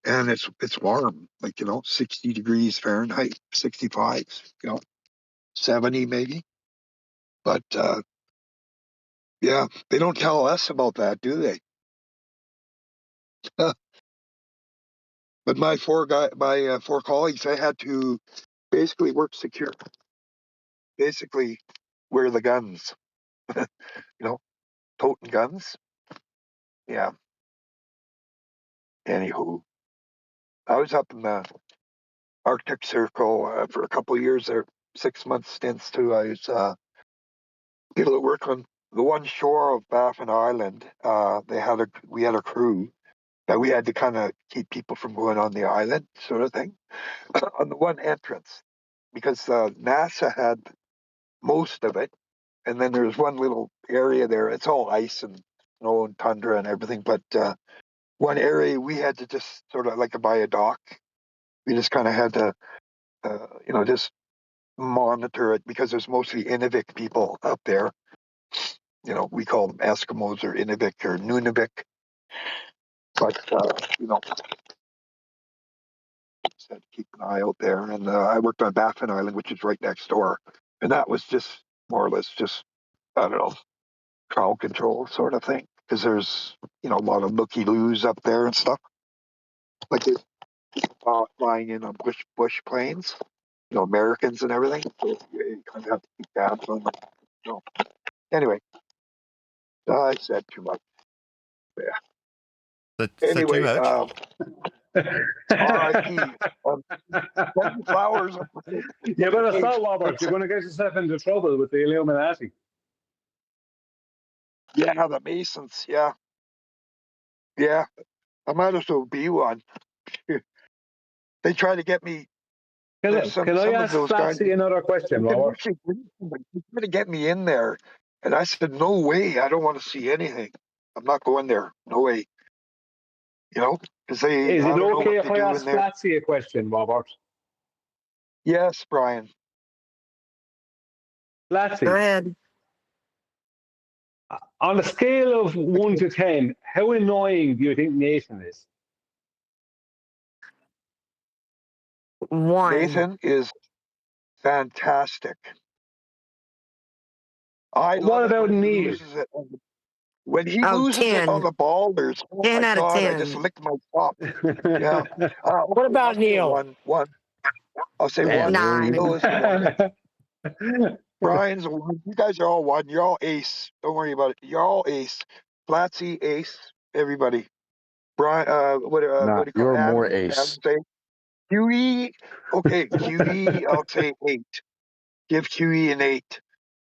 and it's warm. 60 degrees Fahrenheit, 65. 70 maybe. But yeah, they don't tell us about that, do they? But my four colleagues, they had to basically work secure. Basically, wear the guns. Toting guns. Yeah. Anywho, I was up in the Arctic Circle for a couple of years there, 6 month stints too. I was did a little work on the one shore of Baffin Island. We had a crew that we had to kind of keep people from going on the island, sort of thing, on the one entrance, because NASA had most of it, and then there's one little area there. It's all ice and snow and tundra and everything, but one area we had to just sort of like by a dock. We just kind of had to, just monitor it because there's mostly Inuvik people up there. We call them Eskimos or Inuvik or Nunavik. But, just had to keep an eye out there. And I worked on Baffin Island, which is right next door. And that was just more or less just, I don't know, crowd control sort of thing. Because there's, a lot of looky-loos up there and stuff. Like they're flying in on bush planes, Americans and everything. So you kind of have to keep tabs on them. Anyway, I said too much. Yeah. Anyway, R.I.P. Flowers. You better stop, Robert. You're going to get yourself into trouble with the Illuminati. Yeah, the Masons. Yeah. Yeah. I might as well be one. They try to get me. Can I ask Flatsy another question, Robert? They try to get me in there. And I said, no way. I don't want to see anything. I'm not going there. No way. Because they. Is it okay if I ask Flatsy a question, Robert? Yes, Brian. Flatsy. Go ahead. On a scale of 1 to 10, how annoying do you think Nathan is? 1. Nathan is fantastic. I What love it about when he Neil? loses it. When he Oh, loses it on 10. the ballers, oh 10 my out of God, I just 10. licked my top. Yeah. What Okay, about I'll say Neil? one. I'll say Damn, one. Neil, you- Neil is the one. Brian's a one. You guys are all one. You're all ace. Don't worry about it. You're all ace. Flatsy, ace, everybody. Brian, what do Nah, you call it? you're more Adam? ace. Say QE. Okay, QE. I'll say 8. Give QE an 8.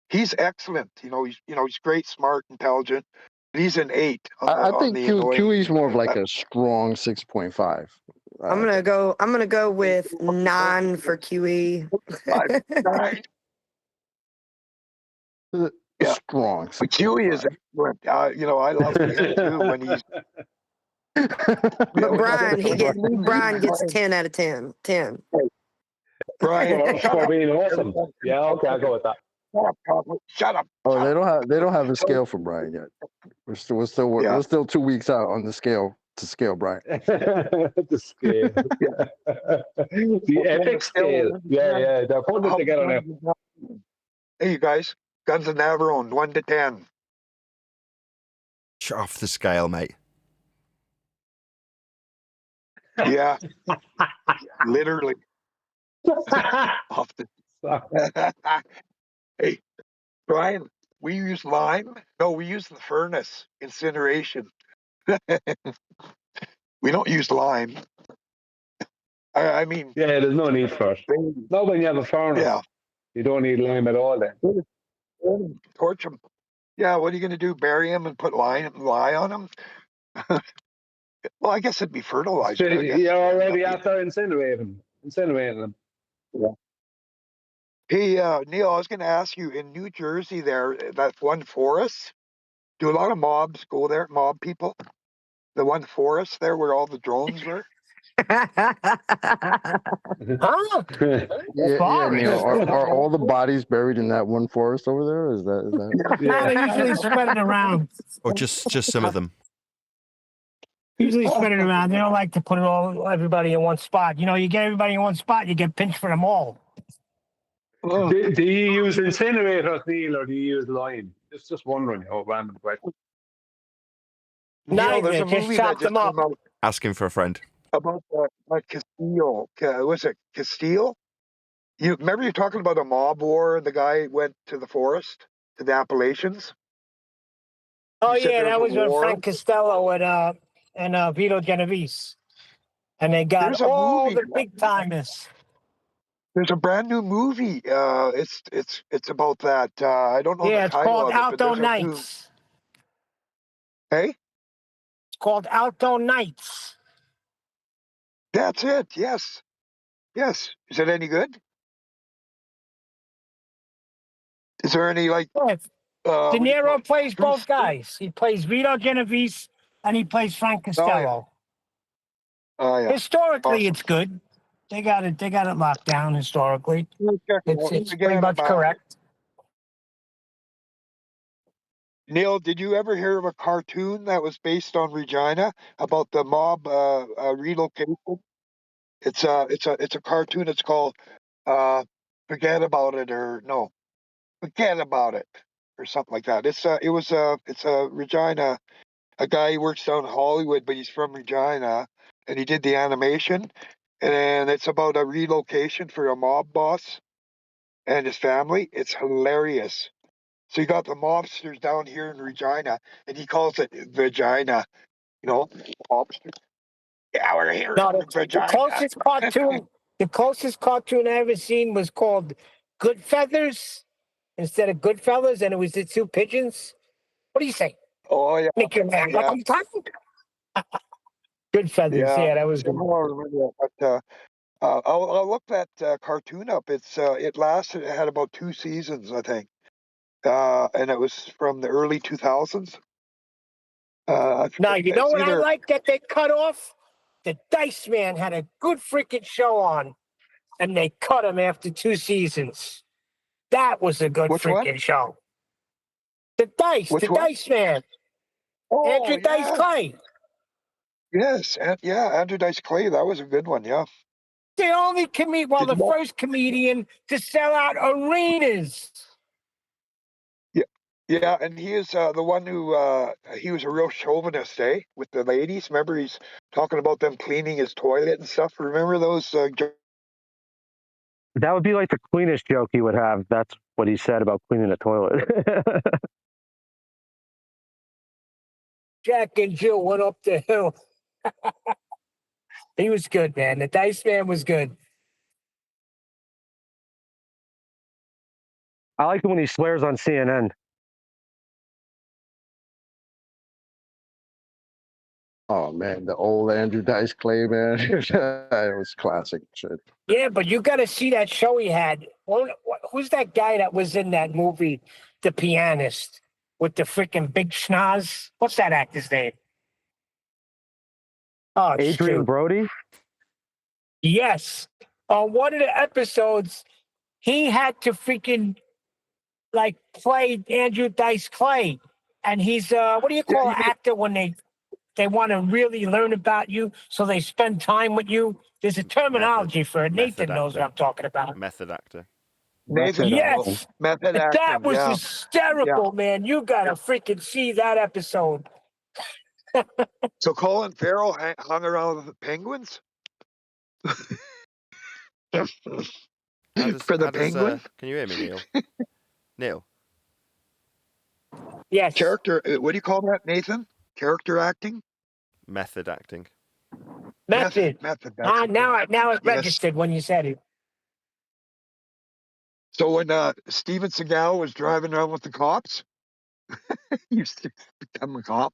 He's excellent. He's great, smart, intelligent. But he's an 8 I on think the annoying. QE is more of like a strong 6.5. I'm gonna go with 9 for QE. 9. Yeah. Strong. But QE is excellent. I love him too when he's. But Brian, Brian, Brian gets 10 out of 10. 10. Brian, shut For up. being awesome. Yeah, okay, I'll go with that. Shut up. Oh, they don't have a scale for Brian yet. We're still 2 weeks out on the scale to scale Brian. The scale. The epic scale. Yeah. They're putting it together now. Hey, you guys. Guns and Navarone, 1 to 10. Shut off the scale, mate. Yeah. Literally. Off the. Hey, Brian, we use lime. No, we use the furnace incineration. We don't use lime. I mean. Yeah, there's no need for it. Not when you have a furnace. Yeah. You don't need lime at all then. Torch them. Yeah, what are you going to do? Bury them and put lye on them? Well, I guess it'd be fertilizer. I guess. You're already after incinerating them. Yeah. Hey, Neil, I was going to ask you, in New Jersey there, that one forest, do a lot of mobs go there, mob people? The one forest there where all the drones were? Huh? Yeah, Neil. Are all the bodies buried in that one forest over there? Is that? No, they usually spread it around. Or just some of them. Usually spread it around. They don't like to put everybody in one spot. You get everybody in one spot, you get pinched for them all. Do you use incinerators, Neil, or do you use lime? Just wondering. Random question. Neil, there's Neither. a Just movie chop that just them up. came out Asking for a friend. about Castile. Was it Castile? You remember you're talking about a mob war and the guy went to the forest, to the Appalachians? Oh, You said yeah, there that was was a when war? Frank Costello and Vito Genovese. And they got There's a all movie. the big timers. There's a brand new movie. It's about that. I don't know the Yeah, it's title called of it, but Alto there's a new. Nights. Hey, It's called Alto Nights. that's it. Yes. Is it any good? Is there any Yeah. De what do you call Niro it? plays True both story? guys. He plays Vito Genovese and he plays Frank Costello. Oh yeah. Historically, Awesome. it's good. They got it locked down historically. It's Forget pretty much about correct. it. Neil, did you ever hear of a cartoon that was based on Regina about the mob relocation? It's a cartoon. It's called Forget About It Forget About It or something like that. It's a Regina. A guy who works down in Hollywood, but he's from Regina, and he did the animation. And it's about a relocation for a mob boss and his family. It's hilarious. So you got the mobsters down here in Regina, and he calls it Vagina. Mobsters. Yeah, we're here No, in Vagina. the closest cartoon I ever seen was called Good Feathers instead of Goodfellas, and it was the two pigeons. What do you say? Oh yeah. Make your man like I'm talking. Good Feathers, yeah, that was I good. don't remember that, but I'll look that cartoon up. It had about 2 seasons, I think, and it was from the early 2000s. Now, you know It's what I either like that they cut off? The Dice Man had a good freaking show on, and they cut him after 2 seasons. That was a good which one? freaking show. The Dice, Which the one? Dice Man. Oh, Andrew Dice yeah. Clay. Yes, and yeah, Andrew Dice Clay. That was a good one. Yeah. The only the first comedian to sell out arenas. Yeah, yeah, and he is the one who he was a real chauvinist, with the ladies. Remember, he's talking about them cleaning his toilet and stuff. Remember those? That would be like the cleanest joke he would have. That's what he said about cleaning the toilet. Jack and Jill went up the hill. He was good, man. The Dice Man was good. I like it when he swears on CNN. Oh man, the old Andrew Dice Clay, man, it was classic shit. Yeah, but you got to see that show he had. Who's that guy that was in that movie, The Pianist, with the freaking big schnoz? What's that actor's name? Oh, Adrian shoot. Brody? Yes. On one of the episodes, he had to freaking play Andrew Dice Clay. And he's what do you call an actor when they want to really learn about you, so they spend time with you? There's a terminology for it. Nathan knows what I'm talking about. Method actor. Nathan, Yes. method That acting, was yeah. hysterical, man. You got to freaking see that episode. So Colin Farrell hung around with the Penguins? For the Penguin? Can you hear me, Neil? Neil? Yes. Character, what do you call that, Nathan? Character acting? Method acting. Method. Now it registered when you said it. So when Steven Seagal was driving around with the cops, he used to become a cop.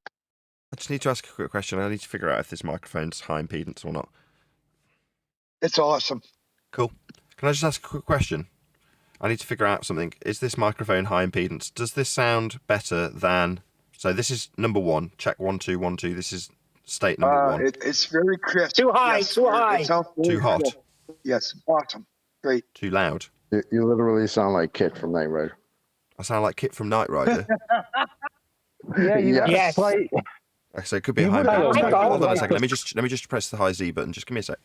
I just need to ask a quick question. I need to figure out if this microphone's high impedance or not. It's awesome. Cool. Can I just ask a quick question? I need to figure out something. Is this microphone high impedance? Does this sound better than... So this is number 1. Check 1, 2, 1, 2. This is state number 1. It's very crisp. Too high, yes, too high. It sounds Too hot. Cool. Yes, awesome. Great. Too loud. You literally sound like Kit from Knight Rider. I sound like Kit from Knight Rider. Yeah, Yes. Like, So it could be a You high would have impedance. a Hold on a like second. Let me just press the high Z button. Just give me a sec.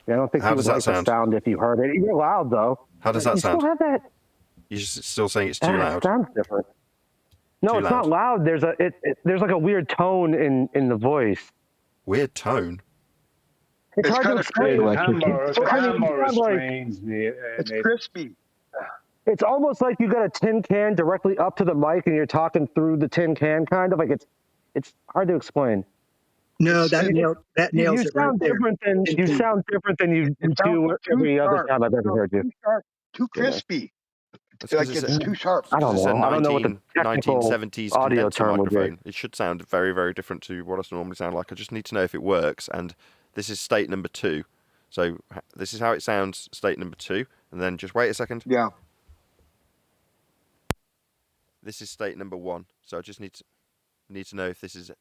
I don't think How you would does that like sound? the sound if you heard it. You're loud though. How does that you sound? Still have that. You're just still saying it's too It loud. sounds different. No, Too it's loud. not loud. There's there's like a weird tone in the voice. Weird tone. It's hard to kind of explain. It's crispy. It's almost like you got a tin can directly up to the mic and you're talking through the tin can, kind of like it's hard to explain. No, that nails You it right sound there. different than you sound different than you do every other time I've ever heard you. Too crispy. That's Like 'cause it's too sharp. I don't It's a know. I don't know what the technical 1970s audio condenser term would be. microphone. It should sound very, very different to what I normally sound like. I just need to know if it works. And this is state number 2. So this is how it sounds, state number 2. And then just wait a second. Yeah. This is state number 1. So I just need to know if this is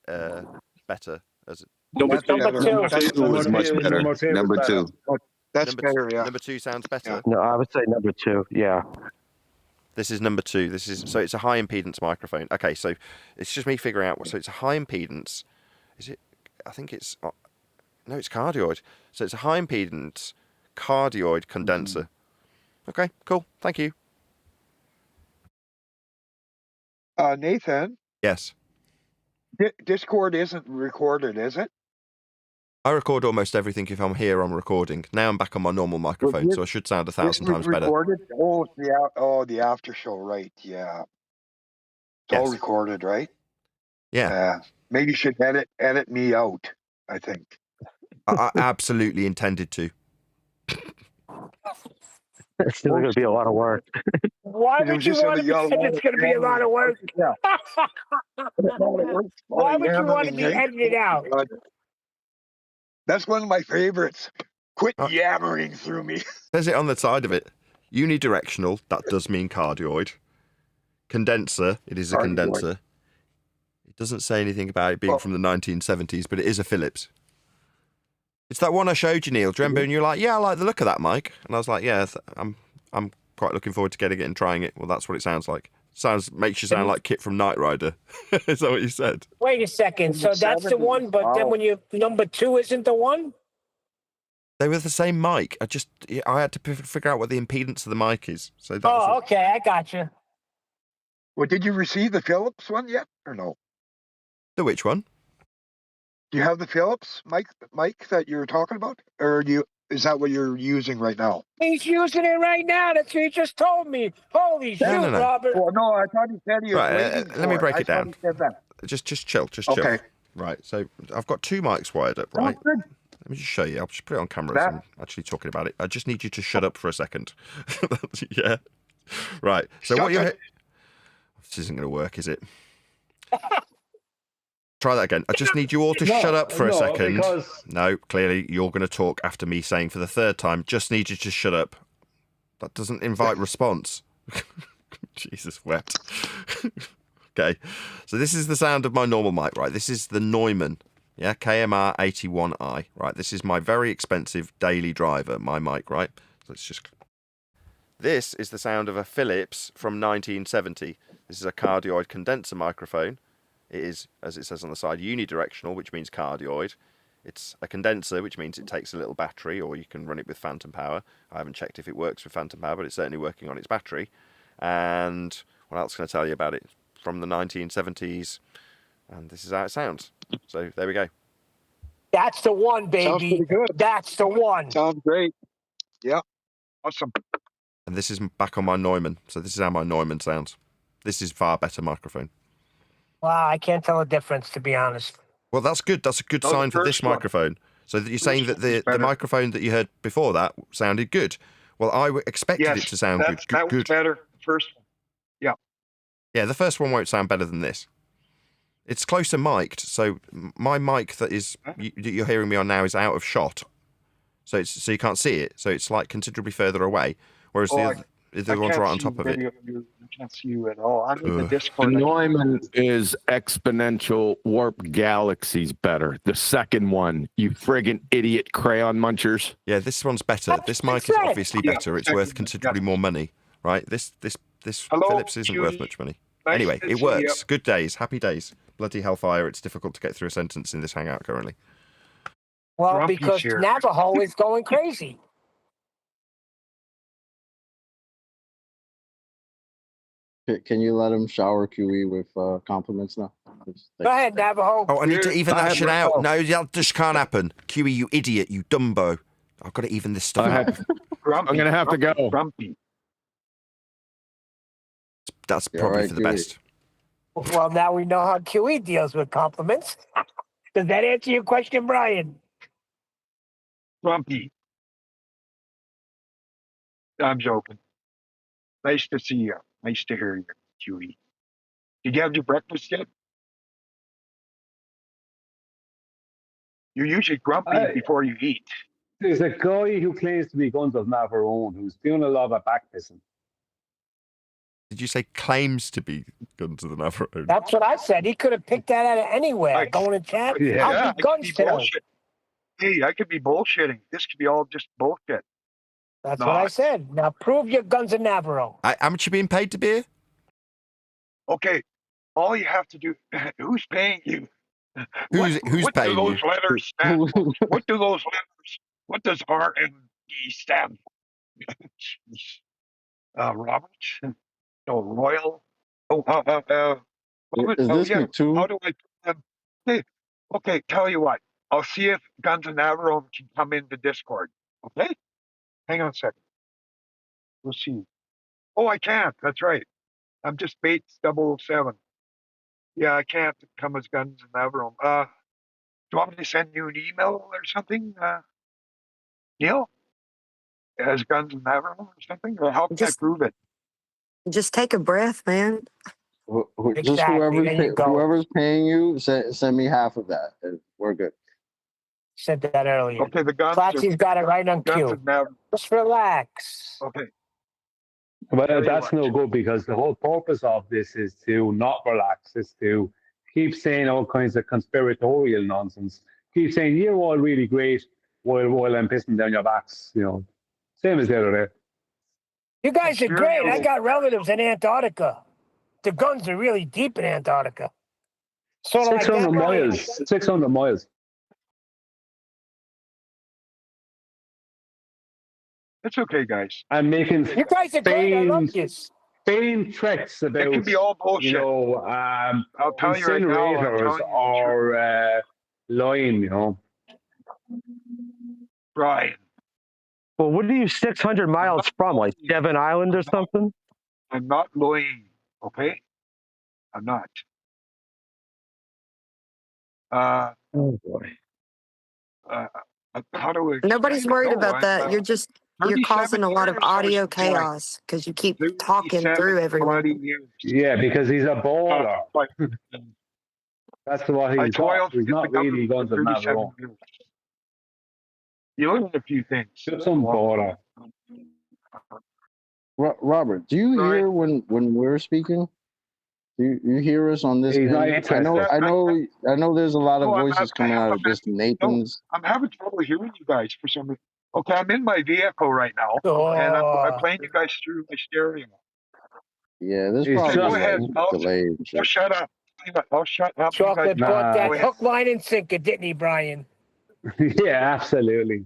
better. Number two is much better. Number 2. That's better, yeah. Number 2 sounds better. No, I would say number 2. Yeah. This is number 2. So it's a high impedance microphone. Okay, so it's just me figuring out. So it's a high impedance. Is it? I think it's. No, it's cardioid. So it's a high impedance cardioid condenser. Okay, cool. Thank you. Nathan. Yes. Discord isn't recorded, is it? I record almost everything if I'm here on recording. Now I'm back on my normal microphone, so I should sound 1,000 times better. Recorded? Oh, the after show, right? Yeah. It's all recorded, right? Yeah. Maybe you should edit me out, I think. I absolutely intended to. It's still going to be a lot of work. Why would you want to be saying it's going to be a lot of work? Why would you want to be edited out? That's one of my favorites. Quit yammering through me. Says it on the side of it. Unidirectional, that does mean cardioid. Condenser, it is a condenser. It doesn't say anything about it being from the 1970s, but it is a Philips. It's that one I showed you, Neil. Do you remember? And you're like, yeah, I like the look of that mic. And I was like, yeah, I'm quite looking forward to getting it and trying it. Well, that's what it sounds like. Makes you sound like Kit from Knight Rider. Is that what you said? Wait a second. So that's the one, but then when you number 2 isn't the one? They were the same mic. I had to figure out what the impedance of the mic is. So that was okay, I got you. Well, did you receive the Philips one yet, or no? The which one? Do you have the Philips mic that you're talking about, or is that what you're using right now? He's using it right now. That's what he just told me. Holy shit, No. Robert. Well, no, I thought he said he was waiting let me break it down. He said that. Just chill. Okay. Right, so I've got 2 mics wired up, right? Oh, good. Let me just show you. I'll just put it on camera as I'm actually talking about it. I just need you to shut up for a second. Yeah. Right. So what you're... This isn't going to work, is it? Try that again. I just need you all to shut up for a second. No, clearly you're going to talk after me saying for the 3rd time, just need you to shut up. That doesn't invite response. Jesus wept. Okay. So this is the sound of my normal mic, right? This is the Neumann. Yeah, KMR 81i, right? This is my very expensive daily driver, my mic, right? Let's just... This is the sound of a Philips from 1970. This is a cardioid condenser microphone. It is, as it says on the side, unidirectional, which means cardioid. It's a condenser, which means it takes a little battery, or you can run it with phantom power. I haven't checked if it works with phantom power, but it's certainly working on its battery. And what else can I tell you about it? From the 1970s, and this is how it sounds. So there we go. That's the one, baby. Sounds pretty good. That's the one. Sounds great. Yeah. Awesome. And this is back on my Neumann. So this is how my Neumann sounds. This is far better microphone. Wow, I can't tell a difference, to be honest. Well, that's good. That's a good sign for this microphone. So that you're saying that the microphone that you heard before that sounded good. Well, I expected it to sound good. That was better. The first one. Yeah. Yeah, the first one won't sound better than this. It's closer mic'd, so my mic that you're hearing me on now is out of shot. So you can't see it. So it's like considerably further away. Whereas the one's right on top of it. I can't see you at all. I'm in the Discord. The Neumann is exponential warp galaxies better. The second one, you friggin' idiot crayon munchers. Yeah, this one's better. This mic is obviously better. It's worth considerably more money, right? This Philips isn't worth much money. Nice Anyway, to it see works. you. Good days, happy days. Bloody hellfire! It's difficult to get through a sentence in this hangout currently. Well, Grumpy's because here. Navajo is going crazy. Can you let him shower QE with compliments now? Go ahead, Navajo. Oh, I need to even that shit out. No, that just can't happen. QE, you idiot, you Dumbo. I've got to even this stuff out. I'm going to have to go. Grumpy. That's probably right, for the QE. best. Well, now we know how QE deals with compliments. Does that answer your question, Brian? Grumpy. I'm joking. Nice to see you. Nice to hear you, Huey. Did you have your breakfast yet? You're usually grumpy before you eat. There's a guy who claims to be Guns of Navarone who's doing a lot of back pissing. Did you say claims to be Guns of the Navarone? That's what I said. He could have picked that out of anywhere. Going to chat. I'll be Guns today. Bullshit. Hey, I could be bullshitting. This could be all just bullshit. That's what I said. Now prove your Guns of Navarone. How much you being paid to be here? Okay, all you have to do. Who's paying you? Who's what paying do those you? letters stand for? What do those letters? What does RMD stand for? Jeez. Robert? No, Royal. Is this McToon? How do I? Hey, okay. Tell you what. I'll see if Guns of Navarone can come into Discord. Okay. Hang on a second. We'll see. Oh, I can't. That's right. I'm just Bates 007. Yeah, I can't come as Guns of Navarone. Do you want me to send you an email or something, Neil? As Guns of Navarone or something? Or how can I prove it? Just take a breath, man. Just whoever's paying you, send me half of that. And we're good. Said that earlier. Okay, the Guns. Clatsy's got it right on Guns cue. of Navarone. Just relax. Okay. Well, that's no good because the whole purpose of this is to not relax, is to keep saying all kinds of conspiratorial nonsense. Keep saying you're all really great while I'm pissing down your backs, you know. Same as the other day. You guys are great. I got relatives in Antarctica. The guns are really deep in Antarctica. Sort of like 600 that, Brian. miles. 600 miles. It's okay, guys. I'm making You guys are great. I love this. faint tricks about, It can be all bullshit. I'll tell you right now. I'm incinerators telling you or lime, you know. Brian. Well, what are you 600 miles from? Like Devon Island or something? I'm not lying, okay? I'm not. Oh boy. How do we? Nobody's worried about that. You're causing a lot of 37 years I was audio employed. chaos because you keep talking through everyone. bloody years. Yeah, because he's a baller. That's what I he's toiled got. He's in the not really government going for to 37 Navarone. years. You learn a few things. Just some baller. Robert, do you hear when we're speaking? Do you hear us on this? He's not end? interested. I know. There's a lot of No, voices coming out of just Nathan's. I'm having trouble hearing you guys for some reason. Okay, I'm in my vehicle right now, and I'm playing you guys through my stereo. Yeah, there's It's probably Go ahead. delay and I'll shit. shut up. I'll shut up. You Chocolate guys- bought that Go ahead. hook, line, and sinker, didn't he, Brian? Yeah, absolutely.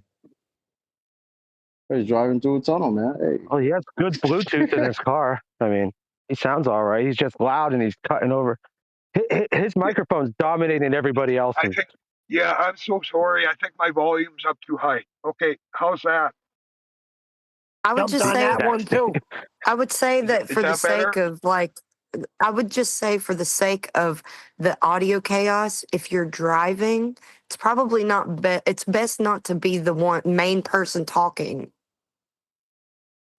He's driving through a tunnel, man. Hey. Oh, he has good Bluetooth in his car. I mean, he sounds all right. He's just loud and he's cutting over. His microphone's dominating everybody else's. Yeah, I'm so sorry. I think my volume's up too high. Okay, how's that? I would just say that one too. I would say that for the that better? sake of I would just say for the sake of the audio chaos, if you're driving, it's probably not it's best not to be the main person talking.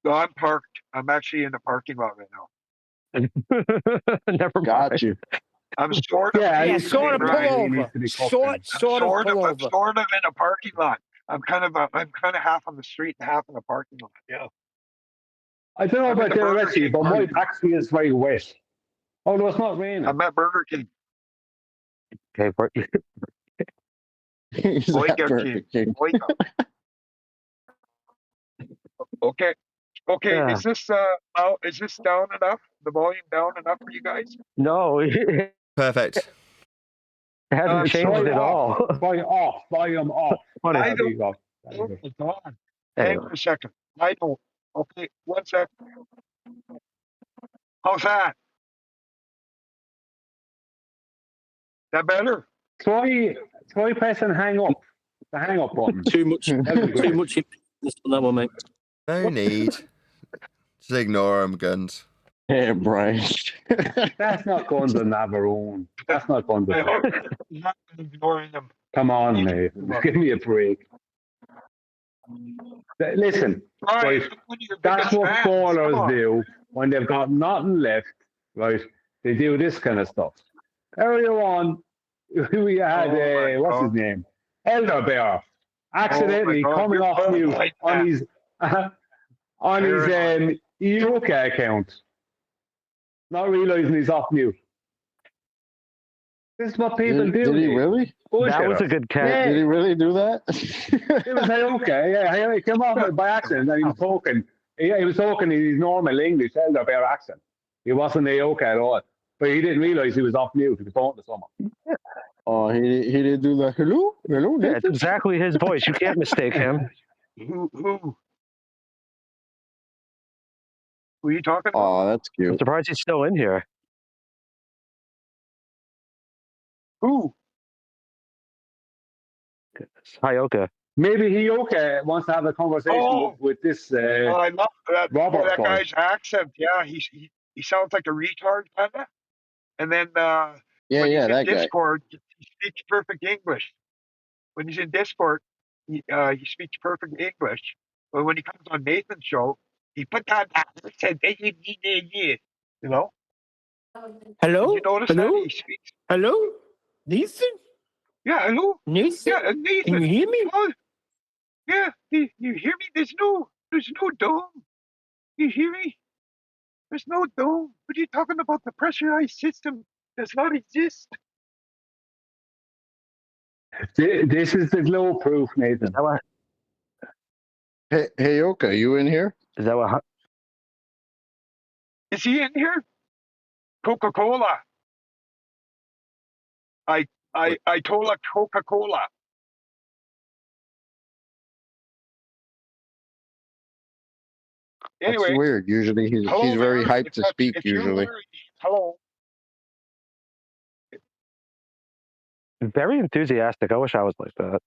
No, I'm parked. I'm actually in the parking lot right now. Never got you. I'm sort of. Yeah, sort of pull over. Sort of pull over. I'm sort of in a parking lot. I'm kind of half on the street and half in the parking lot. Yeah. I don't know I'm about at the the Burger rest of you, King but my parking lot. taxi is very wet. Oh no, it's not raining. I'm at Burger King. Okay, He's at Burger King. Okay. Okay. Yeah. Is this down enough? The volume down enough for you guys? No, it Perfect. hasn't changed at all. Volume off. Funny. I don't. Go. Oh my God. Hang on a second. I don't. Okay. 1 sec. How's that? That better? Try pressing hang up. The hang up button. Too much on that one, mate. No need. Just ignore them, guns. Yeah, Brian. That's not going to Navarone. That's not going I to. hope you're not ignoring them. Come on, mate. Give me a break. Listen, Right. right, that's what ballers do when they've got nothing left, right? They do this kind of stuff. Earlier on, we had, what's his name? Elder Bear, accidentally coming off mute on his Yoka account, not realizing he's off mute. This is what people do. Did he really? That was a good catch. Yeah. Did he really do that? It was okay. Yeah, he came off by accident and he was talking. He was talking in his normal English, Elder Bear accent. He wasn't okay at all. But he didn't realize he was off mute. He was talking to someone. Oh, he didn't do the hello? Yeah, it's exactly his voice. You can't mistake him. Who are you talking about? Oh, that's cute. I'm surprised he's still in here. Who? Hyoka. Maybe he wants to have a conversation with this I love that, Robert that boy. guy's accent. Yeah, he sounds like a retard, kind of. And then when he's in that guy. Discord, he speaks perfect English. When he's in Discord, he speaks perfect English. But when he comes on Nathan's show, he put that accent. You know? Hello? Did you notice Hello? that he speaks? Hello? Nathan? Yeah, hello. Nathan? Yeah, Nathan. Can you hear me? Oh, yeah, you hear me? There's no dome. You hear me? There's no dome. What are you talking about? The pressurized system does not exist. This is the glow proof, Nathan. Hey, Yoka, you in here? Is that what Is he in here? Coca-Cola. I told Coca-Cola. That's Anyway, weird. Usually he's hello very there. hyped to speak. If you're Usually. there, hello. Very enthusiastic. I wish I was like that.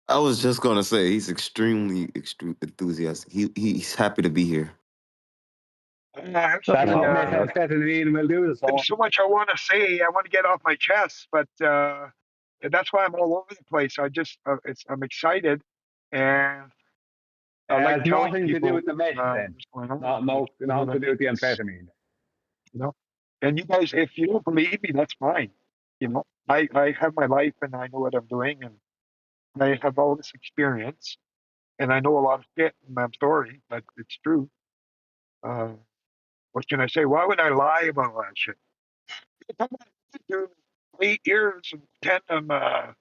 I was just gonna say he's extremely enthusiastic. He's happy to be here. There's That's what makes That's better than Ian will do. there's so much I want to say. I want to get off my chest, but that's why I'm all over the place. I'm excited, and I It like has telling nothing to people do with the meth then. what's going on. Nothing to do with the amphetamine. You know, and you guys, if you don't believe me, that's fine. You know, I have my life and I know what I'm doing, and I have all this experience, and I know a lot of shit, and I'm sorry, but it's true. What can I say? Why would I lie about all that shit? Come on, do 8 years and pretend I'm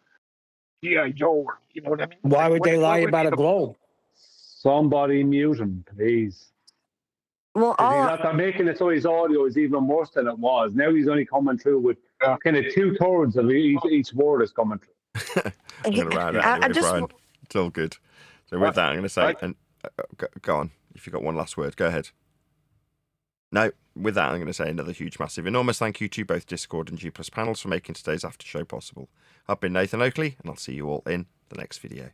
G.I. Joe, or, you know what I mean? Why would they lie what would about be a the globe? Somebody mute him, please. Well, Because he's after making it so his audio is even worse than it was. Now he's only coming through with kind of 2/3 of each word is coming through. I'm going to round it anyway, Brian. It's all good. So with that, I'm going to say, and go on. If you've got one last word, go ahead. No, with that, I'm going to say another huge, massive, enormous thank you to both Discord and G+ panels for making today's after show possible. I've been Nathan Oakley, and I'll see you all in the next video.